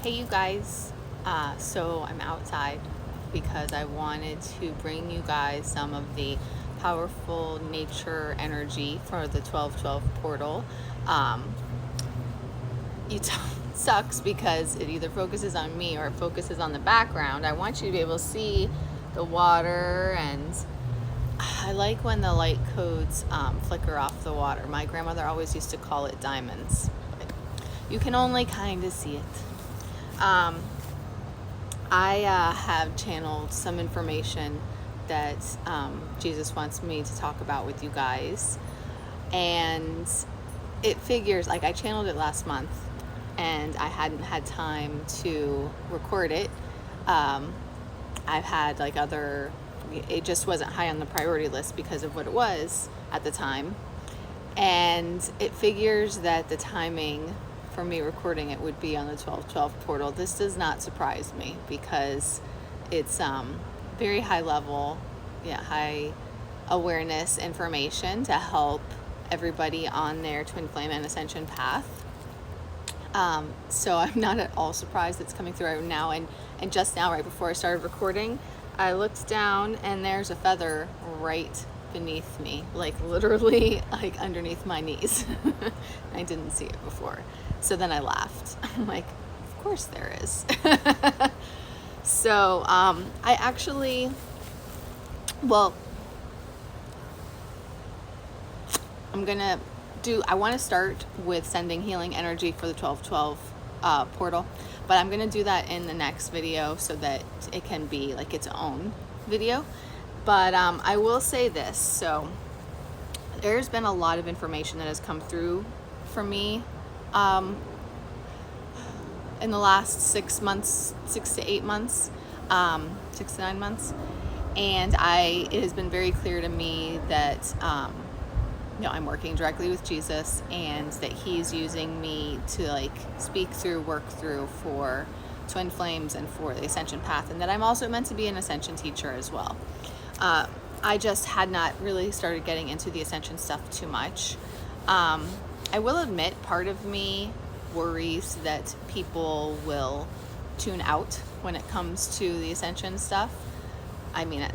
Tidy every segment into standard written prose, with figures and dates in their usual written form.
Hey you guys, so I'm outside because I wanted to bring you guys some of the powerful nature energy for the 1212 portal. It sucks because it either focuses on me or it focuses on the background. I want you to be able to see the water, and I like when the light codes flicker off the water. My grandmother always used to call it diamonds, but you can only kind of see it. I have channeled some information that Jesus wants me to talk about with you guys, and it figures, like, I channeled it last month and I hadn't had time to record it. I've had it just wasn't high on the priority list because of what it was at the time, and it figures that the timing for me recording it would be on the 1212 portal. This does not surprise me because it's very high level, high awareness information to help everybody on their Twin Flame and Ascension path. So I'm not at all surprised it's coming through right now. And just now, right before I started recording, I looked down and there's a feather right beneath me, like literally like underneath my knees. I didn't see it before. So then I laughed. I'm like, of course there is. So I actually, I want to start with sending healing energy for the 1212 portal, but I'm going to do that in the next video so that it can be like its own video. But I will say this. So there's been a lot of information that has come through for me in the last 6 to 9 months, and it has been very clear to me that I'm working directly with Jesus, and that he's using me to speak through, work through for Twin Flames and for the Ascension path, and that I'm also meant to be an Ascension teacher as well. I just had not really started getting into the Ascension stuff too much. I will admit, part of me worries that people will tune out when it comes to the Ascension stuff. I mean,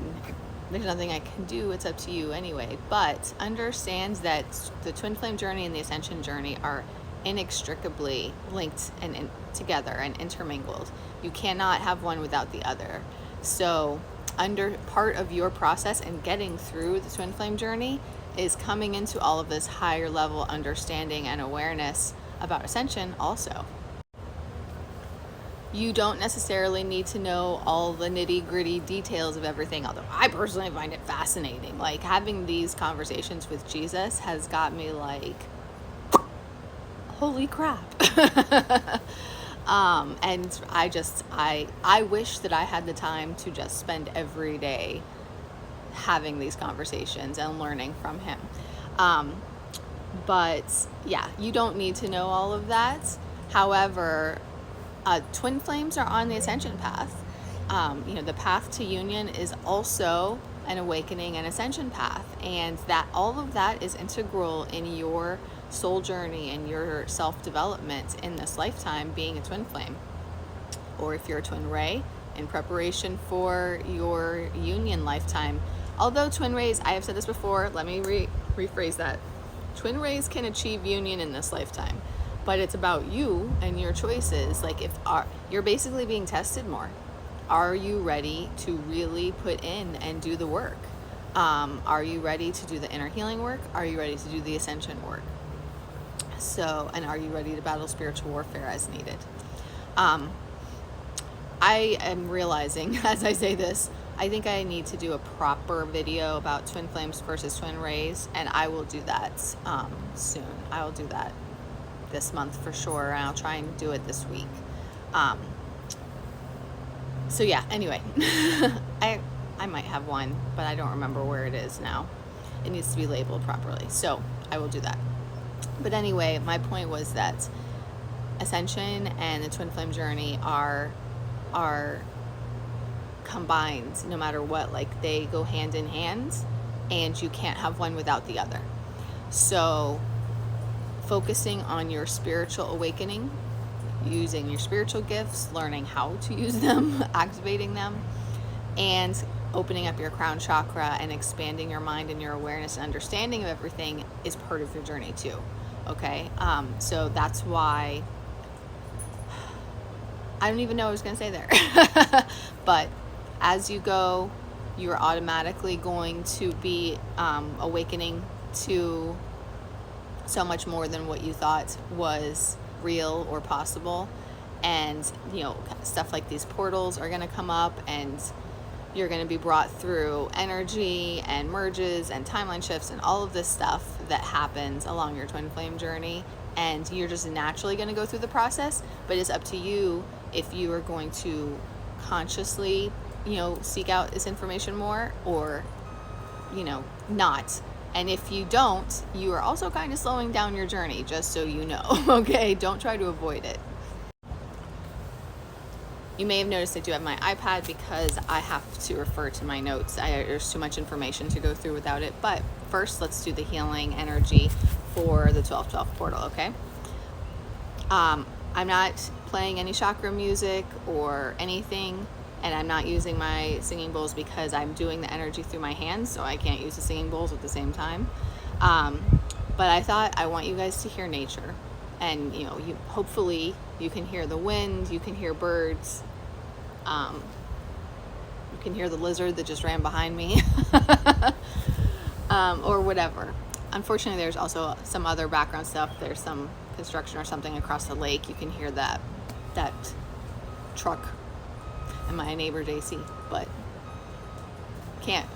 there's nothing I can do, it's up to you anyway, but understand that the Twin Flame journey and the Ascension journey are inextricably linked and together and intermingled. You cannot have one without the other. So under part of your process and getting through the Twin Flame journey is coming into all of this higher level understanding and awareness about Ascension also. You don't necessarily need to know all the nitty-gritty details of everything, although I personally find it fascinating. Like, having these conversations with Jesus has got me like, holy crap. And I wish that I had the time to just spend every day having these conversations and learning from him. But yeah, you don't need to know all of that. However, Twin Flames are on the Ascension path. The path to union is also an awakening and ascension path, and that all of that is integral in your soul journey and your self-development in this lifetime, being a Twin Flame, or if you're a Twin Ray, in preparation for your union lifetime. Although Twin Rays, I have said this before, let me rephrase that. Twin Rays can achieve union in this lifetime, but it's about you and your choices. Like, you're basically being tested more. Are you ready to really put in and do the work? Are you ready to do the inner healing work? Are you ready to do the ascension work? And are you ready to battle spiritual warfare as needed? I am realizing as I say this, I think I need to do a proper video about Twin Flames versus Twin Rays, and I will do that soon. I will do that this month for sure, and I'll try and do it this week. So yeah, anyway, I might have one, but I don't remember where it is now. It needs to be labeled properly, so I will do that. But anyway, my point was that Ascension and the Twin Flame journey are combined no matter what. Like, they go hand in hand, and you can't have one without the other. So focusing on your spiritual awakening using your spiritual gifts, learning how to use them, activating them, and opening up your crown chakra and expanding your mind and your awareness and understanding of everything is part of your journey too. Okay, so that's why I don't even know what I was going to say there. But as you go, you're automatically going to be awakening to so much more than what you thought was real or possible. And, you know, stuff like these portals are going to come up, and you're going to be brought through energy and merges and timeline shifts and all of this stuff that happens along your twin flame journey. And you're just naturally going to go through the process, but it's up to you if you are going to consciously, you know, seek out this information more, or, you know, not. And if you don't, you are also kind of slowing down your journey, just so you know. Okay, don't try to avoid it. You may have noticed I do have my iPad because I have to refer to my notes. There's too much information to go through without it. But first, let's do the healing energy for the 1212 portal, okay? I'm not playing any chakra music or anything, and I'm not using my singing bowls because I'm doing the energy through my hands, so I can't use the singing bowls at the same time. But I thought I want you guys to hear nature. And, you know, hopefully you can hear the wind, you can hear birds, you can hear the lizard that just ran behind me, or whatever. Unfortunately, there's also some other background stuff. There's some construction or something across the lake. You can hear that truck and my neighbor JC, but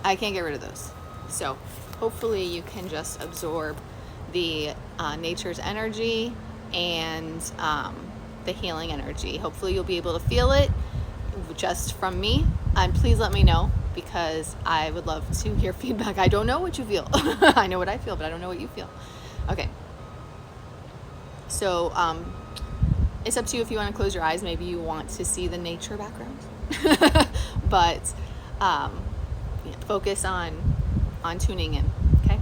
I can't get rid of those. So hopefully you can just absorb the nature's energy and the healing energy. Hopefully you'll be able to feel it just from me, and please let me know, because I would love to hear feedback. I don't know what you feel. I know what I feel, but I don't know what you feel. Okay, so it's up to you if you want to close your eyes. Maybe you want to see the nature background. But focus on tuning in, okay?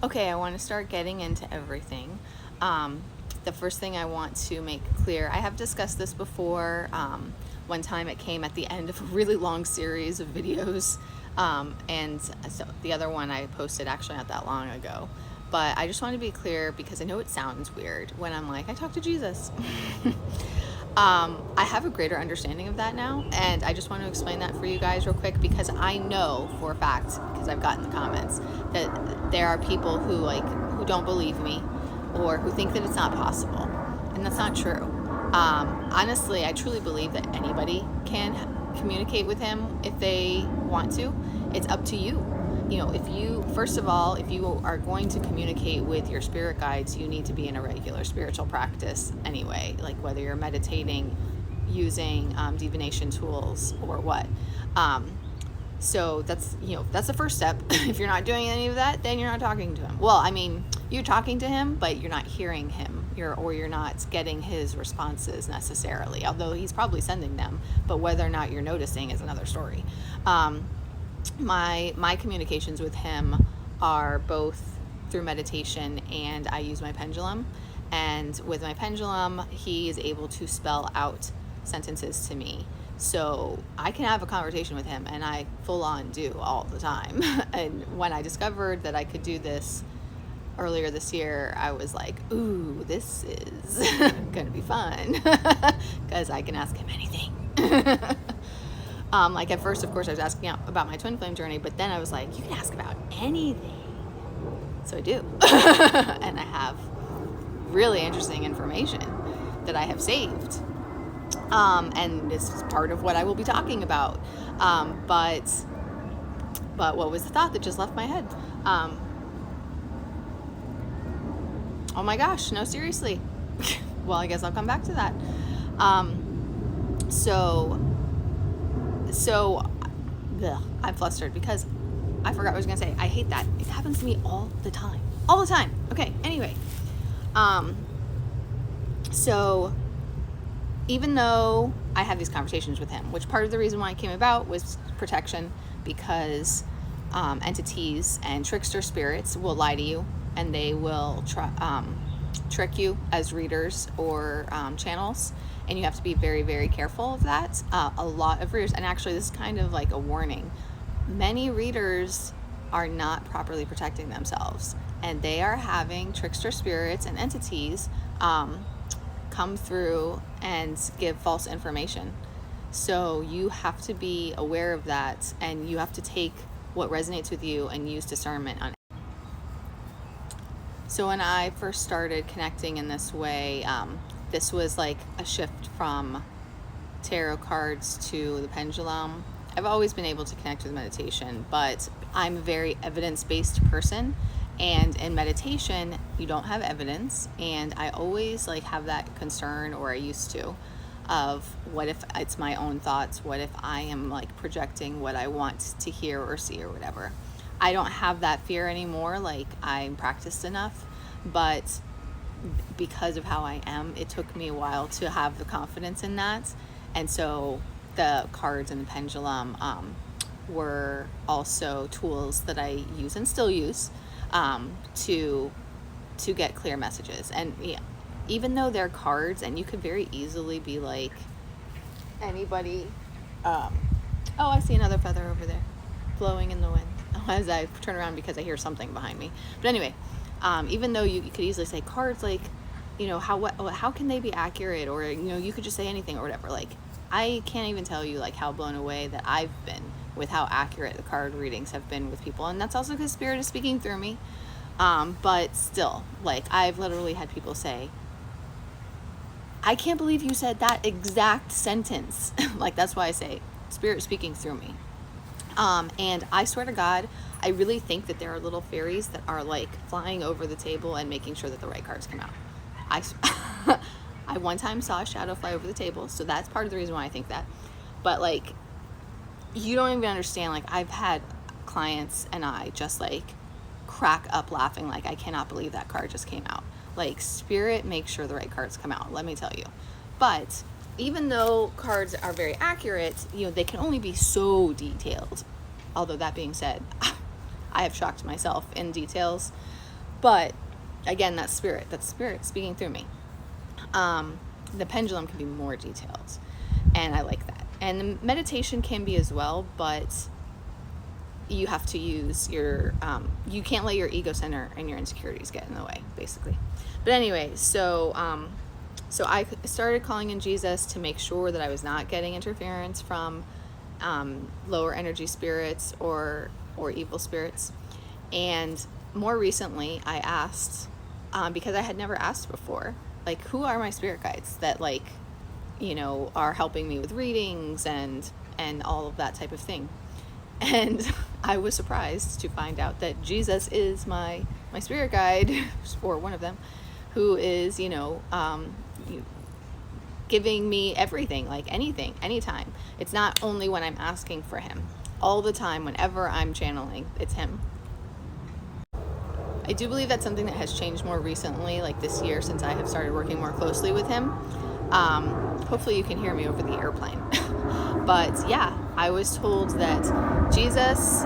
Okay, I want to start getting into everything. The first thing I want to make clear, I have discussed this before. One time it came at the end of a really long series of videos, and so the other one I posted actually not that long ago. But I just want to be clear, because I know it sounds weird when I'm like, I talked to Jesus. I have a greater understanding of that now, and I just want to explain that for you guys real quick, because I know for a fact, because I've gotten the comments, that there are people who don't believe me, or who think that it's not possible, and that's not true. Honestly, I truly believe that anybody can communicate with him if they want to. It's up to you. You know, first of all, if you are going to communicate with your spirit guides, you need to be in a regular spiritual practice anyway, like whether you're meditating, using divination tools, or what. So that's the first step. If you're not doing any of that, then you're not talking to him. Well, I mean, you're talking to him, but you're not hearing him. You're not getting his responses necessarily, although he's probably sending them. But whether or not you're noticing is another story. My communications with him are both through meditation, and I use my pendulum. And with my pendulum, he is able to spell out sentences to me. So I can have a conversation with him, and I full on do all the time. And when I discovered that I could do this earlier this year, I was like, ooh, this is gonna be fun, because I can ask him anything. Like at first, of course, I was asking about my twin flame journey, but then I was like, you can ask about anything. So I do. And I have really interesting information that I have saved. And this is part of what I will be talking about. But what was the thought that just left my head? Oh my gosh, no, seriously. Well, I guess I'll come back to that. I'm flustered because I forgot what I was gonna say. I hate that. It happens to me all the time. All the time. Okay, anyway. So even though I had these conversations with him, which part of the reason why it came about was protection, because entities and trickster spirits will lie to you, and they will trick you as readers or channels, and you have to be very, very careful of that. A lot of readers, and actually this is kind of like a warning, many readers are not properly protecting themselves, and they are having trickster spirits and entities come through and give false information. So you have to be aware of that, and you have to take what resonates with you and use discernment on it. So when I first started connecting in this way, this was like a shift from tarot cards to the pendulum. I've always been able to connect with meditation, but I'm a very evidence-based person. And in meditation, you don't have evidence, and I always like have that concern, or I used to, of what if it's my own thoughts? What if I am like projecting what I want to hear or see or whatever? I don't have that fear anymore. Like, I'm practiced enough, but because of how I am, it took me a while to have the confidence in that. And so the cards and the pendulum were also tools that I use and still use to get clear messages. And yeah, even though they're cards, and you could very easily be like, anybody, oh, I see another feather over there blowing in the wind as I turn around because I hear something behind me. But anyway, even though you could easily say cards, like, how can they be accurate? Or, you could just say anything or whatever. Like, I can't even tell you like how blown away that I've been with how accurate the card readings have been with people. And that's also because Spirit is speaking through me. But still, like, I've literally had people say, I can't believe you said that exact sentence. Like, that's why I say Spirit speaking through me. And I swear to God, I really think that there are little fairies that are like flying over the table and making sure that the right cards come out. I one time saw a shadow fly over the table, so that's part of the reason why I think that. But like, you don't even understand. Like, I've had clients and I just like crack up laughing, like, I cannot believe that card just came out. Like, Spirit makes sure the right cards come out, let me tell you. But even though cards are very accurate, they can only be so detailed. Although that being said, I have shocked myself in details. But again, that's Spirit speaking through me. The pendulum can be more detailed, and I like that. And the meditation can be as well, but you have to use your, you can't let your ego center and your insecurities get in the way, basically. But anyway, so I started calling in Jesus to make sure that I was not getting interference from lower energy spirits or evil spirits. And more recently, I asked, because I had never asked before, like, who are my spirit guides that, like, are helping me with readings and all of that type of thing. And I was surprised to find out that Jesus is my spirit guide, or one of them, who is, giving me everything, like anything, anytime. It's not only when I'm asking for him. all the time. Whenever I'm channeling, it's him. I do believe that's something that has changed more recently, like this year, since I have started working more closely with him. Hopefully you can hear me over the airplane. But yeah, I was told that Jesus,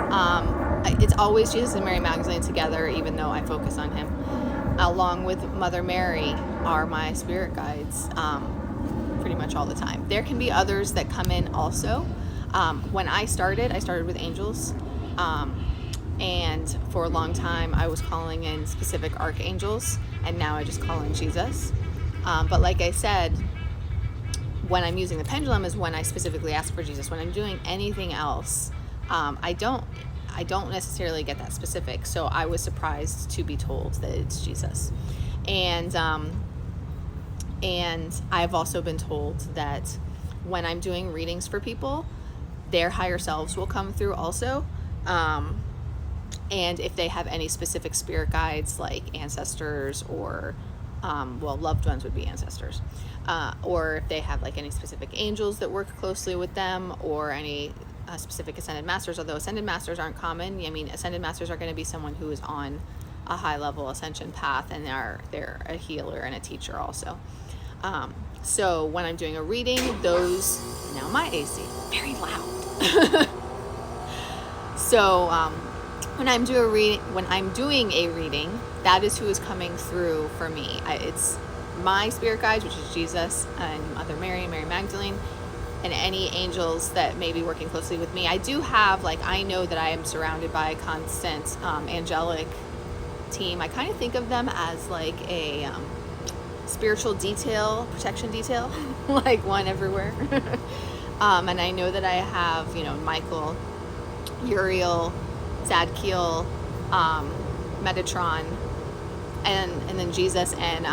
it's always Jesus and Mary Magdalene together, even though I focus on him, along with Mother Mary, are my spirit guides pretty much all the time. There can be others that come in also. When I started with angels. And for a long time, I was calling in specific archangels, and now I just call in Jesus. But like I said, when I'm using the pendulum is when I specifically ask for Jesus. When I'm doing anything else, I don't necessarily get that specific. So I was surprised to be told that it's Jesus. And I've also been told that when I'm doing readings for people, their higher selves will come through also. And if they have any specific spirit guides, like ancestors or, loved ones would be ancestors, or if they have like any specific angels that work closely with them, or any specific ascended masters, although ascended masters aren't common. I mean, ascended masters are going to be someone who is on a high level ascension path, and they're a healer and a teacher also. So when I'm doing a reading, now my AC, very loud. So, when I'm doing a reading, that is who is coming through for me. It's my spirit guides, which is Jesus and Mother Mary, Mary Magdalene, and any angels that may be working closely with me. I do have, I know that I am surrounded by a constant angelic team. I kind of think of them as like a spiritual detail, protection detail, like one everywhere. And I know that I have, Michael, Uriel, Zadkiel, Metatron, and then Jesus, and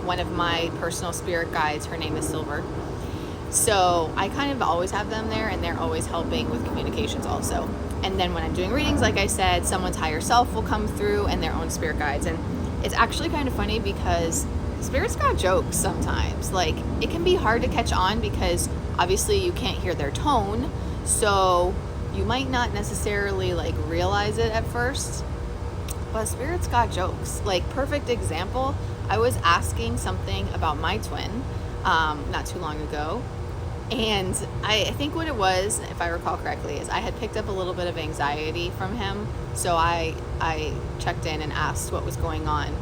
one of my personal spirit guides. Her name is Silver. So I kind of always have them there, and they're always helping with communications also. And then when I'm doing readings, like I said, someone's higher self will come through and their own spirit guides. And it's actually kind of funny because spirits got jokes sometimes. Like, it can be hard to catch on because obviously you can't hear their tone, so you might not necessarily realize it at first, but spirits got jokes. Perfect example, I was asking something about my twin not too long ago, and I think what it was, if I recall correctly, is I had picked up a little bit of anxiety from him, so I checked in and asked what was going on.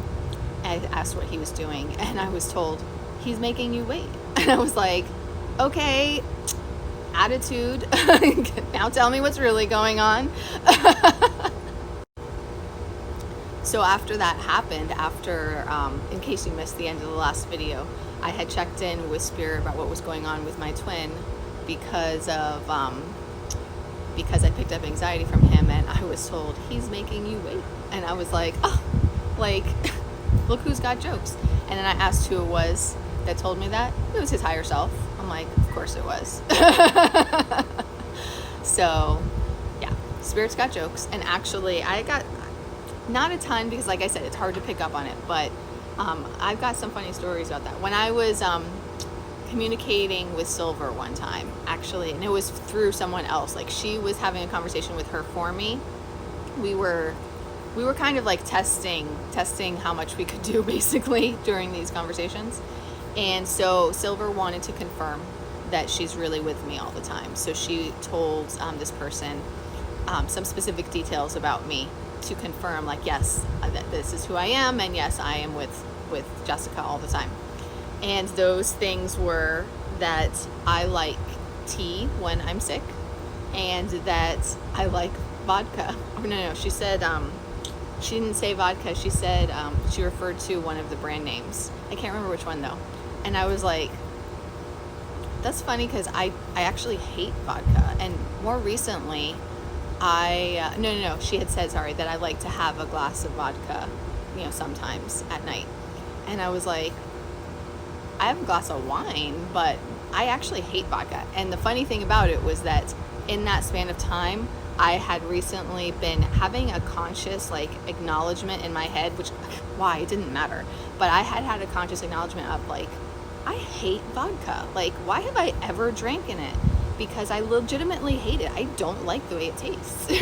I asked what he was doing, and I was told, he's making you wait. And I was like, okay, attitude. Now tell me what's really going on. So after that happened, in case you missed the end of the last video, I had checked in with Spirit about what was going on with my twin because I picked up anxiety from him, and I was told, he's making you wait. And I was like, oh, look who's got jokes. And then I asked who it was that told me that. It was his higher self. I'm like, of course it was. So yeah, spirits got jokes. And actually I got not a ton because, like I said, it's hard to pick up on it, but I've got some funny stories about that. When I was communicating with Silver one time, actually, and it was through someone else, she was having a conversation with her for me. We were kind of testing how much we could do basically during these conversations. And so Silver wanted to confirm that she's really with me all the time. So she told this person some specific details about me to confirm, yes, that this is who I am, and yes, I am with Jessica all the time. And those things were that I like tea when I'm sick, and that I like vodka. Oh, no, she said, she didn't say vodka, she said, she referred to one of the brand names. I can't remember which one though. And I was like, that's funny because I actually hate vodka. And more recently, she had said, that I like to have a glass of vodka, sometimes at night. And I was like, I have a glass of wine, but I actually hate vodka. And the funny thing about it was that in that span of time, I had recently been having a conscious acknowledgement in my head, why it didn't matter, but I had a conscious acknowledgement of I hate vodka. Why have I ever drank in it? because I legitimately hate it. I don't like the way it tastes.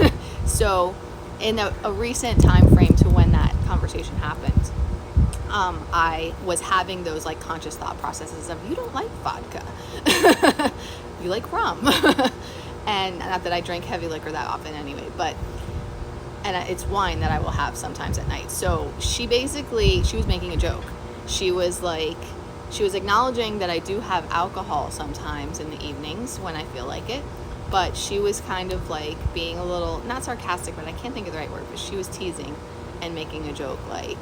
So in a recent time frame to when that conversation happened, I was having those like conscious thought processes of, you don't like vodka, you like rum. And not that I drink heavy liquor that often anyway, but it's wine that I will have sometimes at night. So she was making a joke. She was acknowledging that I do have alcohol sometimes in the evenings when I feel like it, but she was kind of like being a little, not sarcastic, but I can't think of the right word, but she was teasing and making a joke, like,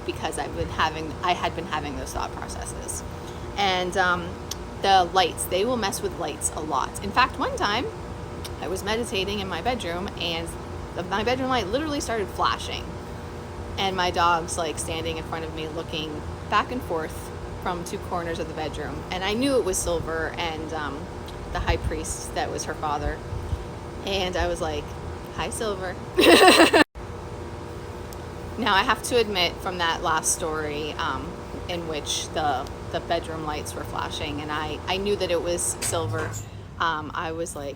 because I had been having those thought processes. And the lights, they will mess with lights a lot. In fact, one time I was meditating in my bedroom and my bedroom light literally started flashing, and my dog's like standing in front of me looking back and forth from two corners of the bedroom, and I knew it was Silver and the high priest that was her father, and I was like, hi Silver. Now I have to admit, from that last story in which the bedroom lights were flashing and I knew that it was Silver, I was like,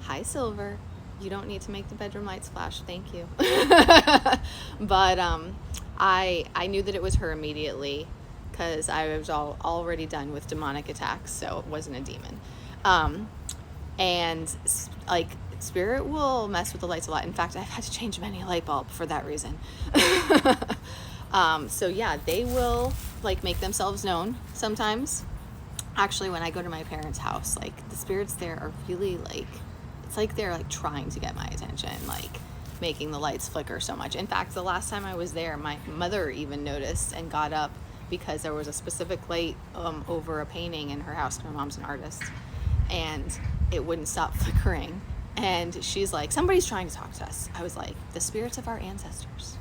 hi Silver, you don't need to make the bedroom lights flash, thank you. But I knew that it was her immediately, because I was already done with demonic attacks, so it wasn't a demon. And like, spirit will mess with the lights a lot. In fact, I've had to change many a light bulb for that reason. So yeah, they will like make themselves known sometimes. Actually, when I go to my parents' house, like, the spirits there are really like, it's like they're like trying to get my attention, like making the lights flicker so much. In fact, the last time I was there, my mother even noticed and got up because there was a specific light over a painting in her house. My mom's an artist, and it wouldn't stop flickering. And she's like, somebody's trying to talk to us. I was like, the spirits of our ancestors.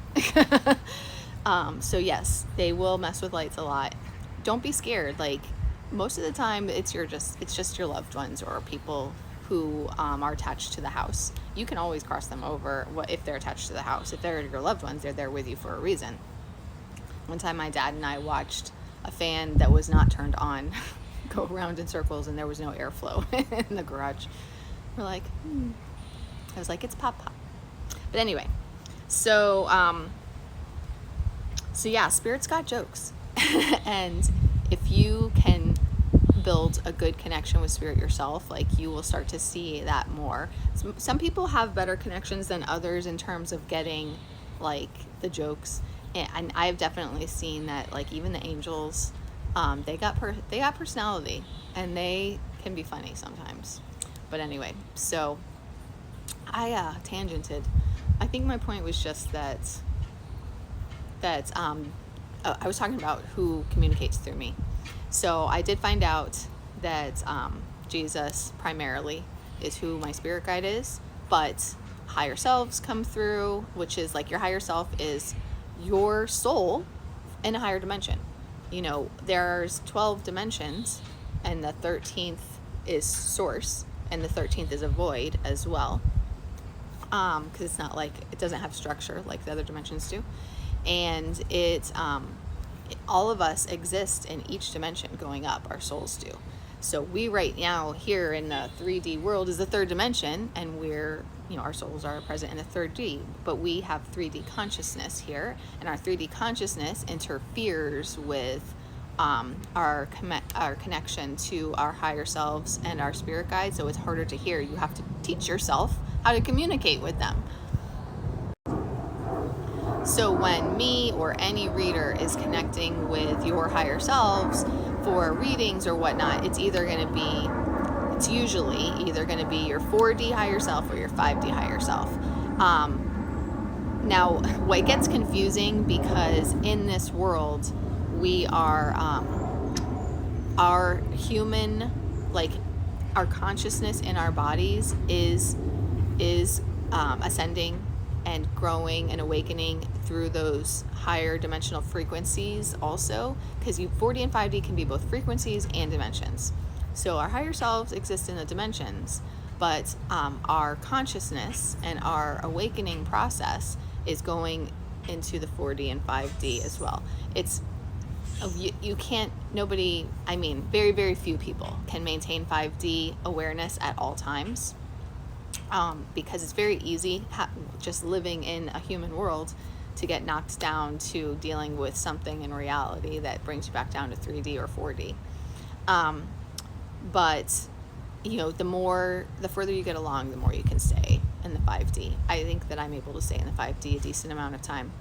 So yes, they will mess with lights a lot. Don't be scared. Like, most of the time it's just your loved ones or people who are attached to the house. You can always cross them over if they're attached to the house. If they're your loved ones, they're there with you for a reason. One time my dad and I watched a fan that was not turned on go around in circles, and there was no airflow in the garage. We're like, I was like, it's pop pop. But anyway, so yeah, spirits got jokes. And if you can build a good connection with spirit yourself, like, you will start to see that more. Some people have better connections than others in terms of getting like the jokes, and I've definitely seen that, like, even the angels, they got personality, and they can be funny sometimes. But anyway, so I tangented. I think my point was just that I was talking about who communicates through me. So I did find out that Jesus primarily is who my spirit guide is, but higher selves come through, which is like, your higher self is your soul in a higher dimension. You know, there's 12 dimensions, and the 13th is source, and the 13th is a void as well, because it's not like, it doesn't have structure like the other dimensions do. And it's all of us exist in each dimension going up, our souls do. So we right now here in the 3D world is the third dimension, and we're, our souls are present in the 3D, but we have 3D consciousness here, and our 3D consciousness interferes with our connection to our higher selves and our spirit guide, so it's harder to hear. You have to teach yourself how to communicate with them. So when me or any reader is connecting with your higher selves for readings or whatnot, it's usually either going to be your 4D higher self or your 5D higher self. Now, what gets confusing, because in this world, we are, our human, like, our consciousness in our bodies is ascending and growing and awakening through those higher dimensional frequencies also, because 4D and 5D can be both frequencies and dimensions. So our higher selves exist in the dimensions, but our consciousness and our awakening process is going into the 4D and 5D as well. It's you can't, nobody, I mean, very, very few people can maintain 5D awareness at all times, because it's very easy just living in a human world to get knocked down to dealing with something in reality that brings you back down to 3D or 4D. But the further you get along, the more you can stay in the 5D. I think that I'm able to stay in the 5D a decent amount of time.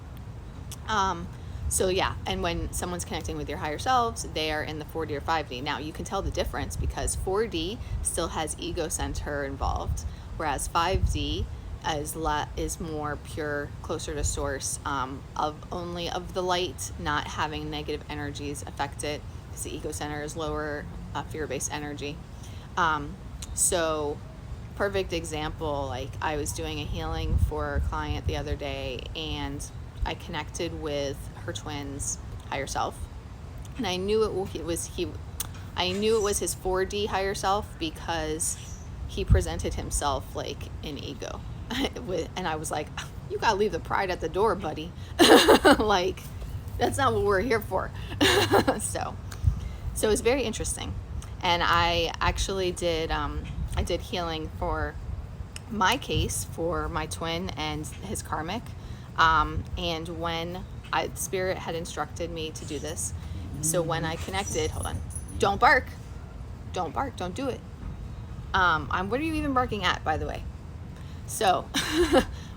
So yeah, and when someone's connecting with your higher selves, they are in the 4D or 5D. Now you can tell the difference because 4D still has ego center involved, whereas 5D is more pure, closer to source, of the light, not having negative energies affect it, because the ego center is lower, fear-based energy. So perfect example, like I was doing a healing for a client the other day, and I connected with her twin's higher self, and I knew it was his 4D higher self because he presented himself like in ego. And I was like, you gotta leave the pride at the door, buddy. Like, that's not what we're here for. So it was very interesting. And I actually did healing for my case for my twin and his karmic. And when Spirit had instructed me to do this, so when I connected, hold on, don't bark, don't do it. What are you even barking at, by the way? So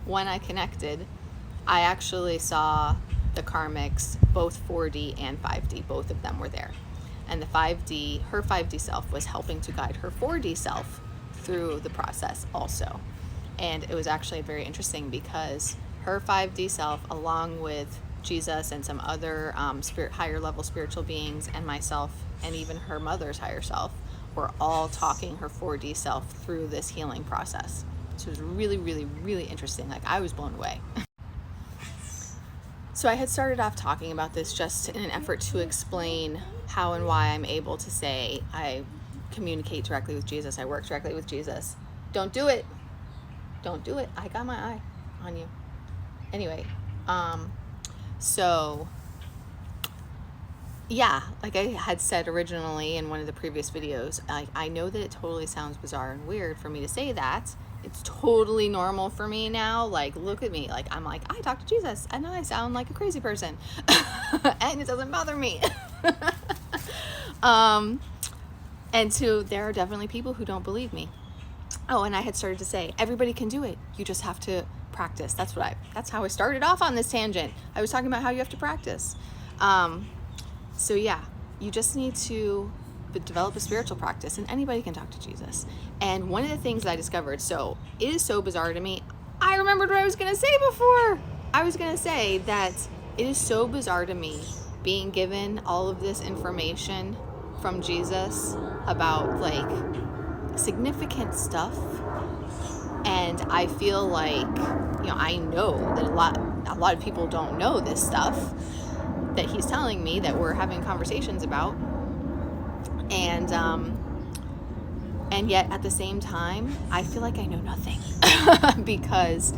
when I connected, I actually saw the karmics, both 4D and 5D, both of them were there. And her 5D self was helping to guide her 4D self through the process also. And it was actually very interesting because her 5D self, along with Jesus and some other higher level spiritual beings and myself and even her mother's higher self, were all talking her 4D self through this healing process. So it was really, really, really interesting. Like, I was blown away. So I had started off talking about this just in an effort to explain how and why I'm able to say I communicate directly with Jesus, I work directly with Jesus. Don't do it. Don't do it. I got my eye on you. Anyway, so yeah, like I had said originally in one of the previous videos, I know that it totally sounds bizarre and weird for me to say that. It's totally normal for me now. Like, look at me. Like, I'm like, I talk to Jesus and I sound like a crazy person. And it doesn't bother me. And so there are definitely people who don't believe me. Oh, and I had started to say, everybody can do it. You just have to practice. That's how I started off on this tangent. I was talking about how you have to practice. So yeah, you just need to develop a spiritual practice, and anybody can talk to Jesus. And one of the things that I discovered, so it is so bizarre to me. I remembered what I was going to say before. I was going to say that it is so bizarre to me being given all of this information from Jesus about like significant stuff. And I feel like, I know that a lot of people don't know this stuff that he's telling me that we're having conversations about. And yet at the same time, I feel like I know nothing because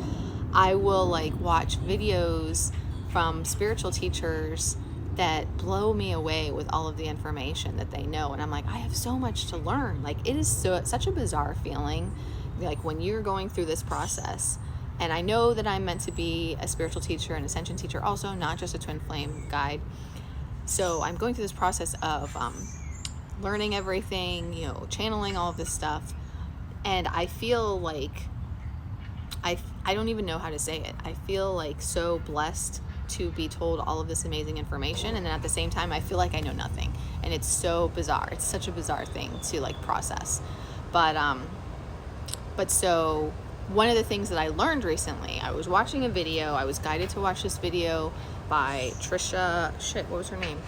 I will like watch videos from spiritual teachers that blow me away with all of the information that they know. And I'm like, I have so much to learn. Like, it is such a bizarre feeling, like when you're going through this process. And I know that I'm meant to be a spiritual teacher and ascension teacher also, not just a twin flame guide. So I'm going through this process of learning everything, channeling all of this stuff. And I feel like, I don't even know how to say it. I feel like so blessed to be told all of this amazing information. And then at the same time, I feel like I know nothing. And it's so bizarre. It's such a bizarre thing to like process. But so one of the things that I learned recently, I was watching a video. I was guided to watch this video by Trisha, what was her name?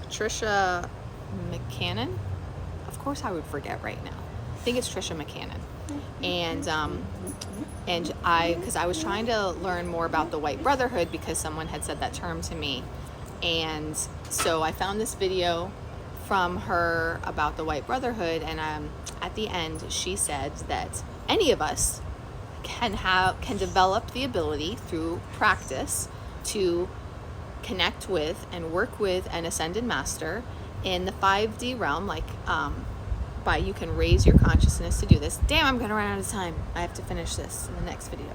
Trisha McCannon. Of course I would forget right now. I think it's Trisha McCannon. And because I was trying to learn more about the White Brotherhood because someone had said that term to me. And so I found this video from her about the White Brotherhood, and at the end she said that any of us can develop the ability through practice to connect with and work with an ascended master in the 5D realm, like you can raise your consciousness to do this. Damn, I'm gonna run out of time. I have to finish this in the next video.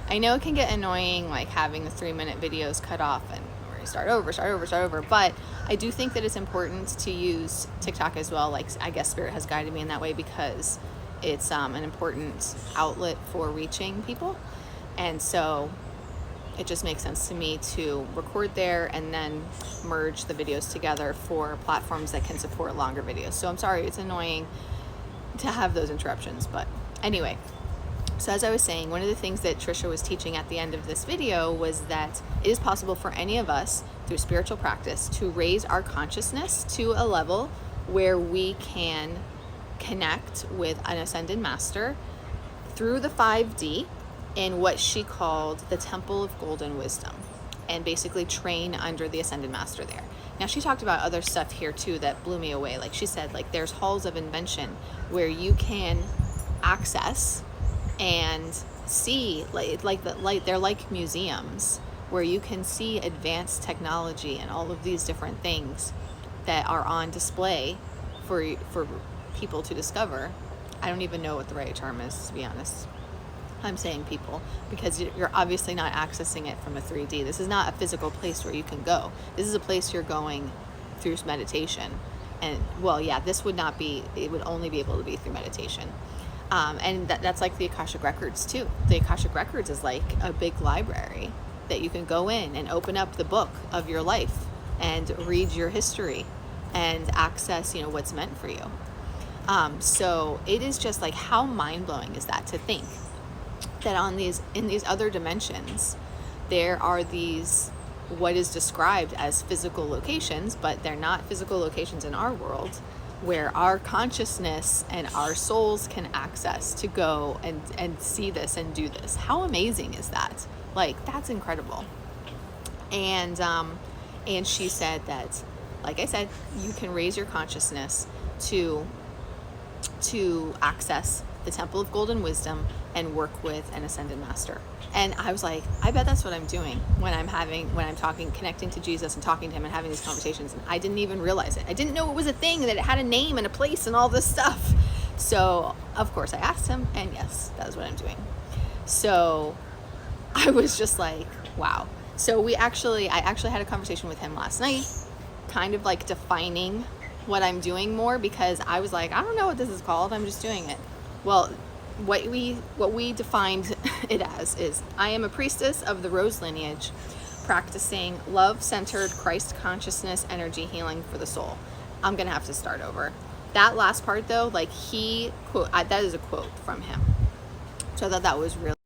I know it can get annoying, like having the 3-minute videos cut off and start over, but I do think that it's important to use TikTok as well. Like, I guess Spirit has guided me in that way because it's an important outlet for reaching people, and so it just makes sense to me to record there and then merge the videos together for platforms that can support longer videos. So I'm sorry it's annoying to have those interruptions, but anyway. So as I was saying, one of the things that Trisha was teaching at the end of this video was that it is possible for any of us through spiritual practice to raise our consciousness to a level where we can connect with an ascended master through the 5D in what she called the Temple of Golden Wisdom, and basically train under the ascended master there. Now, she talked about other stuff here too that blew me away. Like she said, like there's halls of invention where you can access and see, they're like museums where you can see advanced technology and all of these different things that are on display for people to discover. I don't even know what the right term is, to be honest. I'm saying people because you're obviously not accessing it from a 3D. This is not a physical place where you can go. This is a place you're going through meditation. And well, yeah, this would not be, it would only be able to be through meditation. And that's like the Akashic Records too. The Akashic Records is like a big library that you can go in and open up the book of your life and read your history and access, what's meant for you. So it is just like, how mind-blowing is that to think that in these other dimensions, there are these, what is described as physical locations, but they're not physical locations in our world, where our consciousness and our souls can access to go and see this and do this. How amazing is that? Like, that's incredible. And she said that, like I said, you can raise your consciousness to access the Temple of Golden Wisdom and work with an ascended master. And I was like, I bet that's what I'm doing when I'm connecting to Jesus and talking to him and having these conversations. And I didn't even realize it. I didn't know it was a thing, that it had a name and a place and all this stuff. So of course I asked him, and yes, that is what I'm doing. So I was just like, wow. So I actually had a conversation with him last night, kind of like defining what I'm doing more, because I was like, I don't know what this is called. I'm just doing it. Well, what we defined it as is, I am a priestess of the Rose lineage, practicing love-centered Christ consciousness energy healing for the soul. I'm gonna have to start over. That last part though, like that is a quote from him. So I thought that was really.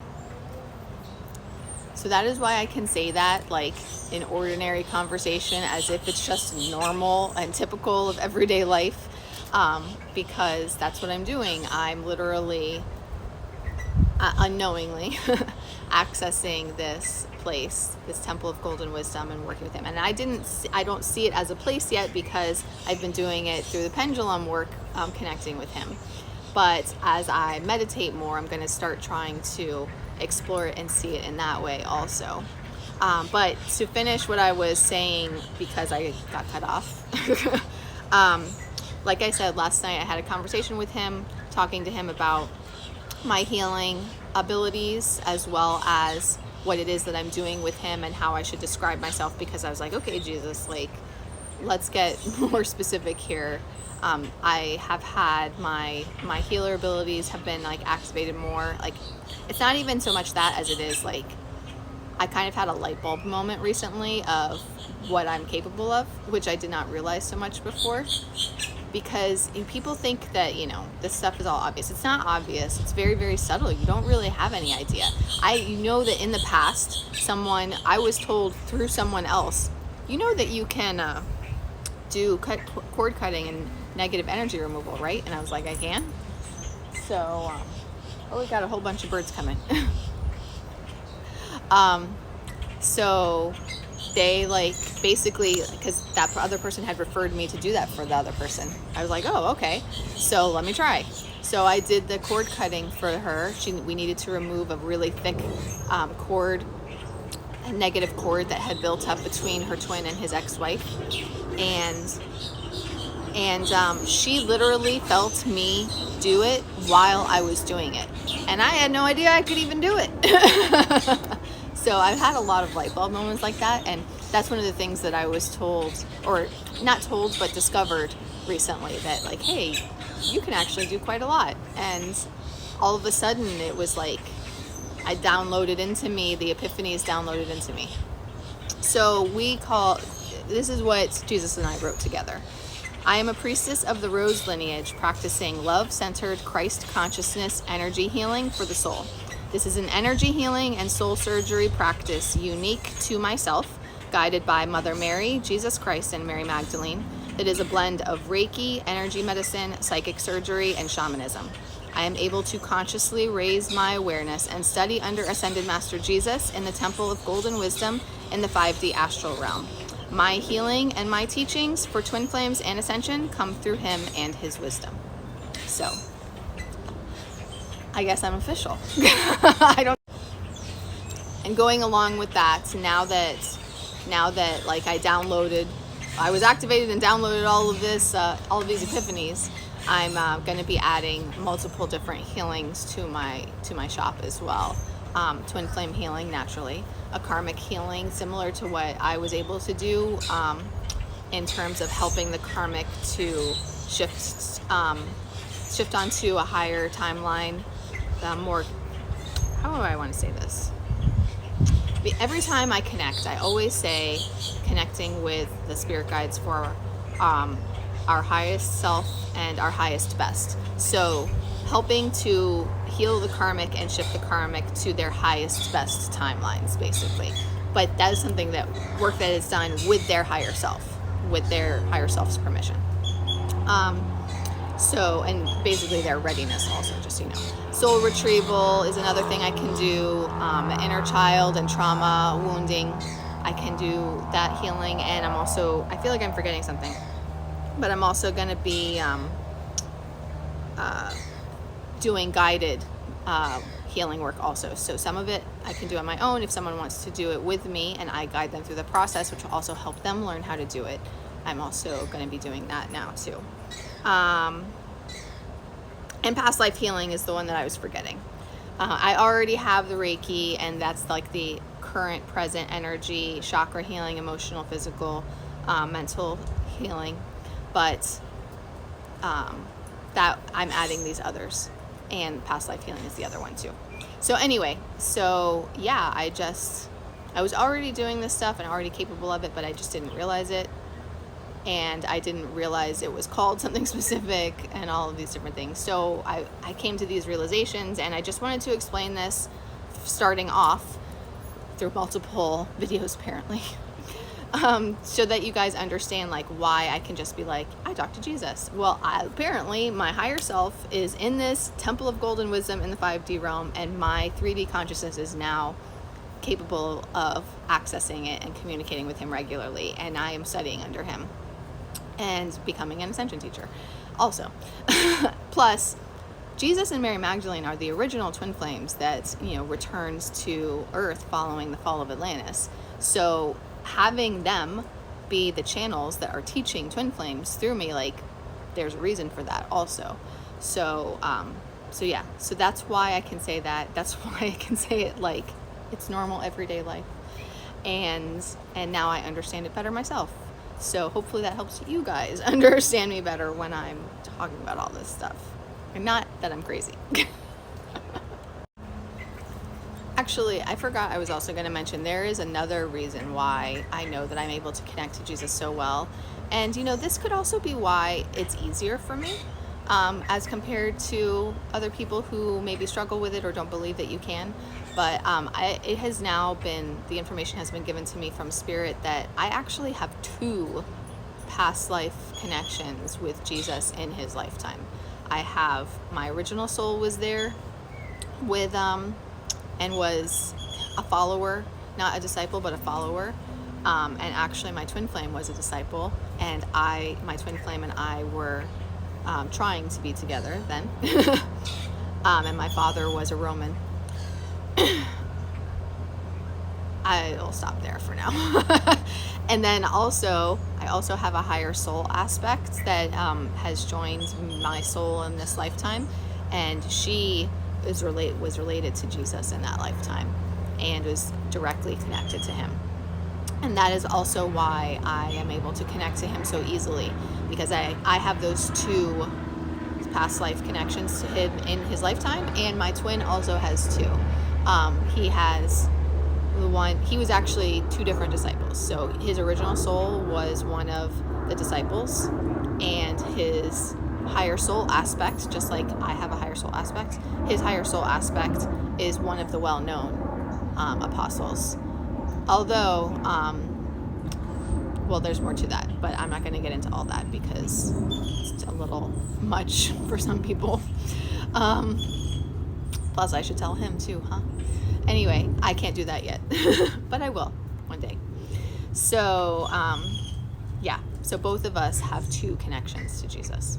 So that is why I can say that, like, in ordinary conversation, as if it's just normal and typical of everyday life, because that's what I'm doing. I'm literally unknowingly accessing this place, this Temple of Golden Wisdom, and working with him. And I don't see it as a place yet, because I've been doing it through the pendulum work, connecting with him. But as I meditate more, I'm going to start trying to explore it and see it in that way also. But to finish what I was saying, because I got cut off, like I said, last night I had a conversation with him, talking to him about my healing abilities, as well as what it is that I'm doing with him and how I should describe myself, because I was like, okay, Jesus, like, let's get more specific here. I have had my healer abilities have been like activated more. Like, it's not even so much that as it is like, I kind of had a light bulb moment recently of what I'm capable of, which I did not realize so much before, because people think that, this stuff is all obvious. It's not obvious. It's very, very subtle. You don't really have any idea. That in the past, I was told through someone else, that you can do cord cutting and negative energy removal, right? And I was like, I can. So, we got a whole bunch of birds coming. So they basically, because that other person had referred me to do that for the other person. I was like, oh, okay. So let me try. So I did the cord cutting for her. We needed to remove a really thick cord. a negative cord that had built up between her twin and his ex-wife. And she literally felt me do it while I was doing it. And I had no idea I could even do it. So I've had a lot of light bulb moments like that. And that's one of the things that I was told, or not told, but discovered recently, that like, hey, you can actually do quite a lot. And all of a sudden it was like, I downloaded into me, the epiphanies downloaded into me. So this is what Jesus and I wrote together. I am a priestess of the Rose lineage, practicing love-centered Christ consciousness energy healing for the soul. This is an energy healing and soul surgery practice unique to myself, guided by Mother Mary, Jesus Christ, and Mary Magdalene. It is a blend of Reiki, energy medicine, psychic surgery, and shamanism. I am able to consciously raise my awareness and study under Ascended Master Jesus in the Temple of Golden Wisdom in the 5D astral realm. My healing and my teachings for Twin Flames and Ascension come through him and his wisdom. So, I guess I'm official. And going along with that, now that like I was activated and downloaded all of these epiphanies, I'm going to be adding multiple different healings to my shop as well. Twin flame healing, naturally, a karmic healing similar to what I was able to do in terms of helping the karmic to shift onto a higher timeline, more, how do I want to say this? Every time I connect, I always say connecting with the spirit guides for our highest self and our highest best. So helping to heal the karmic and shift the karmic to their highest best timelines, basically. But that is something work that is done with their higher self, with their higher self's permission. And basically their readiness also, just so you know. Soul retrieval is another thing I can do. Inner child and trauma wounding, I can do that healing. And I feel like I'm forgetting something, but I'm also going to be doing guided healing work also. So some of it I can do on my own if someone wants to do it with me, and I guide them through the process, which will also help them learn how to do it. I'm also going to be doing that now too. And past life healing is the one that I was forgetting. I already have the Reiki, and that's like the current present energy, chakra healing, emotional, physical, mental healing. But that I'm adding these others, and past life healing is the other one too. So anyway, yeah, I was already doing this stuff and already capable of it, but I just didn't realize it. And I didn't realize it was called something specific and all of these different things. So I came to these realizations, and I just wanted to explain this starting off through multiple videos apparently. So that you guys understand like why I can just be like, I talk to Jesus. Well, apparently my higher self is in this Temple of Golden Wisdom in the 5D realm, and my 3D consciousness is now capable of accessing it and communicating with him regularly, and I am studying under him and becoming an Ascension teacher also. Plus, Jesus and Mary Magdalene are the original twin flames that, returns to Earth following the fall of Atlantis. So having them be the channels that are teaching twin flames through me, like, there's a reason for that also. So yeah, so that's why I can say that. That's why I can say it like it's normal everyday life. And now I understand it better myself. So hopefully that helps you guys understand me better when I'm talking about all this stuff. And not that I'm crazy. Actually, I forgot I was also going to mention there is another reason why I know that I'm able to connect to Jesus so well. And, this could also be why it's easier for me as compared to other people who maybe struggle with it or don't believe that you can. But it has now been, the information has been given to me from Spirit that I actually have 2 past life connections with Jesus in his lifetime. I have my original soul was there with, and was a follower, not a disciple, but a follower. And actually my twin flame was a disciple, and my twin flame and I were trying to be together then. And my father was a Roman. I'll stop there for now. And then also, I also have a higher soul aspect that has joined my soul in this lifetime, and she was related to Jesus in that lifetime and was directly connected to him. And that is also why I am able to connect to him so easily, because I have those two past life connections to him in his lifetime, and my twin also has two. He has he was actually two different disciples. So his original soul was one of the disciples, and his higher soul aspect, just like I have a higher soul aspect, his higher soul aspect is one of the well-known apostles. Although, well, there's more to that, but I'm not going to get into all that because it's a little much for some people. Plus, I should tell him too, huh? Anyway, I can't do that yet, but I will one day. So, yeah, so both of us have two connections to Jesus,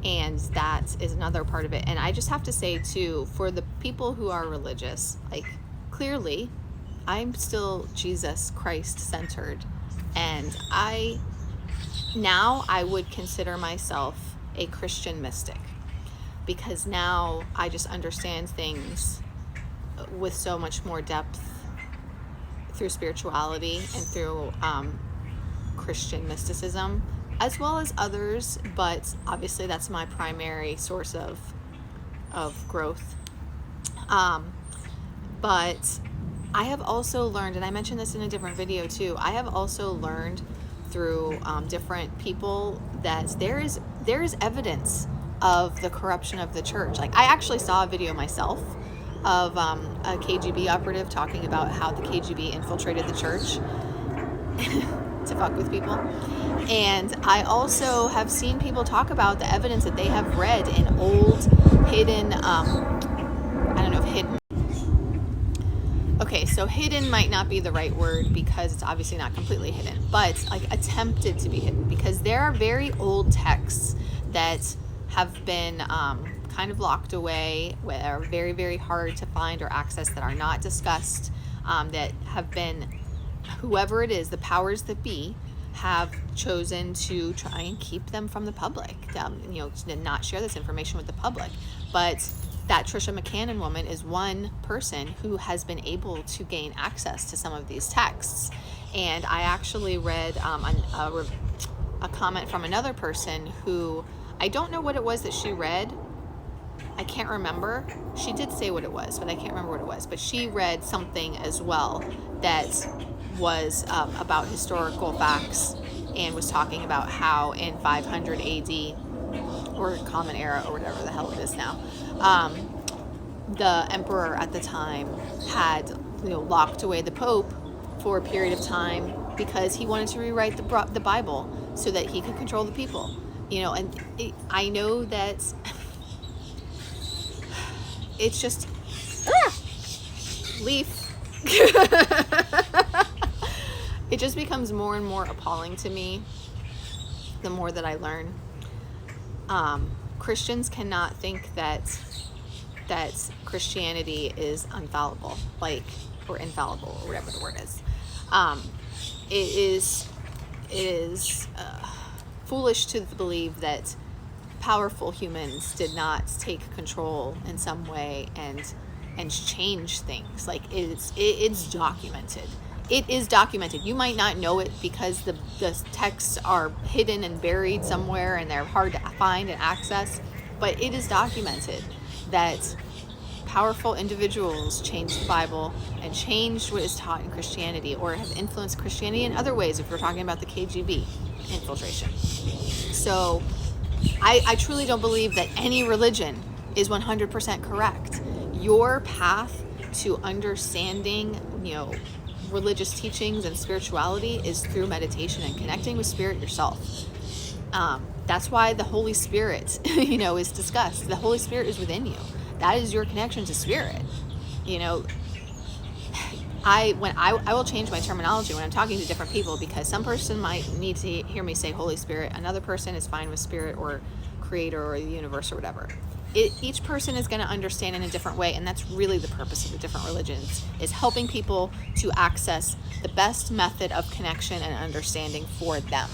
and that is another part of it. And I just have to say too, for the people who are religious, like, clearly I'm still Jesus Christ centered, and I would consider myself a Christian mystic, because now I just understand things with so much more depth through spirituality and through Christian mysticism, as well as others, but obviously that's my primary source of growth. But I have also learned, and I mentioned this in a different video too, I have also learned through different people that there is evidence of the corruption of the church. Like, I actually saw a video myself of a KGB operative talking about how the KGB infiltrated the church to fuck with people. And I also have seen people talk about the evidence that they have read in old, hidden, I don't know if hidden. Okay, so hidden might not be the right word, because it's obviously not completely hidden, but like attempted to be hidden, because there are very old texts that have been kind of locked away, that are very, very hard to find or access, that are not discussed, that have been, whoever it is, the powers that be, have chosen to try and keep them from the public, to not share this information with the public. But that Trisha McCannon woman is one person who has been able to gain access to some of these texts. And I actually read a comment from another person who, I don't know what it was that she read. I can't remember. She did say what it was, but I can't remember what it was. But she read something as well that was about historical facts, and was talking about how in 500 AD, or Common Era, or whatever the hell it is now, the emperor at the time had locked away the Pope for a period of time because he wanted to rewrite the Bible so that he could control the people. And I know that it's just leaf. It just becomes more and more appalling to me the more that I learn. Christians cannot think that Christianity is infallible, or infallible, or whatever the word is. It is foolish to believe that powerful humans did not take control in some way and change things. Like, it's documented. It is documented. You might not know it because the texts are hidden and buried somewhere and they're hard to find and access, but it is documented that powerful individuals changed the Bible and changed what is taught in Christianity, or have influenced Christianity in other ways, if we're talking about the KGB infiltration. So I truly don't believe that any religion is 100% correct. Your path to understanding, religious teachings and spirituality is through meditation and connecting with spirit yourself. That's why the Holy Spirit, is discussed. The Holy Spirit is within you. That is your connection to spirit. I will change my terminology when I'm talking to different people, because some person might need to hear me say Holy Spirit. Another person is fine with spirit or creator or the universe or whatever. each person is going to understand in a different way, and that's really the purpose of the different religions, is helping people to access the best method of connection and understanding for them.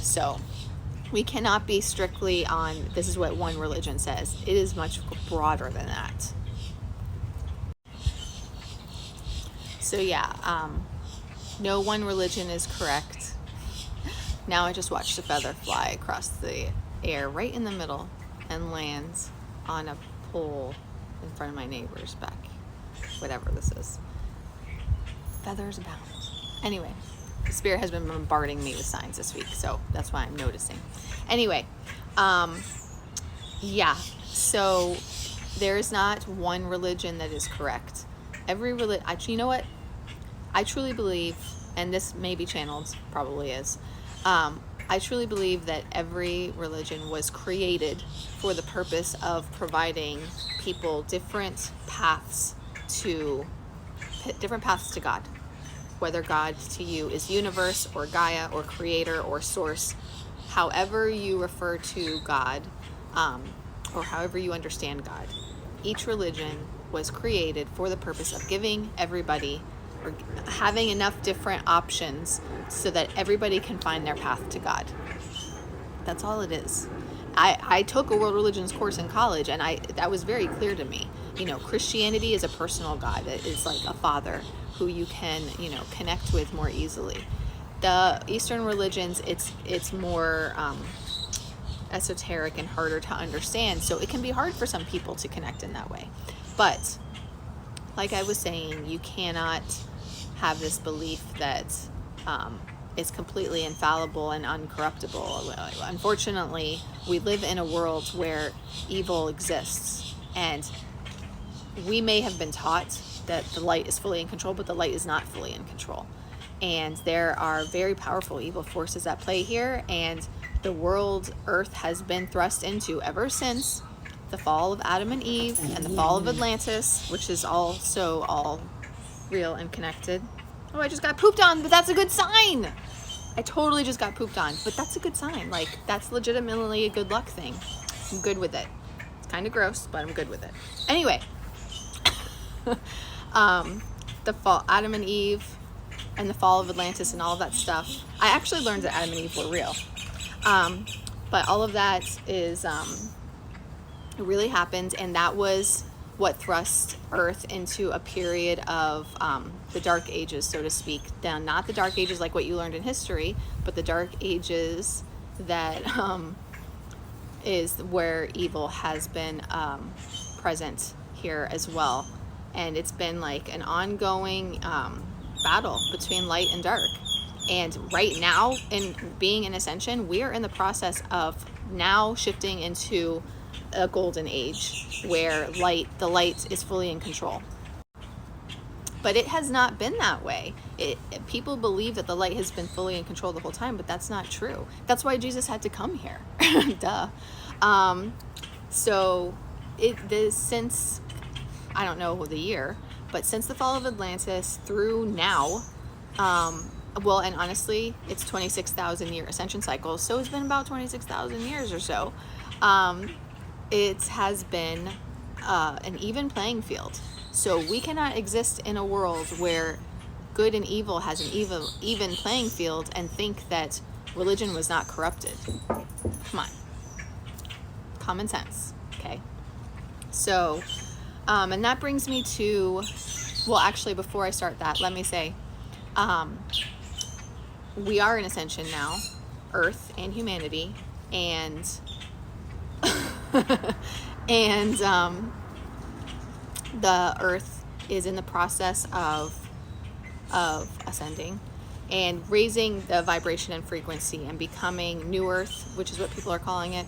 So we cannot be strictly on this is what one religion says. It is much broader than that. So yeah, no one religion is correct. Now I just watched a feather fly across the air right in the middle and land on a pole in front of my neighbor's back. Whatever this is. Feathers abound. Anyway, the Spirit has been bombarding me with signs this week, so that's why I'm noticing. Anyway, yeah, so there is not one religion that is correct. Every religion, you know what? I truly believe, and this may be channeled, probably is, I truly believe that every religion was created for the purpose of providing people different paths to God. Whether God to you is universe or Gaia or creator or source, however you refer to God, or however you understand God, each religion was created for the purpose of giving everybody, or having enough different options so that everybody can find their path to God. That's all it is. I took a world religions course in college, and that was very clear to me. Christianity is a personal God. It is like a father who you can, connect with more easily. The Eastern religions, it's more esoteric and harder to understand, so it can be hard for some people to connect in that way. But like I was saying, you cannot have this belief that is completely infallible and uncorruptible. Unfortunately, we live in a world where evil exists, and we may have been taught that the light is fully in control, but the light is not fully in control. And there are very powerful evil forces at play here, and the world Earth has been thrust into ever since the fall of Adam and Eve and the fall of Atlantis, which is also all real and connected. Oh, I just got pooped on, but that's a good sign. I totally just got pooped on, but that's a good sign. Like, that's legitimately a good luck thing. I'm good with it. It's kind of gross, but I'm good with it. Anyway, the fall, Adam and Eve, and the fall of Atlantis and all of that stuff. I actually learned that Adam and Eve were real. But all of that is, it really happened, and that was what thrust Earth into a period of the Dark Ages, so to speak. Now, not the Dark Ages like what you learned in history, but the Dark Ages that is where evil has been present here as well. And it's been like an ongoing battle between light and dark. And right now, in being in Ascension, we are in the process of now shifting into a golden age where the light is fully in control. But it has not been that way. People believe that the light has been fully in control the whole time, but that's not true. That's why Jesus had to come here. Duh. So since, I don't know the year, but since the fall of Atlantis through now, and honestly, it's 26,000 year ascension cycle, so it's been about 26,000 years or so. It has been an even playing field. So we cannot exist in a world where good and evil has an even playing field and think that religion was not corrupted. Come on. Common sense, okay? So, and that brings me to, well, actually, before I start that, let me say, we are in Ascension now, Earth and humanity, and and the Earth is in the process of ascending and raising the vibration and frequency and becoming New Earth, which is what people are calling it.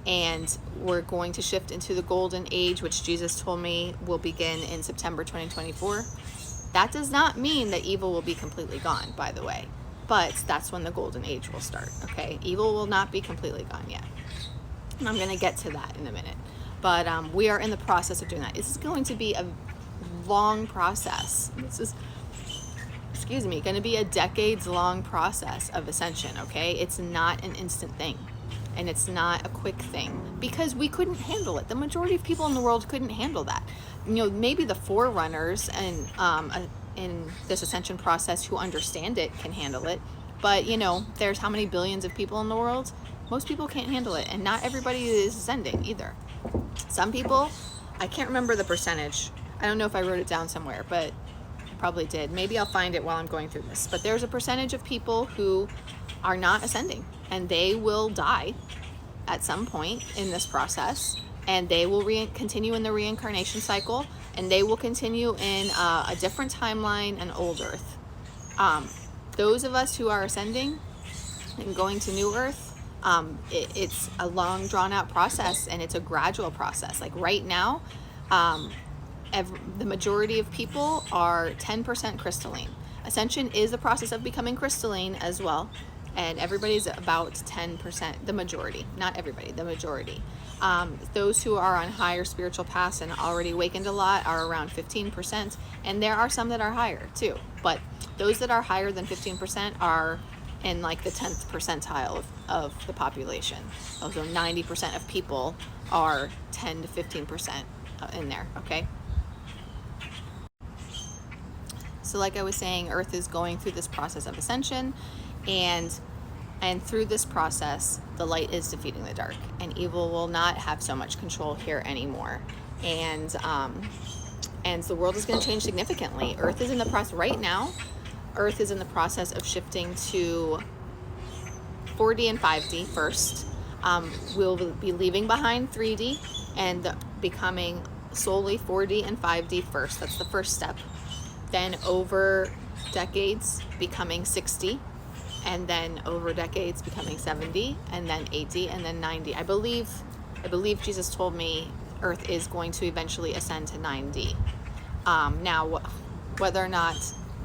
And we're going to shift into the golden age, which Jesus told me will begin in September 2024. That does not mean that evil will be completely gone, by the way, but that's when the golden age will start, okay? Evil will not be completely gone yet. And I'm going to get to that in a minute. But we are in the process of doing that. This is going to be a long process. This is, going to be a decades-long process of ascension, okay? It's not an instant thing. and it's not a quick thing because we couldn't handle it. The majority of people in the world couldn't handle that. Maybe the forerunners and in this ascension process who understand it can handle it, but there's how many billions of people in the world? Most people can't handle it, and not everybody is ascending either. Some people, I can't remember the percentage. I don't know if I wrote it down somewhere, but I probably did. Maybe I'll find it while I'm going through this. But there's a percentage of people who are not ascending, and they will die at some point in this process, and they will continue in the reincarnation cycle, and they will continue in a different timeline, an old earth. Those of us who are ascending and going to new earth, it's a long drawn out process, and it's a gradual process. Like right now, the majority of people are 10% crystalline. Ascension is the process of becoming crystalline as well, and everybody's about 10%, the majority, not everybody, the majority. Those who are on higher spiritual paths and already awakened a lot are around 15%, and there are some that are higher too, but those that are higher than 15% are in like the 10th percentile of the population. So 90% of people are 10 to 15% in there, okay? So like I was saying, Earth is going through this process of ascension, and through this process, the light is defeating the dark, and evil will not have so much control here anymore. And the world is going to change significantly. Earth is in the process right now. Earth is in the process of shifting to 4D and 5D first. We'll be leaving behind 3D and becoming solely 4D and 5D first. That's the first step. Then over decades becoming 6D, and then over decades becoming 7D, and then 8D, and then 9D. I believe Jesus told me Earth is going to eventually ascend to 9D. Now, whether or not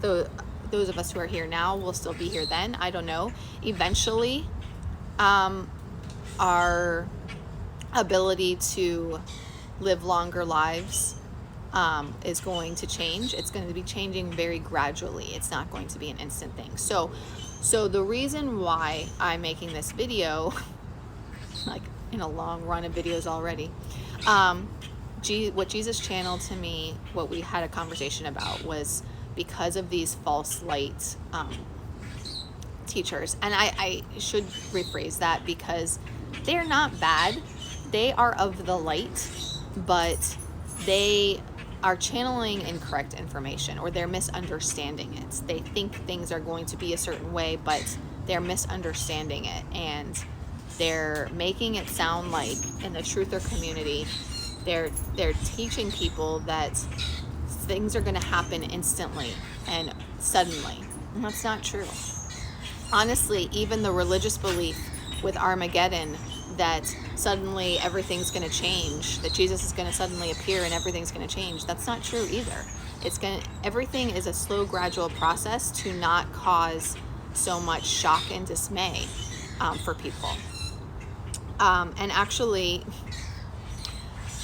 those of us who are here now will still be here then, I don't know. Eventually, our ability to live longer lives is going to change. It's going to be changing very gradually. It's not going to be an instant thing. So the reason why I'm making this video, like in a long run of videos already, what Jesus channeled to me, what we had a conversation about, was because of these false light teachers. And I should rephrase that, because they're not bad. They are of the light, but they are channeling incorrect information, or they're misunderstanding it. They think things are going to be a certain way, but they're misunderstanding it, and they're making it sound like in the truther community, they're teaching people that things are going to happen instantly and suddenly. And that's not true. Honestly, even the religious belief with Armageddon, that suddenly everything's going to change, that Jesus is going to suddenly appear and everything's going to change, that's not true either. Everything is a slow, gradual process to not cause so much shock and dismay for people. And actually,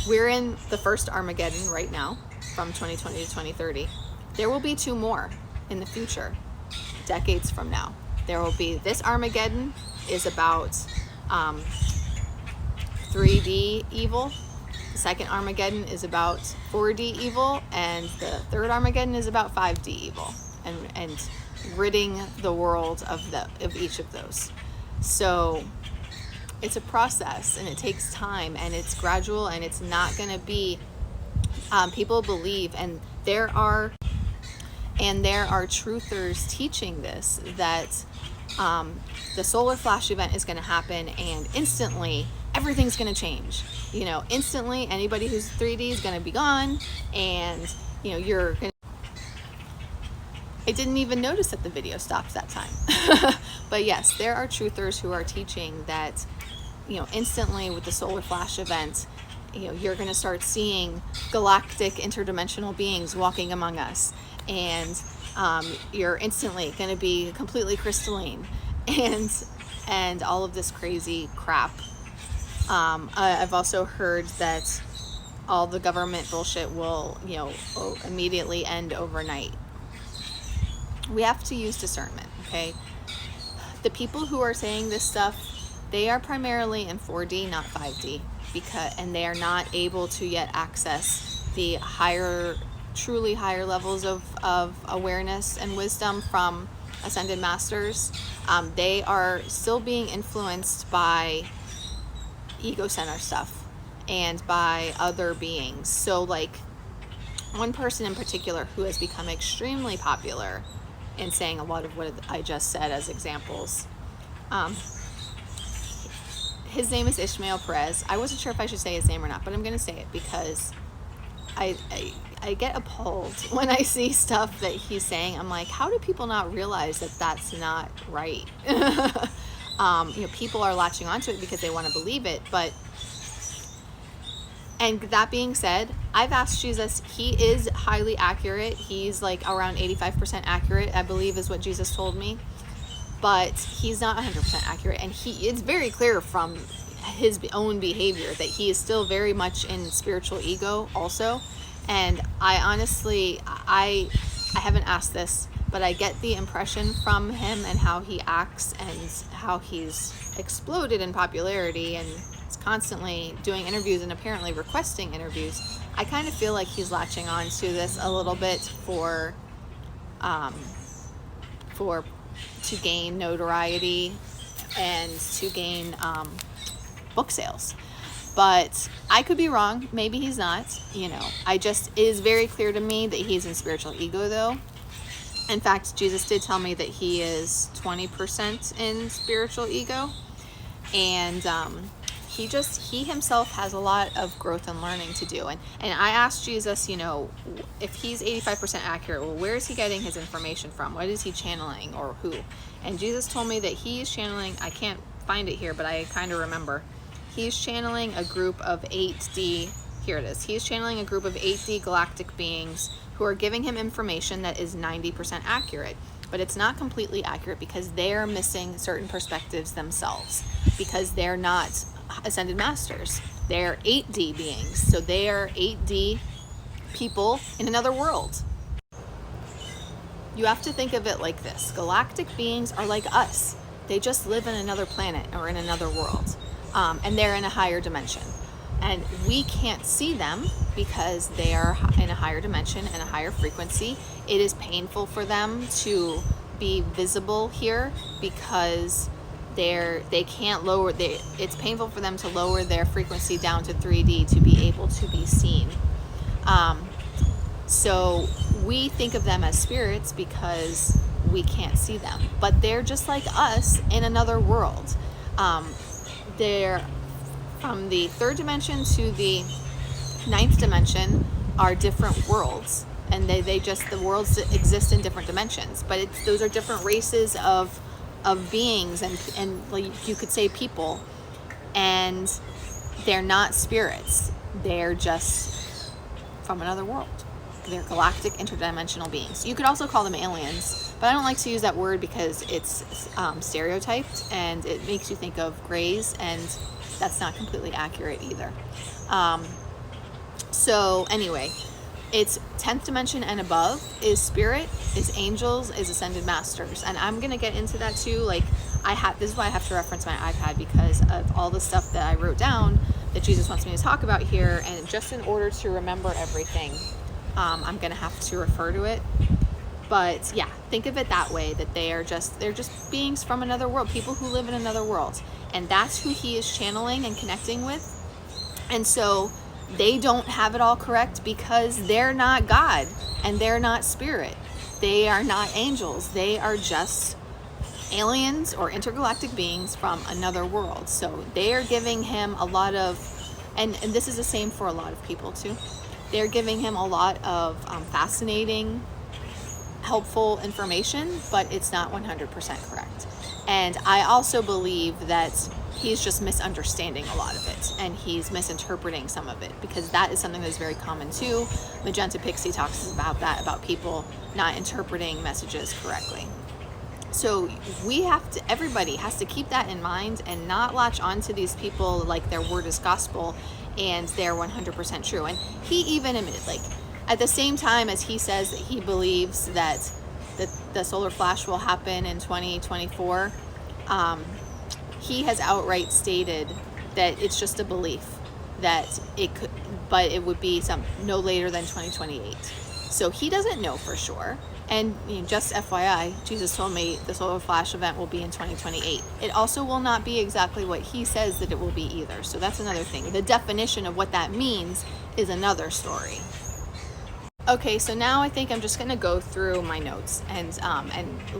we're in the first Armageddon right now, from 2020 to 2030. There will be 2 more in the future, decades from now. There will be, this Armageddon is about 3D evil. The second Armageddon is about 4D evil, and the third Armageddon is about 5D evil, and ridding the world of each of those. So it's a process, and it takes time, and it's gradual, and it's not going to be, people believe, and there are truthers teaching this, that the solar flash event is going to happen, and instantly everything's going to change. Instantly anybody who's 3D is going to be gone, and you're going to... I didn't even notice that the video stopped that time. But yes, there are truthers who are teaching that instantly with the solar flash event, you're going to start seeing galactic interdimensional beings walking among us, and you're instantly going to be completely crystalline, and all of this crazy crap. I've also heard that all the government bullshit will, immediately end overnight. We have to use discernment, okay? The people who are saying this stuff, They are primarily in 4D, not 5D, and they are not able to yet access the truly higher levels of awareness and wisdom from ascended masters. They are still being influenced by ego center stuff and by other beings. So like one person in particular who has become extremely popular in saying a lot of what I just said as examples. His name is Ishmael Perez. I wasn't sure if I should say his name or not, but I'm going to say it because I get appalled when I see stuff that he's saying. I'm like, how do people not realize that that's not right? People are latching onto it because they want to believe it. And that being said, I've asked Jesus. He is highly accurate. He's like around 85% accurate, I believe is what Jesus told me. But he's not 100% accurate. And it's very clear from his own behavior that he is still very much in spiritual ego also. And I honestly, I haven't asked this, but I get the impression from him and how he acts and how he's exploded in popularity and is constantly doing interviews and apparently requesting interviews. I kind of feel like he's latching on to this a little bit to gain notoriety and to gain book sales. But I could be wrong. Maybe he's not. It is very clear to me that he's in spiritual ego though. In fact, Jesus did tell me that he is 20% in spiritual ego. And he himself has a lot of growth and learning to do. And I asked Jesus, if he's 85% accurate, well, where is he getting his information from? What is he channeling or who? And Jesus told me that he is channeling, I can't find it here, but I kind of remember. He's channeling a group of 8D, here it is. He's channeling a group of 8D galactic beings who are giving him information that is 90% accurate. But it's not completely accurate because they're missing certain perspectives themselves, because they're not ascended masters. They're 8D beings. So they are 8D people in another world. You have to think of it like this. Galactic beings are like us. They just live in another planet or in another world. And they're in a higher dimension. And we can't see them because they are in a higher dimension and a higher frequency. It is painful for them to be visible here because they can't lower, it's painful for them to lower their frequency down to 3D to be able to be seen. So we think of them as spirits because we can't see them, but they're just like us in another world. They're from the third dimension to the ninth dimension are different worlds, and the worlds exist in different dimensions, but those are different races of beings and like you could say people, and they're not spirits. They're just from another world. They're galactic interdimensional beings. You could also call them aliens, but I don't like to use that word because it's stereotyped and it makes you think of grays, and that's not completely accurate either. So anyway, it's 10th dimension and above is spirit, is angels, is ascended masters. And I'm going to get into that too. Like this is why I have to reference my iPad, because of all the stuff that I wrote down that Jesus wants me to talk about here. And just in order to remember everything, I'm going to have to refer to it. But yeah, think of it that way, that they're just beings from another world, people who live in another world. And that's who he is channeling and connecting with. And so they don't have it all correct because they're not God and they're not spirit. They are not angels. They are just aliens or intergalactic beings from another world. So they are giving him a lot of, and this is the same for a lot of people too. They're giving him a lot of fascinating, helpful information, but it's not 100% correct. And I also believe that he's just misunderstanding a lot of it, and he's misinterpreting some of it, because that is something that's very common too. Magenta Pixie talks about that, about people not interpreting messages correctly. So everybody has to keep that in mind and not latch onto these people like their word is gospel and they're 100% true. And he even admitted, like, at the same time as he says that he believes that the solar flash will happen in 2024, he has outright stated that it's just a belief that it could, but it would be no later than 2028. So he doesn't know for sure. And just FYI, Jesus told me the solar flash event will be in 2028. It also will not be exactly what he says that it will be either. So that's another thing. The definition of what that means is another story. Okay, so now I think I'm just going to go through my notes and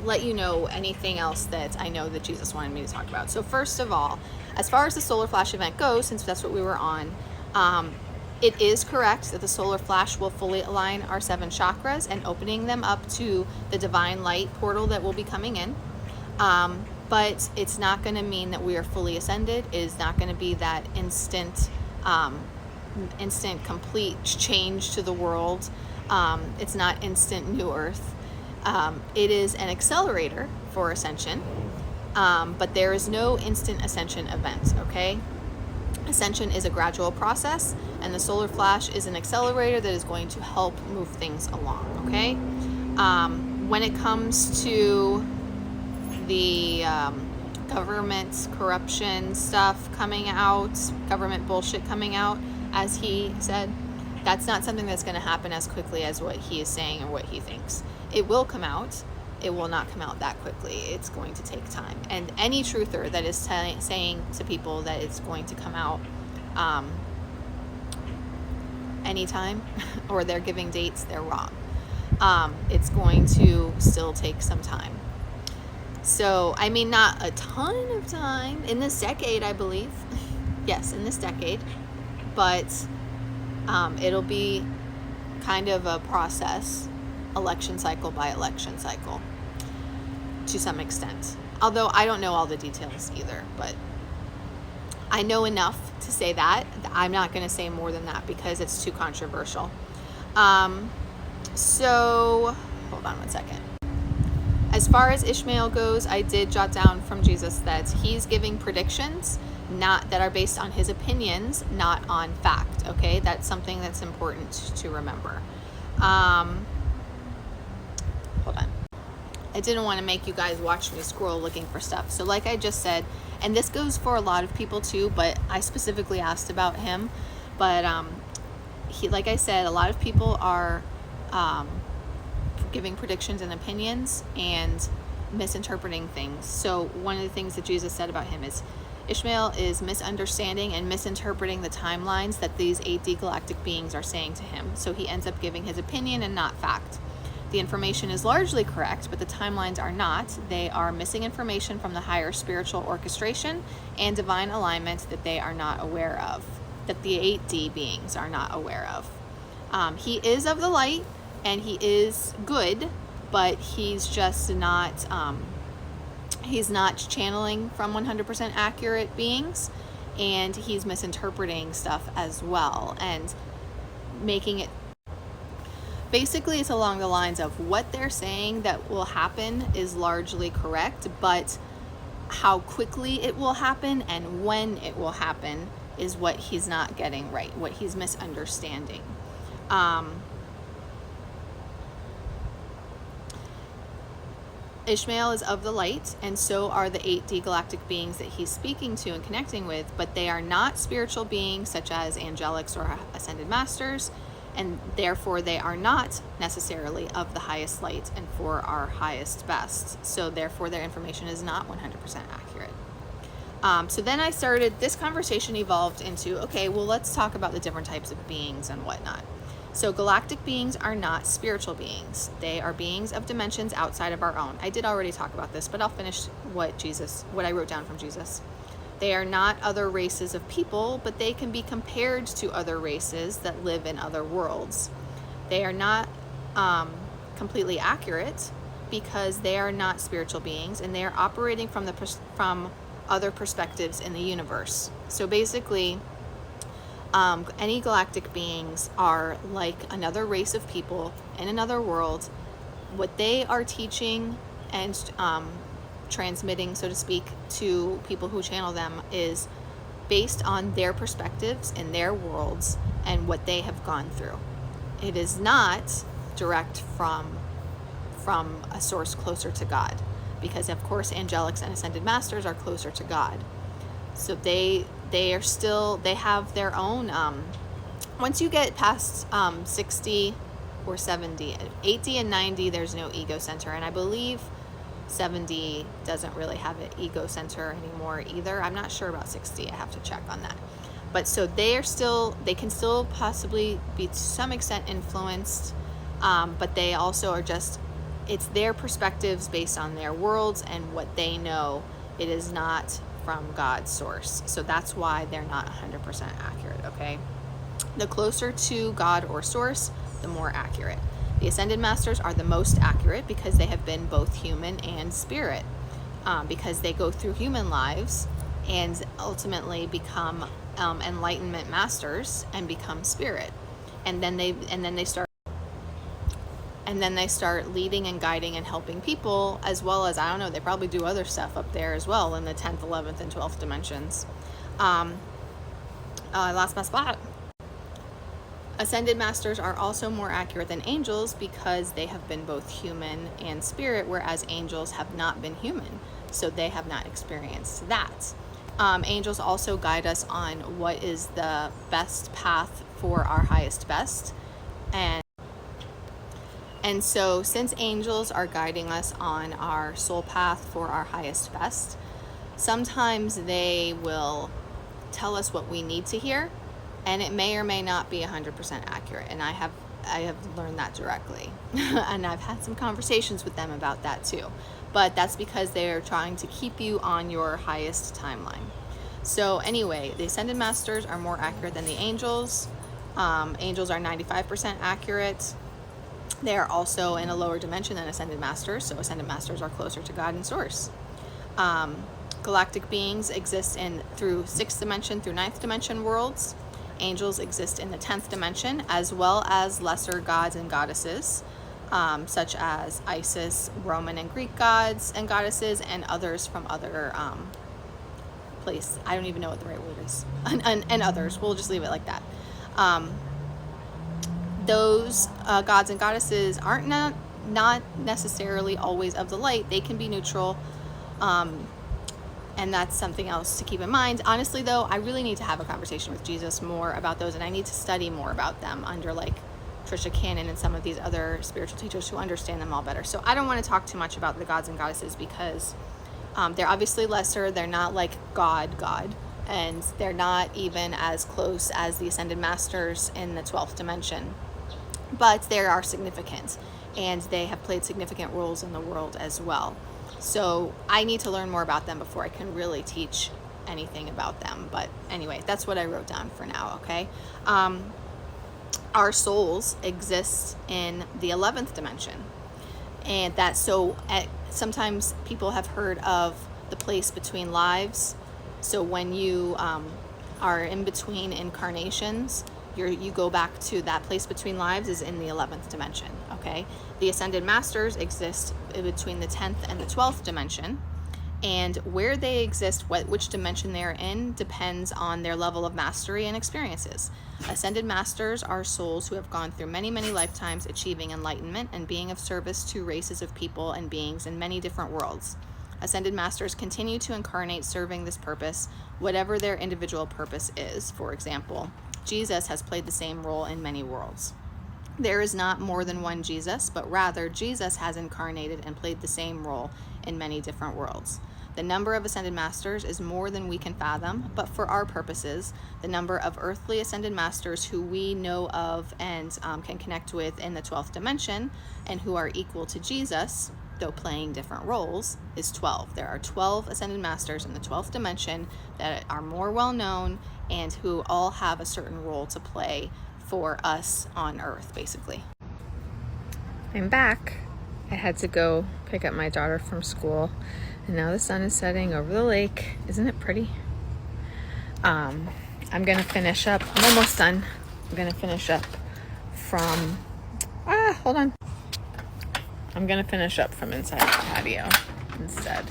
let you know anything else that I know that Jesus wanted me to talk about. So first of all, as far as the solar flash event goes, since that's what we were on, it is correct that the solar flash will fully align our 7 chakras and opening them up to the divine light portal that will be coming in. But it's not going to mean that we are fully ascended. It is not going to be that instant complete change to the world. It's not instant new earth. It is an accelerator for ascension, but there is no instant ascension event, okay? Ascension is a gradual process, and the solar flash is an accelerator that is going to help move things along, okay? When it comes to the government corruption stuff coming out, government bullshit coming out, as he said, that's not something that's going to happen as quickly as what he is saying or what he thinks. It will come out. It will not come out that quickly. It's going to take time. And any truther that is saying to people that it's going to come out anytime, or they're giving dates, they're wrong. It's going to still take some time. So, I mean, not a ton of time. In this decade, I believe. Yes, in this decade. But it'll be kind of a process, election cycle by election cycle, to some extent. Although I don't know all the details either, but I know enough to say that. I'm not going to say more than that because it's too controversial. So, hold on one second. As far as Ishmael goes, I did jot down from Jesus that he's giving predictions not that are based on his opinions, not on fact. Okay, that's something that's important to remember. Hold on. I didn't want to make you guys watch me scroll looking for stuff. So like I just said, and this goes for a lot of people too, but I specifically asked about him. But he, like I said, a lot of people are giving predictions and opinions and misinterpreting things. So one of the things that Jesus said about him is Ishmael is misunderstanding and misinterpreting the timelines that these 8D galactic beings are saying to him. So he ends up giving his opinion and not fact. The information is largely correct, but the timelines are not. They are missing information from the higher spiritual orchestration and divine alignment that they are not aware of, that the 8D beings are not aware of. He is of the light and he is good, but he's just not... he's not channeling from 100% accurate beings, and he's misinterpreting stuff as well and making it, basically it's along the lines of what they're saying that will happen is largely correct, but how quickly it will happen and when it will happen is what he's not getting right, what he's misunderstanding. Ishmael is of the light, and so are the 8D galactic beings that he's speaking to and connecting with, but they are not spiritual beings such as angelics or ascended masters, and therefore they are not necessarily of the highest light and for our highest best. So therefore their information is not 100% accurate. So then this conversation evolved into, okay, well, let's talk about the different types of beings and whatnot. So galactic beings are not spiritual beings. They are beings of dimensions outside of our own. I did already talk about this, but I'll finish what I wrote down from Jesus. They are not other races of people, but they can be compared to other races that live in other worlds. They are not completely accurate because they are not spiritual beings, and they are operating from other perspectives in the universe. So basically, any galactic beings are like another race of people in another world. What they are teaching and transmitting, so to speak, to people who channel them is based on their perspectives in their worlds and what they have gone through. It is not direct from a source closer to God. because of course angelics and ascended masters are closer to God. So they have their own, once you get past 60 or 70, 80 and 90, there's no ego center. And I believe 70 doesn't really have an ego center anymore either. I'm not sure about 60. I have to check on that. But so they can still possibly be to some extent influenced, but they also are just, it's their perspectives based on their worlds and what they know. It is not from God's source. So that's why they're not 100% accurate, okay? The closer to God or source, the more accurate. The Ascended Masters are the most accurate because they have been both human and spirit, because they go through human lives and ultimately become enlightenment masters and become spirit, and then they start leading and guiding and helping people, as well as, I don't know, they probably do other stuff up there as well in the 10th, 11th, and 12th dimensions. I lost my spot. Ascended Masters are also more accurate than angels because they have been both human and spirit, whereas angels have not been human, so they have not experienced that. Angels also guide us on what is the best path for our highest best. And so since angels are guiding us on our soul path for our highest best, sometimes they will tell us what we need to hear, and it may or may not be 100% accurate. And I have learned that directly. And I've had some conversations with them about that too. But that's because they're trying to keep you on your highest timeline. So anyway, the Ascended Masters are more accurate than the angels. Angels are 95% accurate. They are also in a lower dimension than Ascended Masters, so Ascended Masters are closer to God and Source. Galactic beings exist through 6th dimension through 9th dimension worlds. Angels exist in the 10th dimension, as well as lesser gods and goddesses, such as Isis, Roman and Greek gods and goddesses, and others from other place. I don't even know what the right word is. And others. We'll just leave it like that. Those gods and goddesses aren't not necessarily always of the light. They can be neutral, and that's something else to keep in mind. Honestly, though, I really need to have a conversation with Jesus more about those, and I need to study more about them under like Trisha Cannon and some of these other spiritual teachers who understand them all better. So I don't want to talk too much about the gods and goddesses because they're obviously lesser. They're not like God, and they're not even as close as the Ascended Masters in the 12th dimension. But they are significant, and they have played significant roles in the world as well. So I need to learn more about them before I can really teach anything about them. But anyway, that's what I wrote down for now, okay? Our souls exist in the 11th dimension. And that's sometimes people have heard of the place between lives. So when you are in between incarnations, you go back to that place between lives is in the 11th dimension, okay? The Ascended Masters exist in between the 10th and the 12th dimension, and where they exist, which dimension they're in, depends on their level of mastery and experiences. Ascended Masters are souls who have gone through many, many lifetimes achieving enlightenment and being of service to races of people and beings in many different worlds. Ascended Masters continue to incarnate serving this purpose, whatever their individual purpose is. For example, Jesus has played the same role in many worlds. There is not more than one Jesus, but rather Jesus has incarnated and played the same role in many different worlds. The number of Ascended Masters is more than we can fathom, but for our purposes, the number of earthly Ascended Masters who we know of and can connect with in the 12th dimension and who are equal to Jesus, though playing different roles, is 12. There are 12 Ascended Masters in the 12th dimension that are more well known and who all have a certain role to play for us on Earth, basically. I'm back. I had to go pick up my daughter from school, and now the sun is setting over the lake. Isn't it pretty? I'm gonna finish up. I'm almost done. I'm gonna finish up from hold on. I'm gonna finish up from inside the patio instead,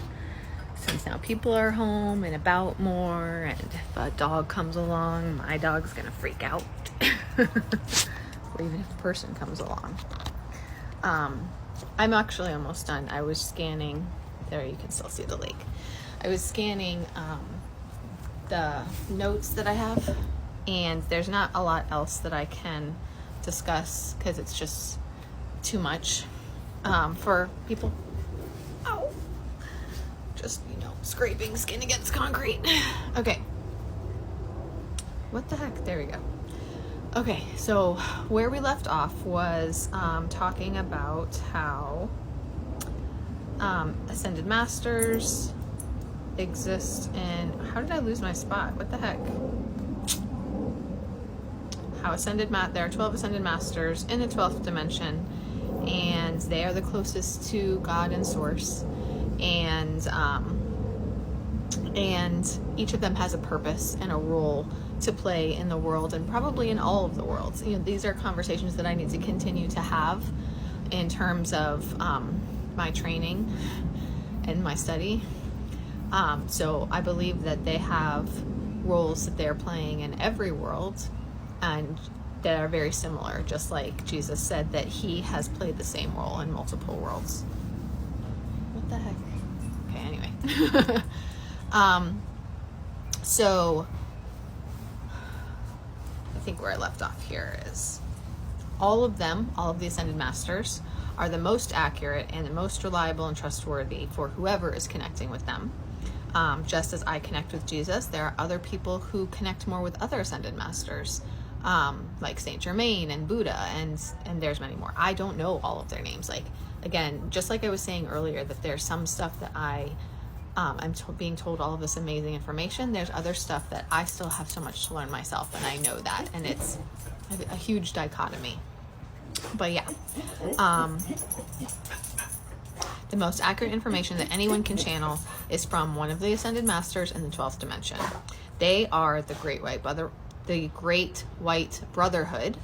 since now people are home and about more, and if a dog comes along, my dog's gonna freak out. Or even if a person comes along. I'm actually almost done. I was scanning there you can still see the lake. I was scanning the notes that I have, and there's not a lot else that I can discuss because it's just too much for people. Ow. Just, you know, scraping skin against concrete. Okay. What the heck? There we go. Okay, so where we left off was talking about how Ascended Masters exist in... How did I lose my spot? What the heck? How there are 12 Ascended Masters in the 12th dimension, and they are the closest to God and Source, and each of them has a purpose and a role to play in the world, and probably in all of the worlds. You know, these are conversations that I need to continue to have in terms of my training and my study. So I believe that they have roles that they're playing in every world, and that are very similar, just like Jesus said that he has played the same role in multiple worlds. What the heck? Okay, anyway. So I think where I left off here is all of the Ascended Masters are the most accurate and the most reliable and trustworthy for whoever is connecting with them. Just as I connect with Jesus, there are other people who connect more with other Ascended Masters, like Saint Germain and Buddha, and there's many more. I don't know all of their names. Like, again, just like I was saying earlier, that there's some stuff that I'm being told all of this amazing information. There's other stuff that I still have so much to learn myself, and I know that, and it's a huge dichotomy. But yeah, the most accurate information that anyone can channel is from one of the Ascended Masters in the 12th dimension. They are the Great White Brotherhood.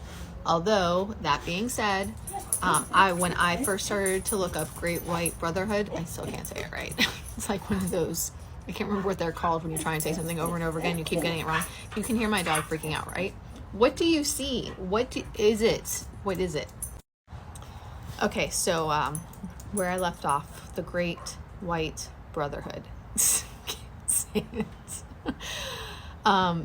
Although, that being said, when I first started to look up Great White Brotherhood, I still can't say it right. It's like one of those, I can't remember what they're called when you try and say something over and over again, you keep getting it wrong. You can hear my dog freaking out, right? What do you see? What is it? Okay, so where I left off, the Great White Brotherhood. Can't say it.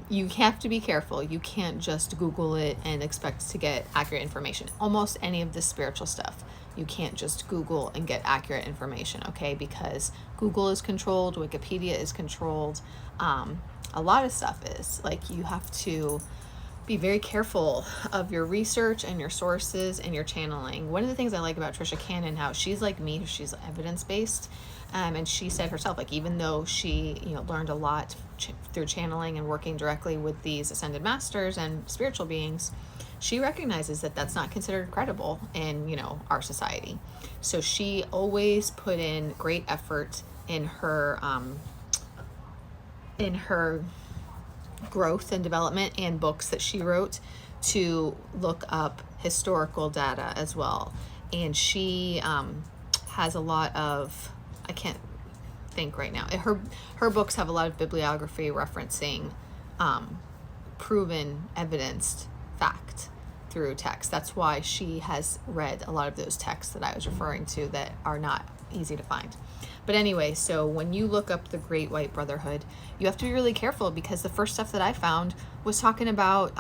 You have to be careful. You can't just Google it and expect to get accurate information. Almost any of this spiritual stuff, you can't just Google and get accurate information, okay? Because Google is controlled, Wikipedia is controlled, a lot of stuff is. Like, you have to be very careful of your research and your sources and your channeling. One of the things I like about Trisha Cannon, how she's like me, she's evidence-based, and she said herself, like, even though she, learned a lot through channeling and working directly with these Ascended Masters and spiritual beings, she recognizes that that's not considered credible in, our society. So she always put in great effort in her growth and development and books that she wrote to look up historical data as well. And she has a lot of, I can't think right now, her books have a lot of bibliography referencing proven, evidenced fact through text. That's why she has read a lot of those texts that I was referring to that are not easy to find. But anyway, so when you look up the Great White Brotherhood, you have to be really careful, because the first stuff that I found was talking about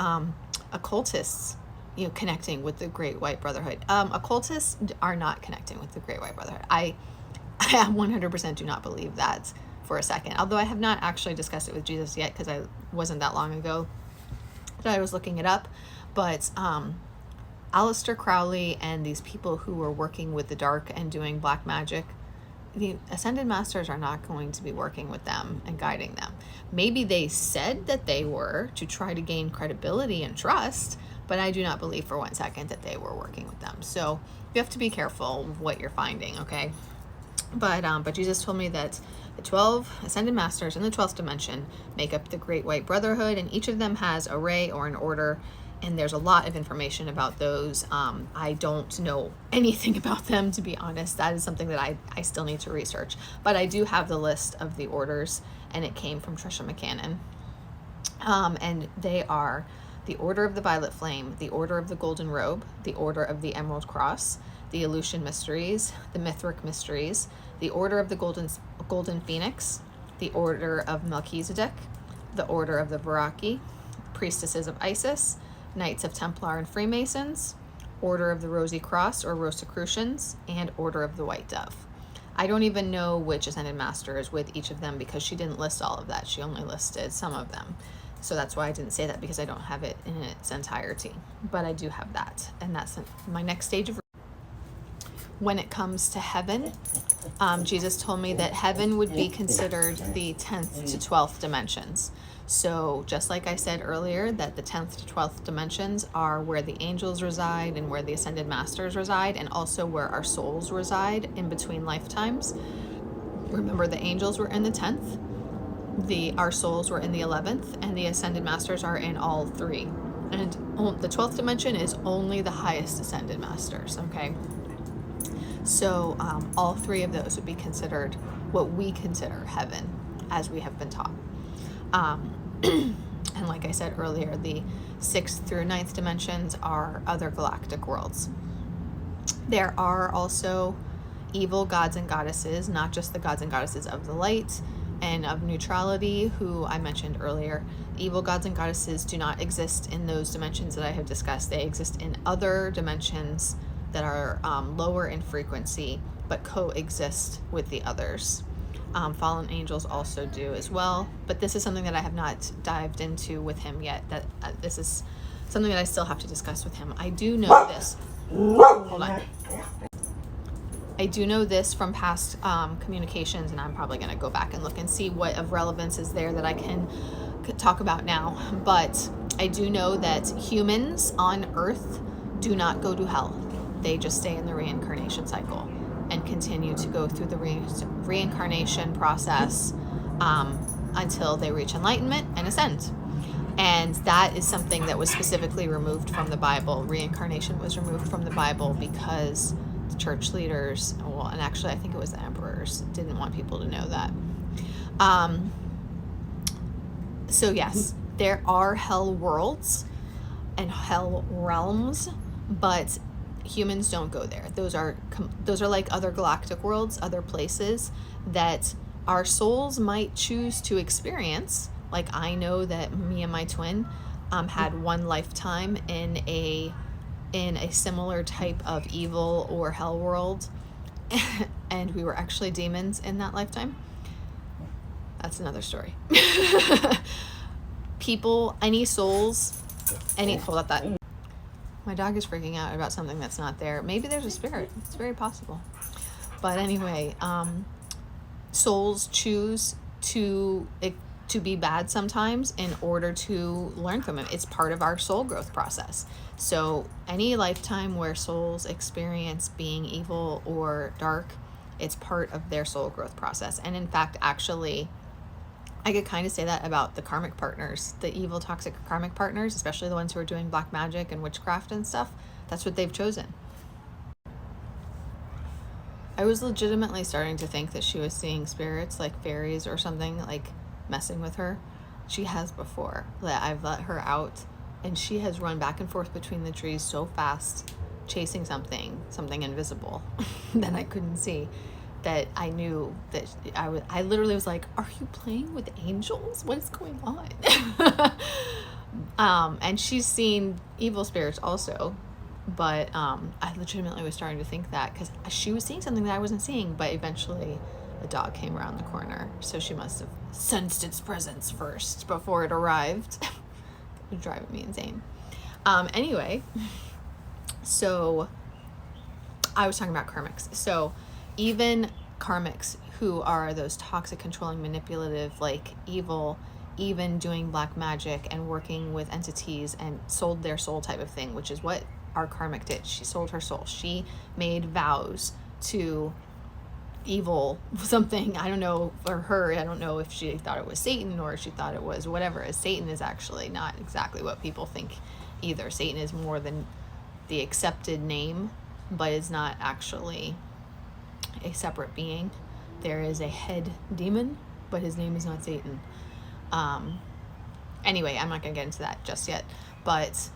occultists, connecting with the Great White Brotherhood. Occultists are not connecting with the Great White Brotherhood. I 100% do not believe that for a second. Although I have not actually discussed it with Jesus yet, because I wasn't that long ago that I was looking it up. But Aleister Crowley and these people who were working with the dark and doing black magic, the Ascended Masters are not going to be working with them and guiding them. Maybe they said that they were to try to gain credibility and trust, but I do not believe for 1 second that they were working with them. So you have to be careful what you're finding, okay? But Jesus told me that the 12 Ascended Masters in the 12th dimension make up the Great White Brotherhood, and each of them has a ray or an order, and there's a lot of information about those. I don't know anything about them, to be honest. That is something that I still need to research. But I do have the list of the orders, and it came from Trisha McCannon. And they are the Order of the Violet Flame, the Order of the Golden Robe, the Order of the Emerald Cross, the Aleutian Mysteries, the Mithric Mysteries, the Order of the Golden Phoenix, the Order of Melchizedek, the Order of the Varaki, Priestesses of Isis, Knights of Templar and Freemasons, Order of the Rosy Cross or Rosicrucians, and Order of the White Dove. I don't even know which Ascended Master is with each of them because she didn't list all of that. She only listed some of them. So that's why I didn't say that, because I don't have it in its entirety. But I do have that. And that's my next stage of... When it comes to heaven, Jesus told me that heaven would be considered the 10th to 12th dimensions. So just like I said earlier, that the 10th to 12th dimensions are where the angels reside and where the Ascended Masters reside, and also where our souls reside in between lifetimes. Remember, the angels were in the 10th, our souls were in the 11th, and the Ascended Masters are in all three. And the 12th dimension is only the highest Ascended Masters, okay? So all three of those would be considered what we consider heaven, as we have been taught. And like I said earlier, the 6th through 9th dimensions are other galactic worlds. There are also evil gods and goddesses, not just the gods and goddesses of the light and of neutrality, who I mentioned earlier. Evil gods and goddesses do not exist in those dimensions that I have discussed. They exist in other dimensions that are lower in frequency, but coexist with the others. Fallen angels also do as well, but this is something that I have not dived into with him yet. That this is something that I still have to discuss with him. I do know this. Hold on. I do know this from past communications, and I'm probably going to go back and look and see what of relevance is there that I can talk about now. But I do know that humans on Earth do not go to hell. They just stay in the reincarnation cycle and continue to go through the reincarnation process until they reach enlightenment and ascend. And that is something that was specifically removed from the Bible. Reincarnation was removed from the Bible because the church leaders, well, and actually I think it was the emperors, didn't want people to know that. So yes, there are hell worlds and hell realms, but humans don't go there. Those are like other galactic worlds, other places that our souls might choose to experience. Like I know that me and my twin had one lifetime in a similar type of evil or hell world, and we were actually demons in that lifetime. That's another story. People, any souls, hold up that. My dog is freaking out about something that's not there. Maybe there's a spirit. It's very possible. But anyway, souls choose to be bad sometimes in order to learn from it. It's part of our soul growth process. So any lifetime where souls experience being evil or dark, it's part of their soul growth process. And in fact, actually, I could kind of say that about the karmic partners, the evil, toxic karmic partners, especially the ones who are doing black magic and witchcraft and stuff. That's what they've chosen. I was legitimately starting to think that she was seeing spirits, like fairies or something, like messing with her. She has before. That I've let her out, and she has run back and forth between the trees so fast, chasing something invisible that I couldn't see, that I knew that I literally was like, are you playing with angels? What is going on? And she's seen evil spirits also, but I legitimately was starting to think that, because she was seeing something that I wasn't seeing, but eventually a dog came around the corner, so she must have sensed its presence first before it arrived. It was driving me insane. Anyway, so I was talking about karmics. So even karmics who are those toxic, controlling, manipulative, like evil, even doing black magic and working with entities and sold their soul type of thing, which is what our karmic did. She sold her soul. She made vows to evil something. I don't know, for her, I don't know if she thought it was Satan or she thought it was whatever. Satan is actually not exactly what people think either. Satan is more than the accepted name, but is not actually a separate being. There is a head demon, but his name is not Satan. Anyway, I'm not gonna get into that just yet, but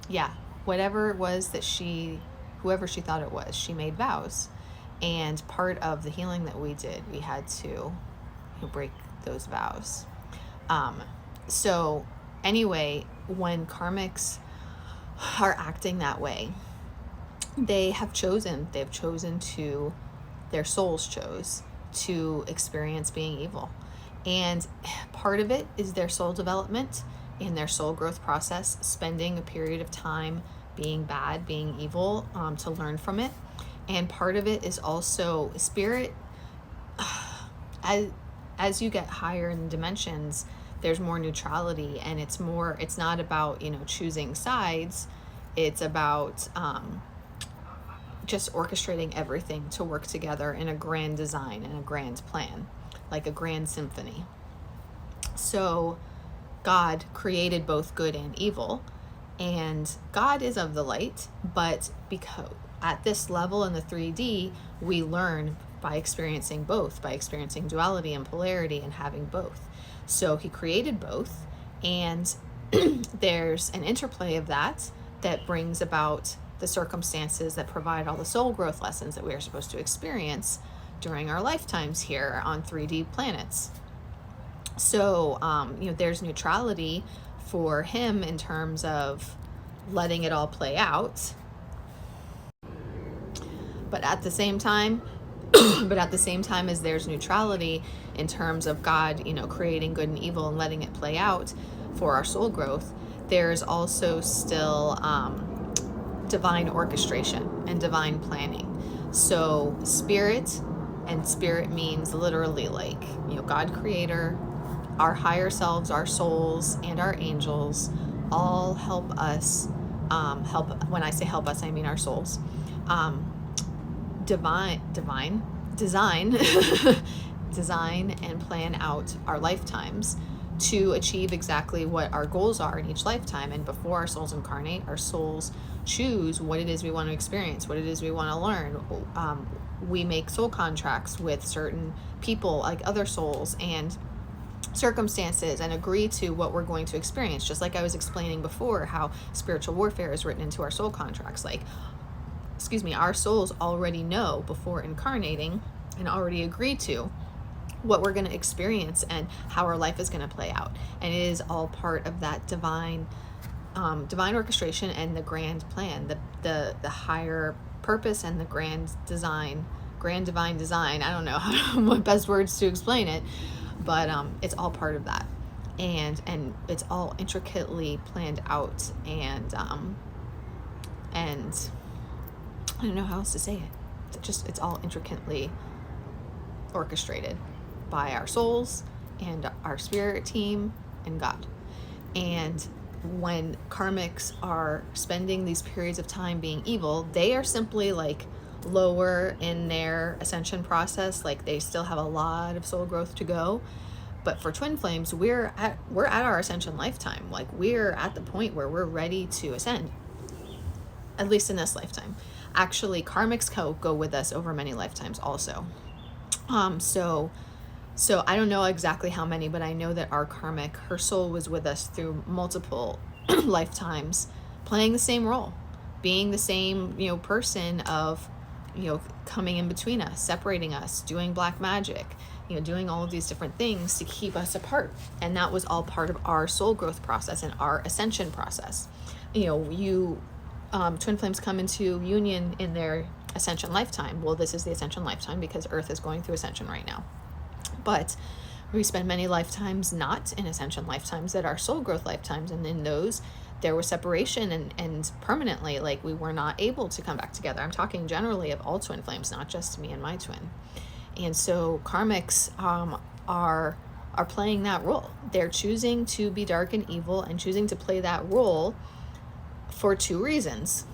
yeah, whatever it was that she whoever she thought it was, she made vows. And part of the healing that we did, we had to break those vows. So anyway, when karmics are acting that way, they've chosen to, their souls chose to experience being evil. And part of it is their soul development and their soul growth process, spending a period of time being bad, being evil, to learn from it. And part of it is also spirit. As you get higher in dimensions, there's more neutrality, and it's not about, choosing sides. It's about just orchestrating everything to work together in a grand design and a grand plan, like a grand symphony. So God created both good and evil, and God is of the light, but because at this level in the 3D, we learn by experiencing both, by experiencing duality and polarity and having both. So he created both, and there's an interplay of that brings about the circumstances that provide all the soul growth lessons that we are supposed to experience during our lifetimes here on 3D planets. So, there's neutrality for him in terms of letting it all play out. But at the same time as there's neutrality in terms of God, creating good and evil and letting it play out for our soul growth, there's also still divine orchestration and divine planning. So spirit means literally like, God creator, our higher selves, our souls, and our angels all help us, when I say help us, I mean our souls, design and plan out our lifetimes to achieve exactly what our goals are in each lifetime. And before our souls incarnate, our souls choose what it is we want to experience, what it is we want to learn. We make soul contracts with certain people, like other souls and circumstances, and agree to what we're going to experience. Just like I was explaining before, how spiritual warfare is written into our soul contracts. Our souls already know before incarnating and already agree to what we're going to experience and how our life is going to play out. And it is all part of that divine orchestration and the grand plan, the higher purpose and the grand divine design. I don't know what best words to explain it, but it's all part of that. And it's all intricately planned out, and I don't know how else to say it. It's all intricately orchestrated by our souls and our spirit team and God. And when karmics are spending these periods of time being evil, they are simply like lower in their ascension process. Like they still have a lot of soul growth to go. But for Twin Flames, we're at our ascension lifetime. Like we're at the point where we're ready to ascend, at least in this lifetime. Actually, karmics go with us over many lifetimes also. So I don't know exactly how many, but I know that our karmic, her soul was with us through multiple lifetimes, playing the same role, being the same, person of, coming in between us, separating us, doing black magic, doing all of these different things to keep us apart. And that was all part of our soul growth process and our ascension process. Twin Flames come into union in their ascension lifetime. Well, this is the ascension lifetime because Earth is going through ascension right now. But we spend many lifetimes not in ascension lifetimes that are soul growth lifetimes. And in those, there was separation and permanently, like we were not able to come back together. I'm talking generally of all Twin Flames, not just me and my twin. And so karmics are playing that role. They're choosing to be dark and evil and choosing to play that role for two reasons.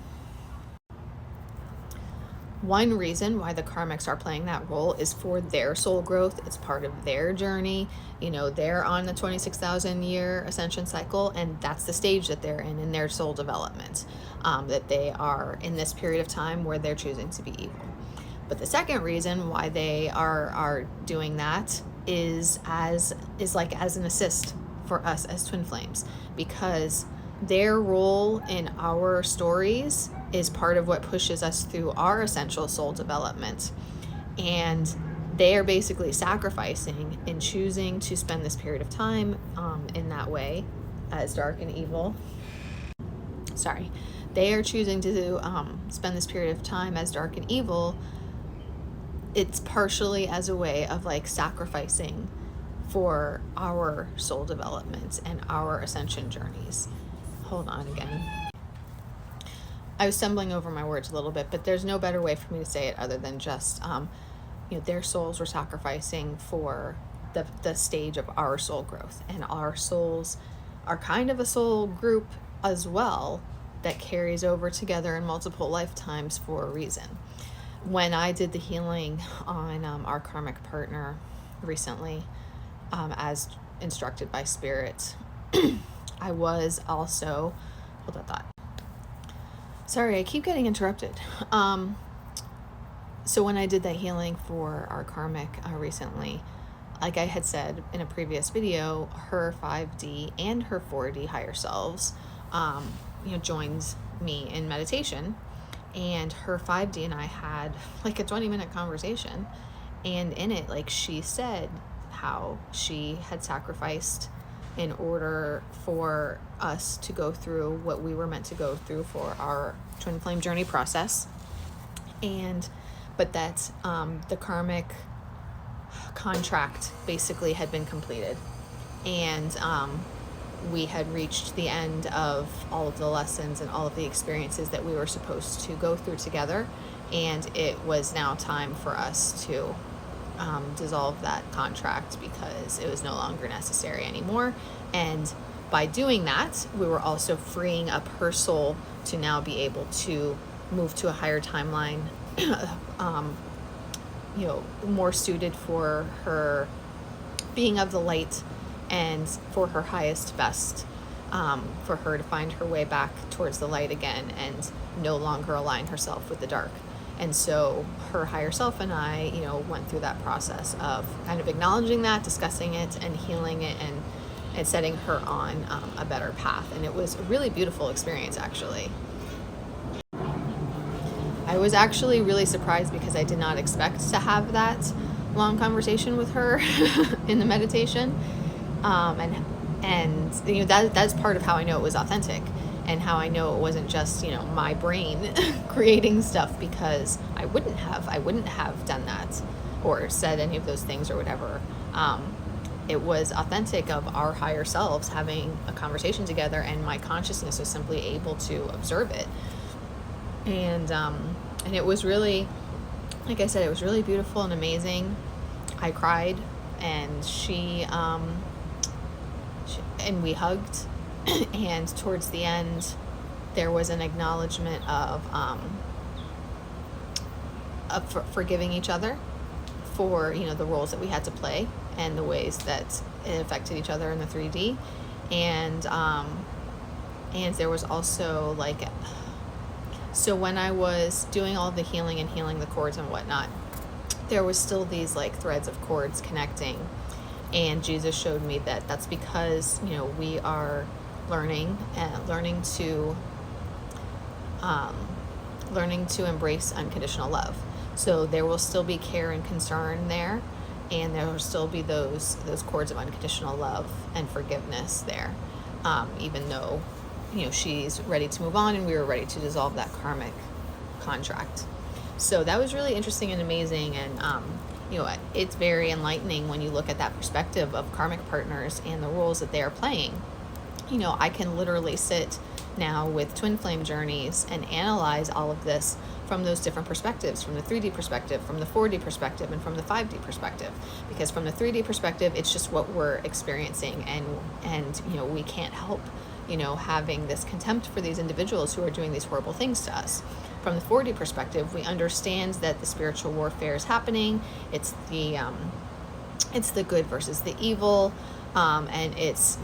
One reason why the karmics are playing that role is for their soul growth. It's part of their journey. They're on the 26,000 year ascension cycle, and that's the stage that they're in their soul development, that they are in this period of time where they're choosing to be evil. But the second reason why they are doing that is as an assist for us as Twin Flames, because their role in our stories is part of what pushes us through our essential soul development. And they are basically sacrificing and choosing to spend this period of time in that way as dark and evil. Sorry. They are choosing to spend this period of time as dark and evil. It's partially as a way of like sacrificing for our soul development and our ascension journeys. Hold on again. I was stumbling over my words a little bit, but there's no better way for me to say it other than just, their souls were sacrificing for the stage of our soul growth. And our souls are kind of a soul group as well that carries over together in multiple lifetimes for a reason. When I did the healing on our karmic partner recently, as instructed by Spirit, I was also, hold that thought. Sorry, I keep getting interrupted. So when I did that healing for our karmic recently, like I had said in a previous video, her 5D and her 4D higher selves, joined me in meditation, and her 5D and I had like a 20-minute conversation, and in it, like, she said how she had sacrificed in order for us to go through what we were meant to go through for our twin flame journey process, but that the karmic contract basically had been completed, and we had reached the end of all of the lessons and all of the experiences that we were supposed to go through together, and it was now time for us to dissolve that contract because it was no longer necessary anymore. And by doing that, we were also freeing up her soul to now be able to move to a higher timeline, more suited for her being of the light and for her highest best, for her to find her way back towards the light again and no longer align herself with the dark. And so her higher self and I, went through that process of kind of acknowledging that, discussing it, and healing it, and setting her on a better path. And it was a really beautiful experience, actually. I was actually really surprised because I did not expect to have that long conversation with her in the meditation. That's part of how I know it was authentic, and how I know it wasn't just, my brain creating stuff, because I wouldn't have done that or said any of those things or whatever. It was authentic of our higher selves having a conversation together, and my consciousness was simply able to observe it. And it was really, like I said, it was really beautiful and amazing. I cried, and she and we hugged. And towards the end, there was an acknowledgement of forgiving each other for, the roles that we had to play and the ways that it affected each other in the 3D. And there was also so when I was doing all the healing and healing the cords and whatnot, there was still these threads of cords connecting. And Jesus showed me that that's because, we are learning to embrace unconditional love. So there will still be care and concern there, and there will still be those cords of unconditional love and forgiveness there, even though she's ready to move on and we were ready to dissolve that karmic contract. So that was really interesting and amazing, and it's very enlightening when you look at that perspective of karmic partners and the roles that they are playing. I can literally sit now with twin flame journeys and analyze all of this from those different perspectives, from the 3D perspective, from the 4D perspective, and from the 5D perspective. Because from the 3D perspective, it's just what we're experiencing, and we can't help having this contempt for these individuals who are doing these horrible things to us. From the 4D perspective, we understand that the spiritual warfare is happening. It's the good versus the evil. And it's,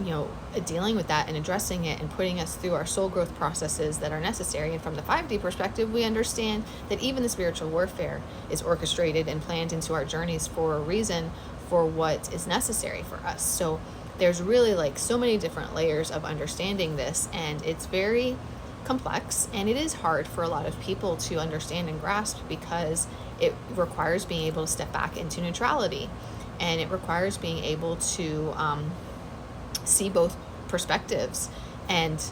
dealing with that and addressing it and putting us through our soul growth processes that are necessary. And from the 5D perspective, we understand that even the spiritual warfare is orchestrated and planned into our journeys for a reason, for what is necessary for us. So there's really so many different layers of understanding this, and it's very complex, and it is hard for a lot of people to understand and grasp, because it requires being able to step back into neutrality, and it requires being able to see both perspectives and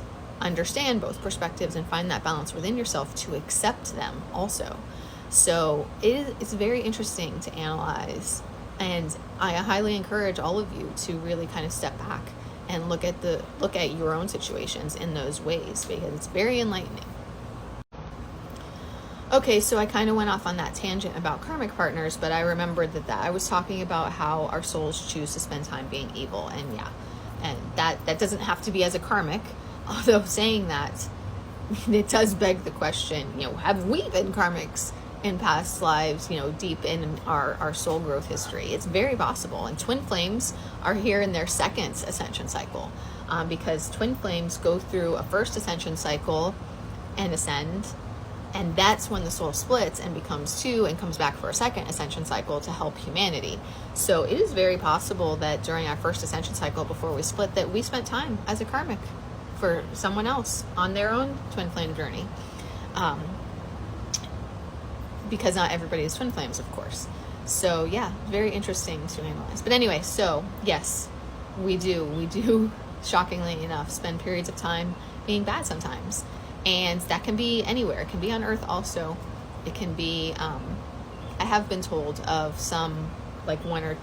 understand both perspectives and find that balance within yourself to accept them also. So it's very interesting to analyze, and I highly encourage all of you to really kind of step back and look at your own situations in those ways, because it's very enlightening. Okay, so I kind of went off on that tangent about karmic partners, but I remembered that I was talking about how our souls choose to spend time being evil, and yeah, and that doesn't have to be as a karmic, although saying that, it does beg the question, have we been karmics in past lives, deep in our soul growth history? It's very possible, and twin flames are here in their second ascension cycle, because twin flames go through a first ascension cycle and ascend, and that's when the soul splits and becomes two and comes back for a second ascension cycle to help humanity. So it is very possible that during our first ascension cycle, before we split, that we spent time as a karmic for someone else on their own twin flame journey. Because not everybody is twin flames, of course. So yeah, very interesting to analyze. But anyway, so yes, we do, shockingly enough, spend periods of time being bad sometimes. And that can be anywhere. It can be on Earth also. It can be, I have been told of some, like one or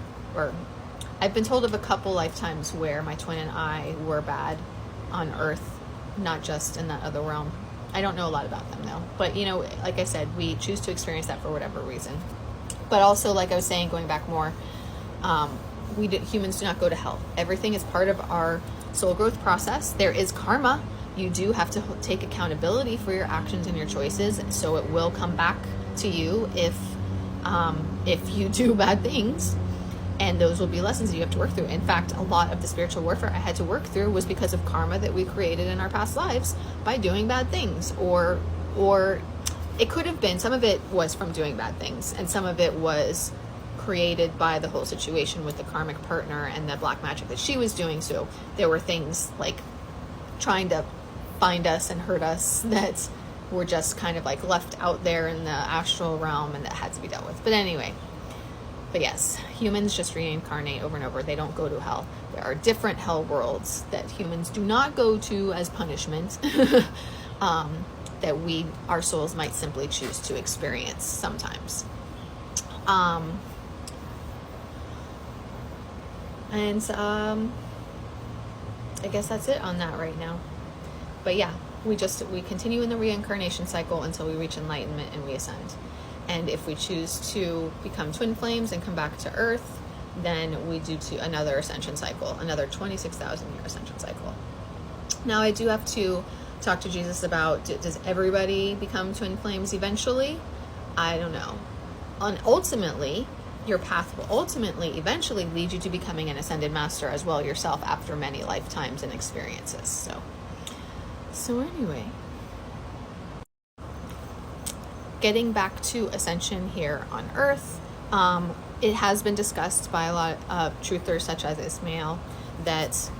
I've been told of a couple lifetimes where my twin and I were bad on Earth, not just in that other realm. I don't know a lot about them though. But like I said, we choose to experience that for whatever reason. But also, like I was saying, going back more, humans do not go to hell. Everything is part of our soul growth process. There is karma. You do have to take accountability for your actions and your choices, so it will come back to you if you do bad things, and those will be lessons that you have to work through. In fact, a lot of the spiritual warfare I had to work through was because of karma that we created in our past lives by doing bad things, or it could have been, some of it was from doing bad things, and some of it was created by the whole situation with the karmic partner and the black magic that she was doing. So there were things like trying to find us and hurt us that were just kind of like left out there in the astral realm, and that had to be dealt with. But anyway, but yes, humans just reincarnate over and over. They don't go to hell. There are different hell worlds that humans do not go to as punishment, that our souls might simply choose to experience sometimes. I guess that's it on that right now. But yeah, we continue in the reincarnation cycle until we reach enlightenment and we ascend. And if we choose to become twin flames and come back to Earth, then we do to another ascension cycle, another 26,000 year ascension cycle. Now, I do have to talk to Jesus about, does everybody become twin flames eventually? I don't know. And ultimately, your path will eventually lead you to becoming an ascended master as well yourself after many lifetimes and experiences. So anyway, getting back to ascension here on Earth, it has been discussed by a lot of truthers such as Ismail that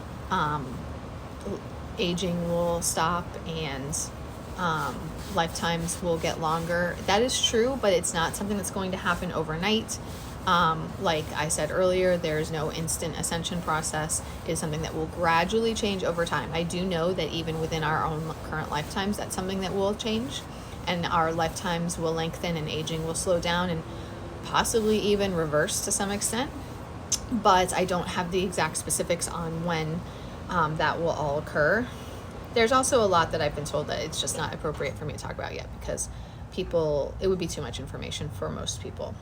aging will stop and lifetimes will get longer. That is true, but it's not something that's going to happen overnight. Like I said earlier, there's no instant ascension process. It is something that will gradually change over time. I do know that even within our own current lifetimes, that's something that will change, and our lifetimes will lengthen and aging will slow down and possibly even reverse to some extent. But I don't have the exact specifics on when that will all occur. There's also a lot that I've been told that it's just not appropriate for me to talk about yet, because it would be too much information for most people.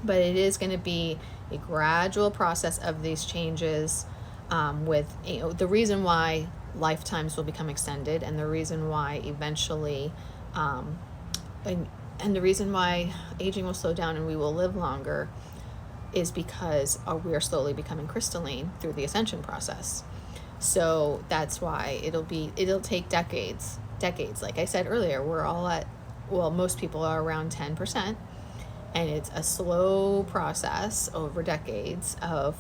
But it is going to be a gradual process of these changes, with the reason why lifetimes will become extended, and the reason why eventually and the reason why aging will slow down and we will live longer is because we are slowly becoming crystalline through the ascension process. So that's why it'll take decades. Like I said earlier, we're all most people are around 10%. And it's a slow process over decades of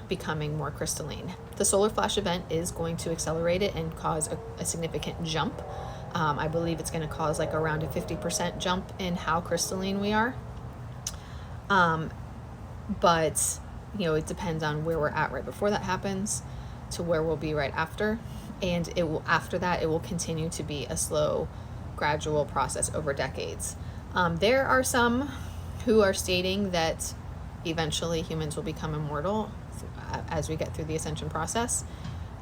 becoming more crystalline. The solar flash event is going to accelerate it and cause a significant jump. I believe it's going to cause like around a 50% jump in how crystalline we are. But, you know, it depends on where we're at right before that happens to where we'll be right after. And it will, after that, it will continue to be a slow, gradual process over decades. There are some who are stating that eventually humans will become immortal as we get through the ascension process.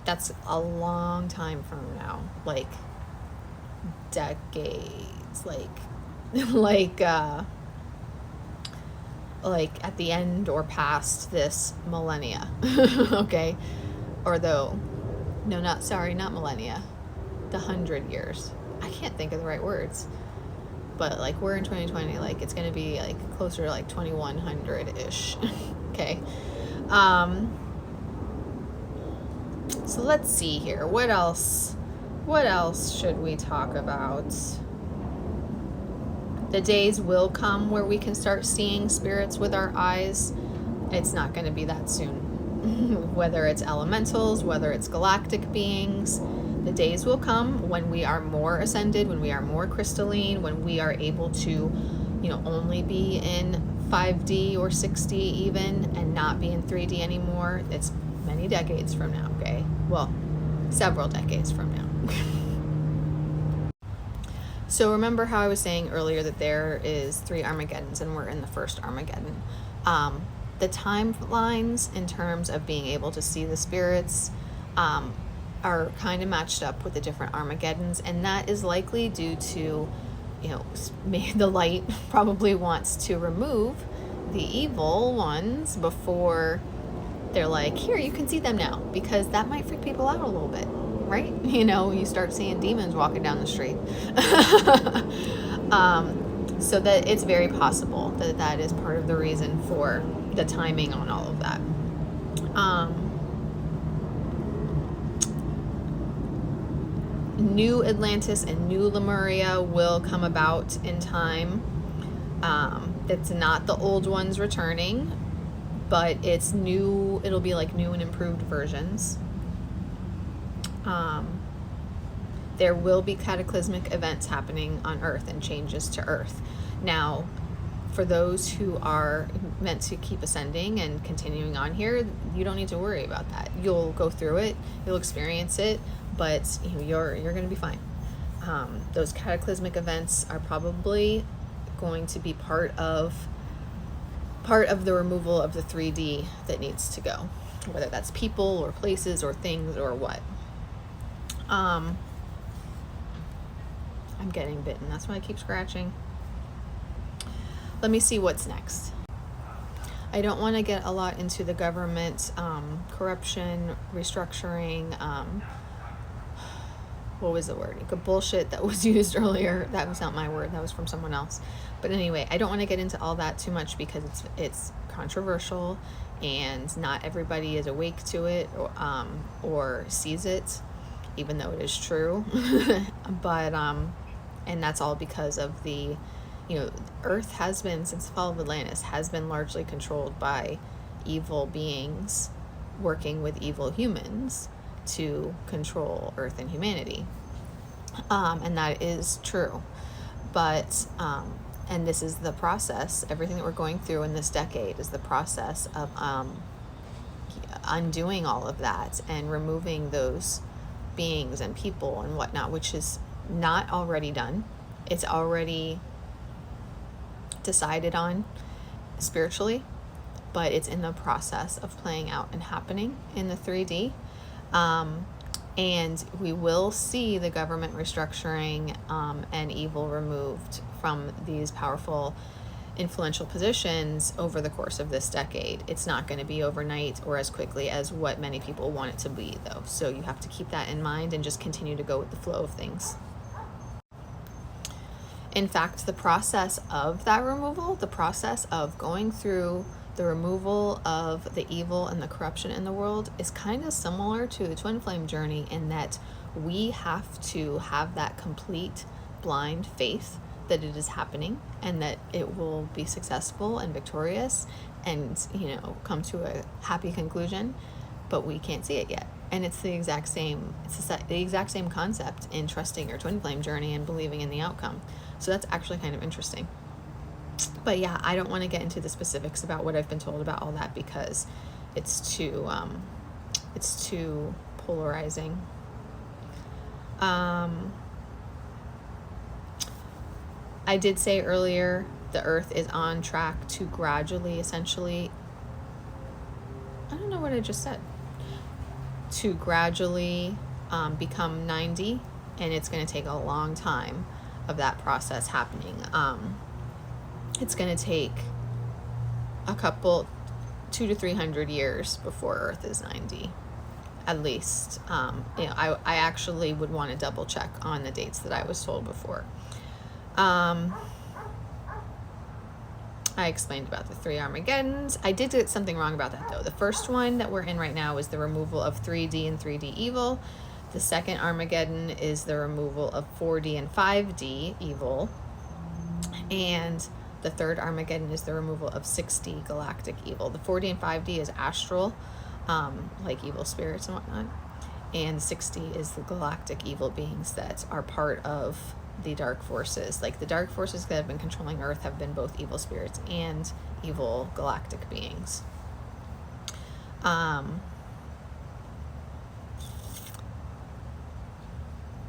That's a long time from now, like decades, like at the end or past this millennia. Okay, or though, no, not millennia, the 100 years. I can't think of the right words, but like we're in 2020, like it's gonna be like closer to like 2100-ish. Okay. So let's see here. What else should we talk about? The days will come where we can start seeing spirits with our eyes. It's not going to be that soon. Whether it's elementals, whether it's galactic beings, the days will come when we are more ascended, when we are more crystalline, when we are able to, you know, only be in 5D or 6D even, and not be in 3D anymore. It's many decades from now, okay? Well, several decades from now. So remember how I was saying earlier that there is 3 Armageddons and we're in the first Armageddon. The timelines in terms of being able to see the spirits are kind of matched up with the different Armageddons, and that is likely due to, you know, the light probably wants to remove the evil ones before they're like, here, you can see them now, because that might freak people out a little bit, right? You know, you start seeing demons walking down the street. So that it's very possible that that is part of the reason for the timing on all of that. New Atlantis and New Lemuria will come about in time. It's not the old ones returning, but it's new. It'll be like new and improved versions. There will be cataclysmic events happening on Earth and changes to Earth. Now, for those who are meant to keep ascending and continuing on here, you don't need to worry about that. You'll go through it, you'll experience it, but you know, you're going to be fine. Those cataclysmic events are probably going to be part of the removal of the 3D that needs to go, whether that's people or places or things or what. I'm getting bitten. That's why I keep scratching. Let me see what's next. I don't want to get a lot into the government corruption, restructuring, what was the word? The bullshit that was used earlier. That was not my word. That was from someone else. But anyway, I don't want to get into all that too much because it's controversial and not everybody is awake to it or sees it, even though it is true. But and that's all because of the, you know, Earth has been, since the fall of Atlantis, has been largely controlled by evil beings working with evil humans to control Earth and humanity. And that is true. But, and this is the process, everything that we're going through in this decade is the process of undoing all of that and removing those beings and people and whatnot, which is not already done. It's already decided on spiritually, but it's in the process of playing out and happening in the 3D. And we will see the government restructuring and evil removed from these powerful, influential positions over the course of this decade. It's not going to be overnight or as quickly as what many people want it to be, though. So you have to keep that in mind and just continue to go with the flow of things. In fact, the process of that removal, the process of going through the removal of the evil and the corruption in the world is kind of similar to the twin flame journey in that we have to have that complete blind faith that it is happening and that it will be successful and victorious and, come to a happy conclusion, but we can't see it yet. And it's the exact same concept in trusting your twin flame journey and believing in the outcome. So that's actually kind of interesting. But yeah, I don't want to get into the specifics about what I've been told about all that because it's too polarizing. I did say earlier the Earth is on track to gradually, essentially, I don't know what I just said, to gradually become 90, and it's going to take a long time of that process happening. It's going to take a couple, 200 to 300 years before Earth is 90, at least. I actually would want to double check on the dates that I was told before. I explained about the 3 Armageddons. I did get something wrong about that, though. The first one that we're in right now is the removal of 3D and 3D evil. The second Armageddon is the removal of 4D and 5D evil. And the third Armageddon is the removal of 6D galactic evil. The 4D and 5D is astral, like evil spirits and whatnot. And 6D is the galactic evil beings that are part of the dark forces. Like the dark forces that have been controlling Earth have been both evil spirits and evil galactic beings.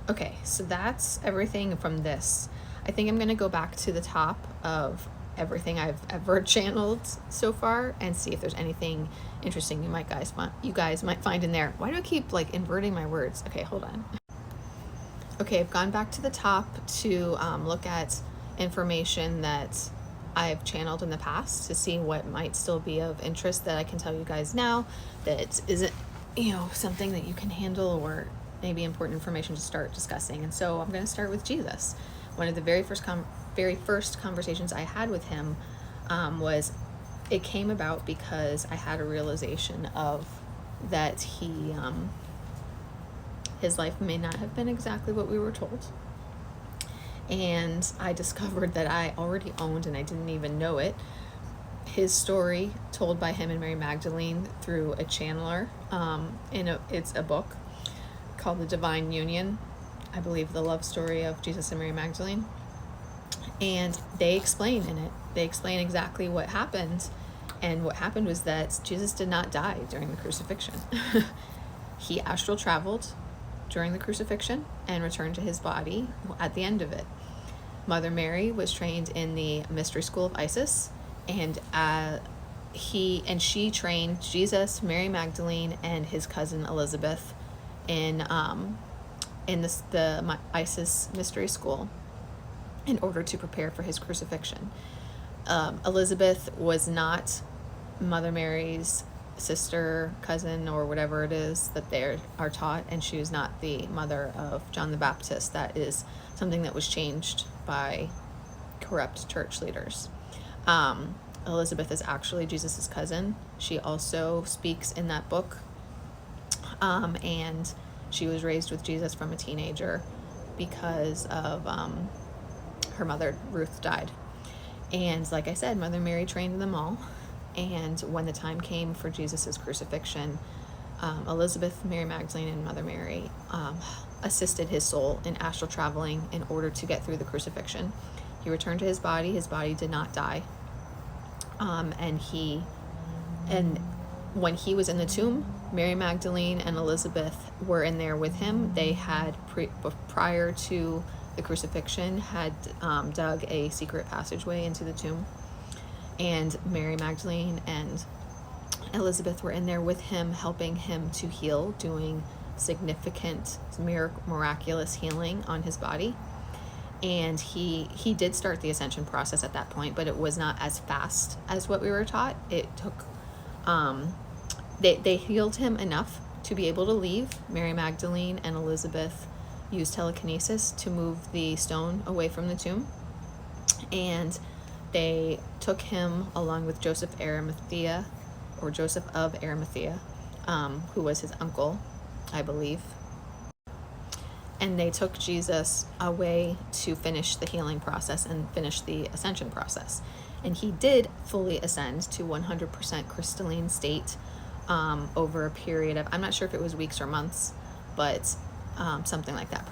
Okay, so that's everything from this. I think I'm going to go back to the top of everything I've ever channeled so far and see if there's anything interesting you guys might find in there. Why do I keep inverting my words? Okay, hold on. Okay, I've gone back to the top to look at information that I've channeled in the past to see what might still be of interest that I can tell you guys now that isn't, something that you can handle or maybe important information to start discussing. And so I'm going to start with Jesus. One of the very first conversations I had with him it came about because I had a realization of that his life may not have been exactly what we were told. And I discovered that I already owned, and I didn't even know it, his story told by him and Mary Magdalene through a channeler. It's a book called The Divine Union, I believe, the love story of Jesus and Mary Magdalene. And they explain in it, exactly what happened. And what happened was that Jesus did not die during the crucifixion. He astral traveled during the crucifixion and returned to his body at the end of it. Mother Mary was trained in the mystery school of Isis, and she trained Jesus, Mary Magdalene, and his cousin Elizabeth in the Isis mystery school in order to prepare for his crucifixion. Elizabeth was not Mother Mary's sister, cousin, or whatever it is that they are taught, and she was not the mother of John the Baptist. That is something that was changed by corrupt church leaders. Elizabeth is actually Jesus's cousin. She also speaks in that book, and she was raised with Jesus from a teenager because of her mother Ruth died. And like I said, Mother Mary trained them all. And when the time came for Jesus's crucifixion, Elizabeth, Mary Magdalene, and Mother Mary assisted his soul in astral traveling in order to get through the crucifixion. He returned to his body. His body did not die. And when he was in the tomb, Mary Magdalene and Elizabeth were in there with him. They had, prior to the crucifixion, had dug a secret passageway into the tomb. And Mary Magdalene and Elizabeth were in there with him, helping him to heal, doing significant, miraculous healing on his body. And he did start the ascension process at that point, but it was not as fast as what we were taught. It took, they healed him enough to be able to leave. Mary Magdalene and Elizabeth used telekinesis to move the stone away from the tomb. And they took him along with Joseph of Arimathea, who was his uncle, I believe. and they took Jesus away to finish the healing process and finish the ascension process. And he did fully ascend to 100% crystalline state over a period of, I'm not sure if it was weeks or months, but something like that.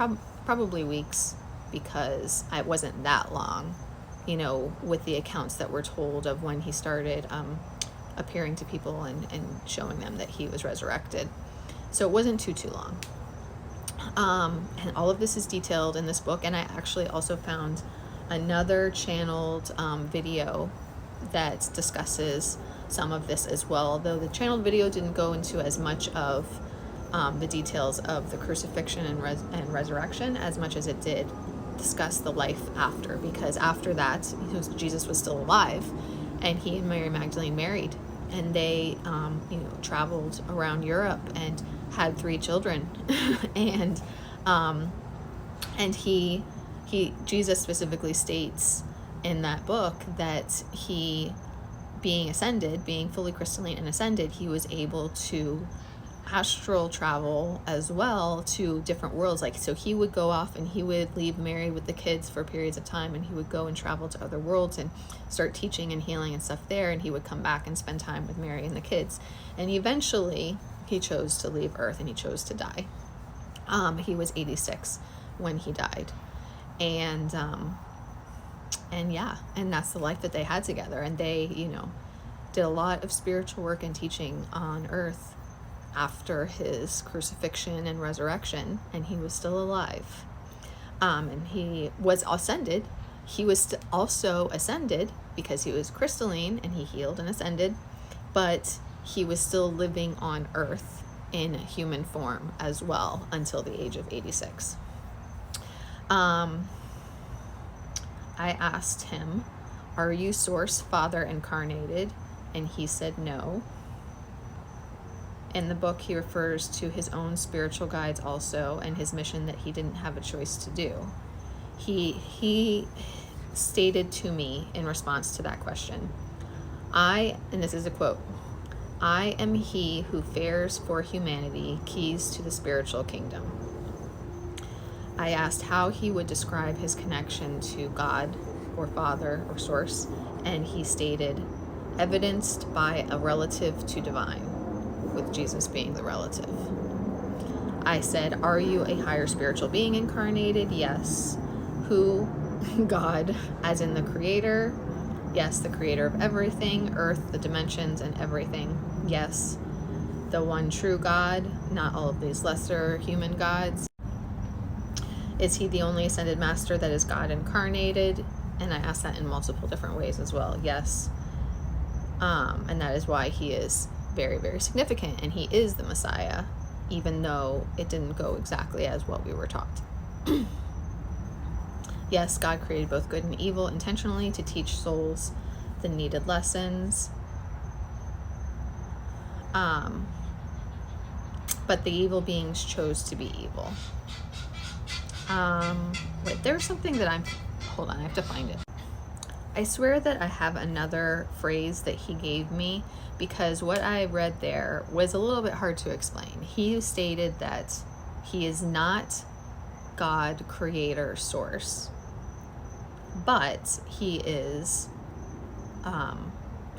Probably weeks, because it wasn't that long, you know, with the accounts that were told of when he started appearing to people and showing them that he was resurrected. So it wasn't too long. And all of this is detailed in this book. And I actually also found another channeled video that discusses some of this as well, though the channeled video didn't go into as much of the details of the crucifixion and resurrection as much as it did discuss the life after, because after that, Jesus was still alive, and he and Mary Magdalene married, and they traveled around Europe and had 3 children. and Jesus specifically states in that book that he, being fully crystalline and ascended, he was able to astral travel as well to different worlds. Like, so he would go off and he would leave Mary with the kids for periods of time, and he would go and travel to other worlds and start teaching and healing and stuff there, and he would come back and spend time with Mary and the kids. And eventually he chose to leave Earth and he chose to die. He was 86 when he died. And that's the life that they had together. And they, did a lot of spiritual work and teaching on Earth after his crucifixion and resurrection, and he was still alive. And he was ascended. He was also ascended because he was crystalline and he healed and ascended, but he was still living on Earth in human form as well until the age of 86. I asked him, "Are you Source, Father incarnated?" And he said no. In the book, he refers to his own spiritual guides also, and his mission that he didn't have a choice to do. He stated to me in response to that question, and this is a quote, "I am he who fares for humanity, keys to the spiritual kingdom." I asked how he would describe his connection to God or Father or Source, and he stated, "Evidenced by a relative to divine," with Jesus being the relative. I said, "Are you a higher spiritual being incarnated?" Yes. Who? God, as in the creator? Yes, the creator of everything, Earth, the dimensions, and everything. Yes. The one true God, not all of these lesser human gods. Is he the only ascended master that is God incarnated? And I asked that in multiple different ways as well. Yes. And that is why he is very, very significant, and he is the Messiah, even though it didn't go exactly as what we were taught. Yes, God created both good and evil intentionally to teach souls the needed lessons. But the evil beings chose to be evil. Wait, there's something that hold on, I have to find it. I swear that I have another phrase that he gave me, because what I read there was a little bit hard to explain. He stated that he is not God, creator, source, but he is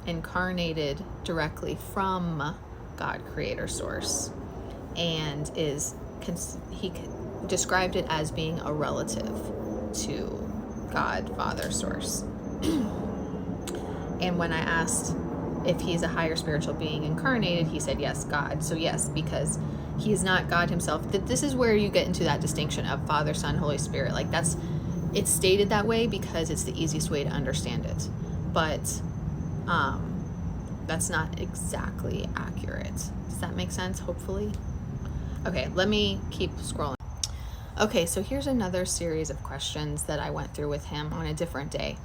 incarnated directly from God, creator, source, and he described it as being a relative to God, Father, Source. And when I asked if he's a higher spiritual being incarnated, he said yes, God. So yes, because he is not God himself. This is where you get into that distinction of Father, Son, Holy Spirit. Like, it's stated that way because it's the easiest way to understand it, but that's not exactly accurate. Does that make sense? Hopefully. Okay, let me keep scrolling. Okay, so here's another series of questions that I went through with him on a different day.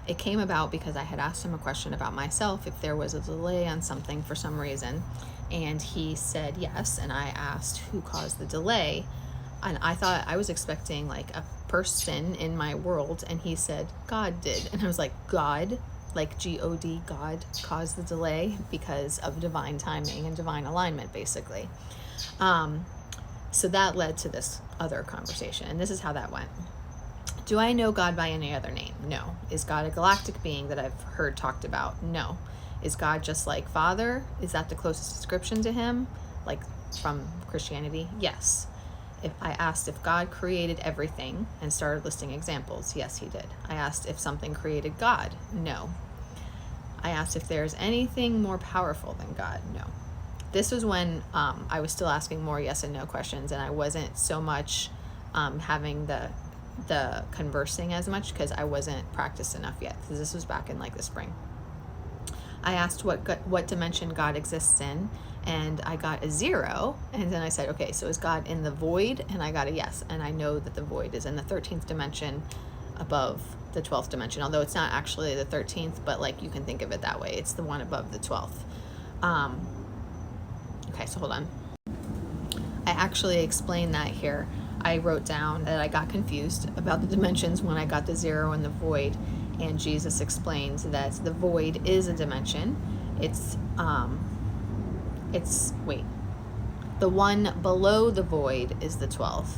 It came about because I had asked him a question about myself, if there was a delay on something for some reason, and he said yes, and I asked who caused the delay, and I was expecting like a person in my world, and he said God did, and I was like, God? Like God, God caused the delay because of divine timing and divine alignment, basically. So that led to this other conversation, and this is how that went. Do I know God by any other name? No. Is God a galactic being that I've heard talked about? No. Is God just like Father? Is that the closest description to him, like from Christianity? Yes. If I asked if God created everything and started listing examples, yes, he did. I asked if something created God. No. I asked if there's anything more powerful than God. No. This was when I was still asking more yes and no questions, and I wasn't so much having the conversing as much because I wasn't practiced enough yet, because this was back in like the spring. I asked what dimension God exists in, and I got a 0. And then I said, okay, so is God in the void? And I got a yes. And I know that the void is in the 13th dimension above the 12th dimension, although it's not actually the 13th, but like you can think of it that way. It's the one above the 12th. Okay, so hold on. I actually explained that here. I wrote down that I got confused about the dimensions when I got the 0 and the void, and Jesus explains that the void is a dimension. The one below the void is the 12th,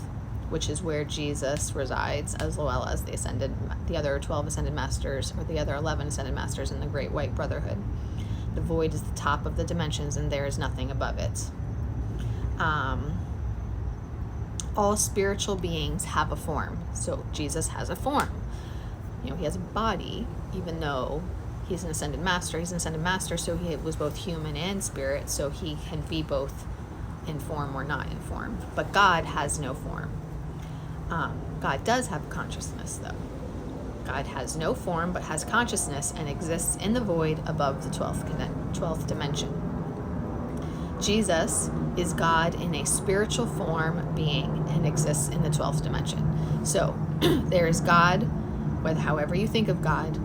which is where Jesus resides, as well as the other 12 ascended masters, or the other 11 ascended masters in the Great White Brotherhood. The void is the top of the dimensions, and there is nothing above it. All spiritual beings have a form. So Jesus has a form. He has a body, even though he's an ascended master. He's an ascended master, so he was both human and spirit, so he can be both in form or not in form. But God has no form. God does have consciousness, though. God has no form, but has consciousness and exists in the void above the 12th dimension. Jesus is God in a spiritual form being and exists in the 12th dimension. So there is God, however you think of God,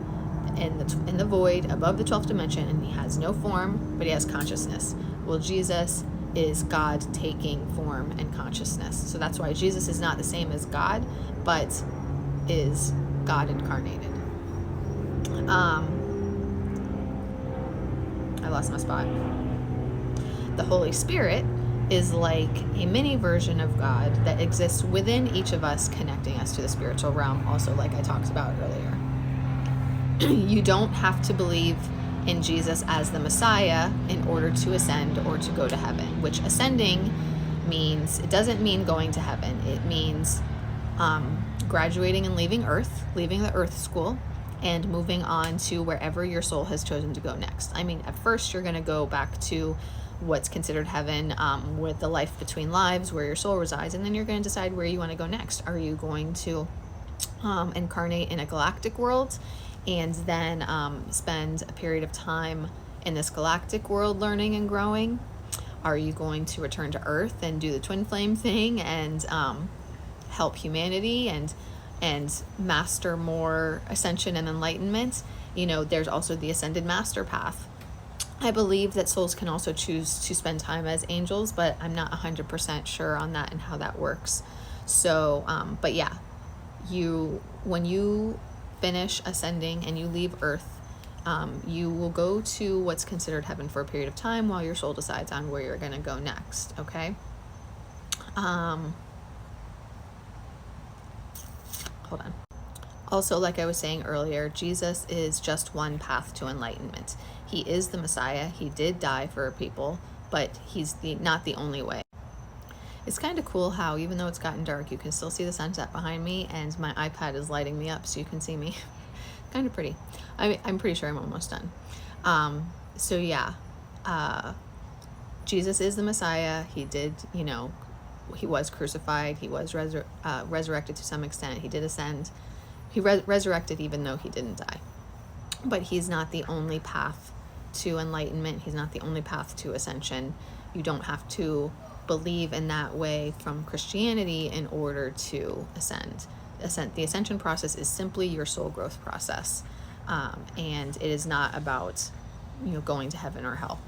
in the void above the 12th dimension, and he has no form, but he has consciousness. Well, Jesus is God taking form and consciousness. So that's why Jesus is not the same as God, but is God incarnated. I lost my spot. The Holy Spirit is like a mini version of God that exists within each of us, connecting us to the spiritual realm, also like I talked about earlier. You don't have to believe in Jesus as the Messiah in order to ascend or to go to heaven, which ascending means, it doesn't mean going to heaven. It means graduating and leaving the earth school, and moving on to wherever your soul has chosen to go next. I mean, at first you're going to go back to what's considered heaven, with the life between lives where your soul resides, and then you're going to decide where you want to go next. Are you going to incarnate in a galactic world and then spend a period of time in this galactic world learning and growing? Are you going to return to Earth and do the twin flame thing and help humanity and master more ascension and enlightenment? There's also the ascended master path. I believe that souls can also choose to spend time as angels, but I'm not 100% sure on that and how that works. So, but yeah, when you finish ascending and you leave Earth, you will go to what's considered heaven for a period of time while your soul decides on where you're going to go next. Okay. Hold on. Also, like I was saying earlier, Jesus is just one path to enlightenment. He is the Messiah. He did die for people, but he's not the only way. It's kind of cool how, even though it's gotten dark, you can still see the sunset behind me, and my iPad is lighting me up so you can see me. Kind of pretty. I'm pretty sure I'm almost done. So yeah, Jesus is the Messiah. He did, he was crucified. He was resurrected to some extent. He did ascend. He resurrected even though he didn't die. But he's not the only path to enlightenment. He's not the only path to ascension. You don't have to believe in that way from Christianity in order to ascend. The ascension process is simply your soul growth process. And it is not about, going to heaven or hell.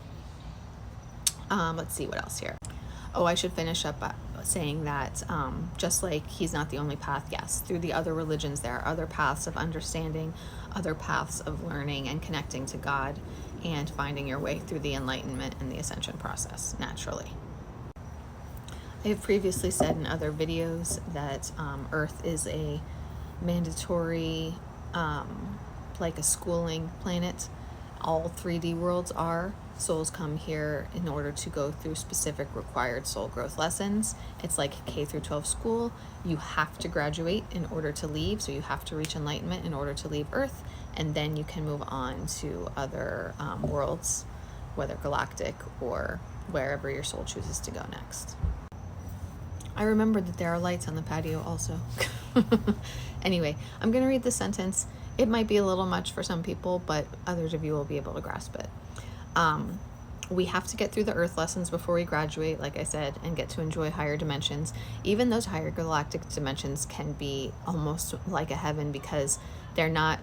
Let's see what else here. Oh, I should finish up by saying that just like he's not the only path, yes, through the other religions there are other paths of understanding, other paths of learning and connecting to God and finding your way through the enlightenment and the ascension process naturally. I've previously said in other videos that Earth is a mandatory, like a schooling planet. All 3D worlds are. Souls come here in order to go through specific required soul growth lessons. It's like K through 12 school. You have to graduate in order to leave, so you have to reach enlightenment in order to leave Earth, and then you can move on to other worlds, whether galactic or wherever your soul chooses to go next. I remembered that there are lights on the patio also. Anyway, I'm going to read this sentence. It might be a little much for some people, but others of you will be able to grasp it. We have to get through the Earth lessons before we graduate, like I said, and get to enjoy higher dimensions. Even those higher galactic dimensions can be almost like a heaven, because they're not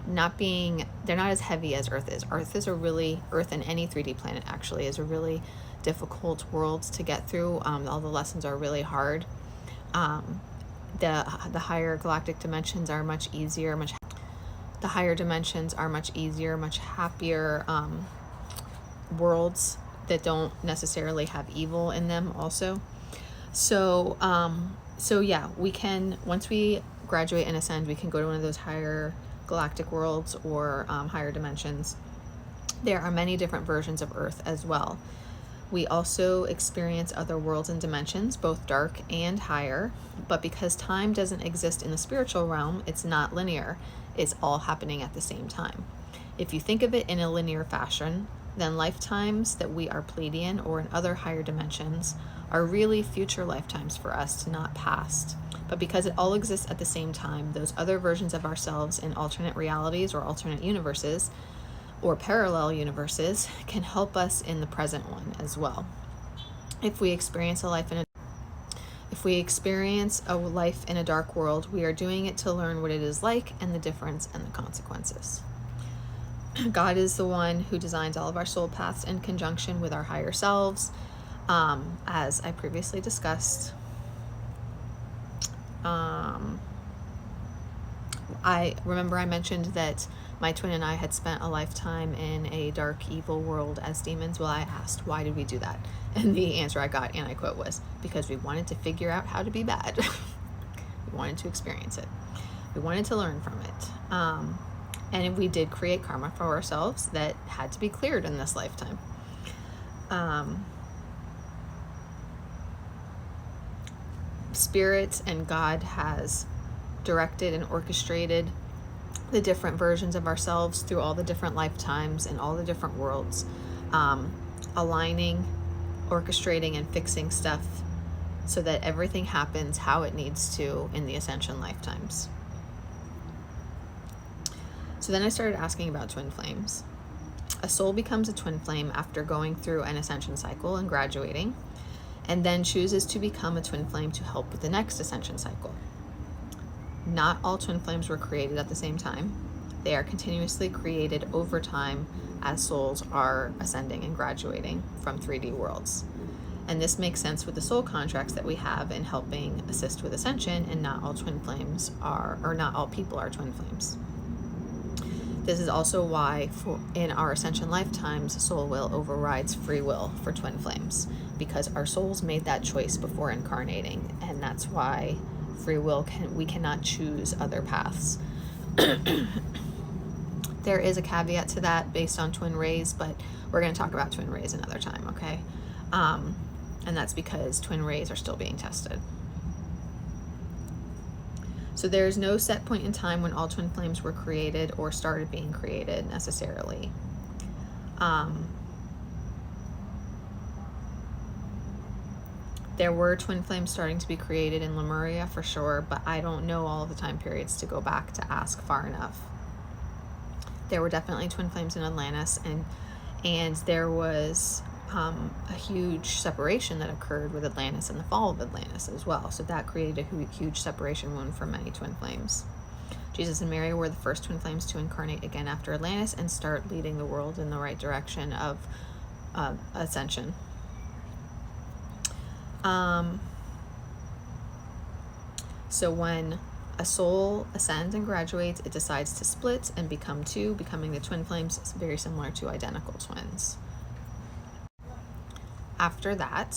as heavy as Earth is. Earth and any 3D planet actually is a really difficult world to get through. All the lessons are really hard. The higher galactic dimensions are much easier, much happier worlds that don't necessarily have evil in them also. So yeah, we can, once we graduate and ascend, we can go to one of those higher galactic worlds or higher dimensions. There are many different versions of Earth as well. We also experience other worlds and dimensions, both dark and higher, but because time doesn't exist in the spiritual realm, it's not linear. It's all happening at the same time. If you think of it in a linear fashion, then lifetimes that we are Pleiadian or in other higher dimensions are really future lifetimes for us, not past. But because it all exists at the same time, those other versions of ourselves in alternate realities or alternate universes or parallel universes can help us in the present one as well. If we experience a life in a dark world, we are doing it to learn what it is like and the difference and the consequences. God is the one who designs all of our soul paths in conjunction with our higher selves, as I previously discussed. I mentioned that my twin and I had spent a lifetime in a dark, evil world as demons. Well, I asked, why did we do that? And the answer I got, and I quote, was because we wanted to figure out how to be bad. We wanted to experience it. We wanted to learn from it. And we did create karma for ourselves that had to be cleared in this lifetime. Spirit and God has directed and orchestrated the different versions of ourselves through all the different lifetimes and all the different worlds, aligning, orchestrating, and fixing stuff so that everything happens how it needs to in the ascension lifetimes. So then I started asking about twin flames. A soul becomes a twin flame after going through an ascension cycle and graduating, and then chooses to become a twin flame to help with the next ascension cycle. Not all twin flames were created at the same time. They are continuously created over time as souls are ascending and graduating from 3D worlds. And this makes sense with the soul contracts that we have in helping assist with ascension, and not all twin flames are, or not all people are twin flames. This is also why in our ascension lifetimes, soul will overrides free will for twin flames, because our souls made that choice before incarnating, and that's why free will we cannot choose other paths. There is a caveat to that based on twin rays, but we're going to talk about twin rays another time, okay? And that's because twin rays are still being tested. So there's no set point in time when all twin flames were created or started being created necessarily. There were twin flames starting to be created in Lemuria for sure, but I don't know all of the time periods to go back to ask far enough. There were definitely twin flames in Atlantis, and there was a huge separation that occurred with Atlantis and the fall of Atlantis as well. So that created a huge separation wound for many twin flames. Jesus and Mary were the first twin flames to incarnate again after Atlantis and start leading the world in the right direction of ascension. So when a soul ascends and graduates, it decides to split and become two, becoming the twin flames. It's very similar to identical twins. After that,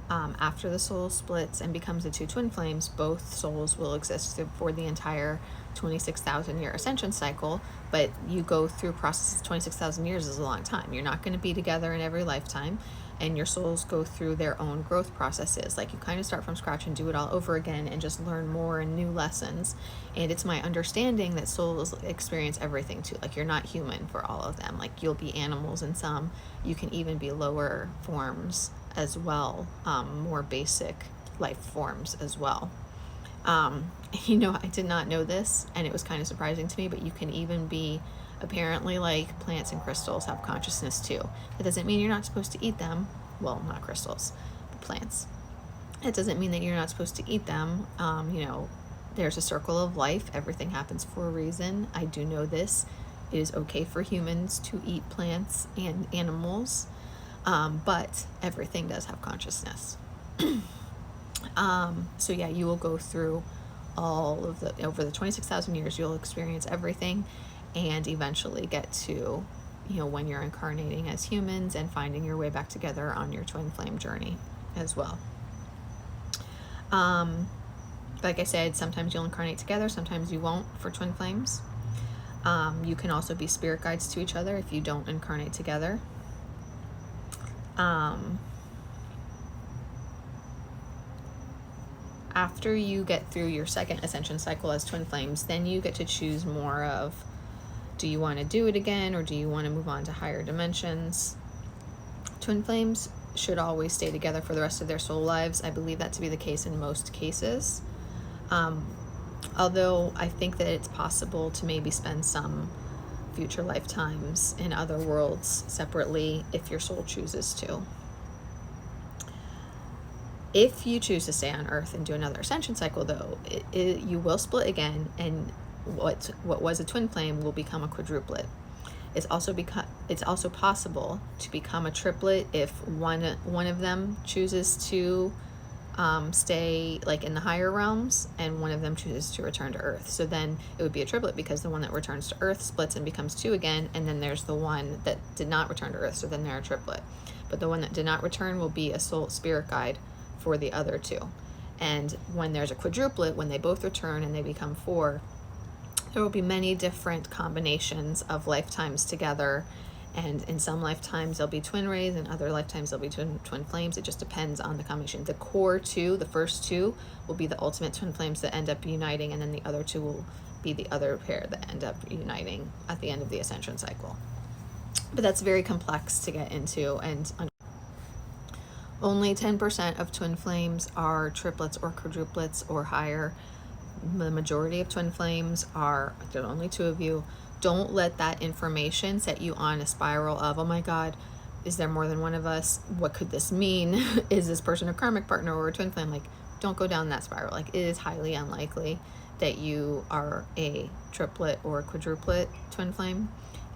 after the soul splits and becomes the two twin flames, both souls will exist for the entire 26,000 year ascension cycle. But you go through processes. 26,000 years is a long time. You're not going to be together in every lifetime, and your souls go through their own growth processes. Like, you kind of start from scratch and do it all over again and just learn more and new lessons. And it's my understanding that souls experience everything too. Like, you're not human for all of them. Like, you'll be animals in some. You can even be lower forms as well, more basic life forms as well. I did not know this, and it was kind of surprising to me, but you can even be, apparently, like, plants and crystals have consciousness too. That doesn't mean you're not supposed to eat them. Well, not crystals, but plants. It doesn't mean that you're not supposed to eat them. There's a circle of life. Everything happens for a reason. I do know this. It is okay for humans to eat plants and animals, but everything does have consciousness. So yeah, you will go through over the 26,000 years, you'll experience everything, and eventually get to, when you're incarnating as humans and finding your way back together on your twin flame journey as well. Like I said, sometimes you'll incarnate together, sometimes you won't for twin flames. You can also be spirit guides to each other if you don't incarnate together. After you get through your second ascension cycle as twin flames, then you get to choose more of, do you want to do it again, or do you want to move on to higher dimensions? Twin flames should always stay together for the rest of their soul lives. I believe that to be the case in most cases. Although I think that it's possible to maybe spend some future lifetimes in other worlds separately if your soul chooses to. If you choose to stay on Earth and do another ascension cycle, though, you will split again, and what was a twin flame will become a quadruplet. It's also possible to become a triplet if one of them chooses to stay like in the higher realms, and one of them chooses to return to Earth. So then it would be a triplet, because the one that returns to Earth splits and becomes two again, and then there's the one that did not return to Earth, so then they're a triplet. But the one that did not return will be a soul spirit guide for the other two. And when there's a quadruplet, when they both return and they become four, there will be many different combinations of lifetimes together. And in some lifetimes they'll be twin rays, and other lifetimes they'll be twin flames. It just depends on the combination. The core two, the first two, will be the ultimate twin flames that end up uniting, and then the other two will be the other pair that end up uniting at the end of the ascension cycle. But that's very complex to get into, and only 10% of twin flames are triplets or quadruplets or higher. The majority of twin flames are, there are only two of you. Don't let that information set you on a spiral of, oh my God, is there more than one of us? What could this mean? Is this person a karmic partner or a twin flame? Like, don't go down that spiral. Like, it is highly unlikely that you are a triplet or quadruplet twin flame,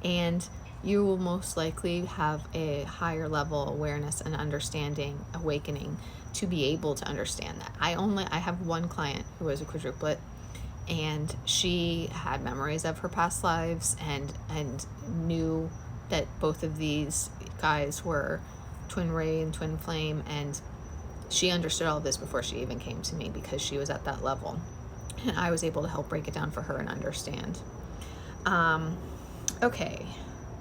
and you will most likely have a higher level awareness and understanding, awakening, to be able to understand that. I have one client who was a quadruplet, and she had memories of her past lives and knew that both of these guys were twin ray and twin flame, and she understood all of this before she even came to me, because she was at that level, and I was able to help break it down for her and understand. Okay,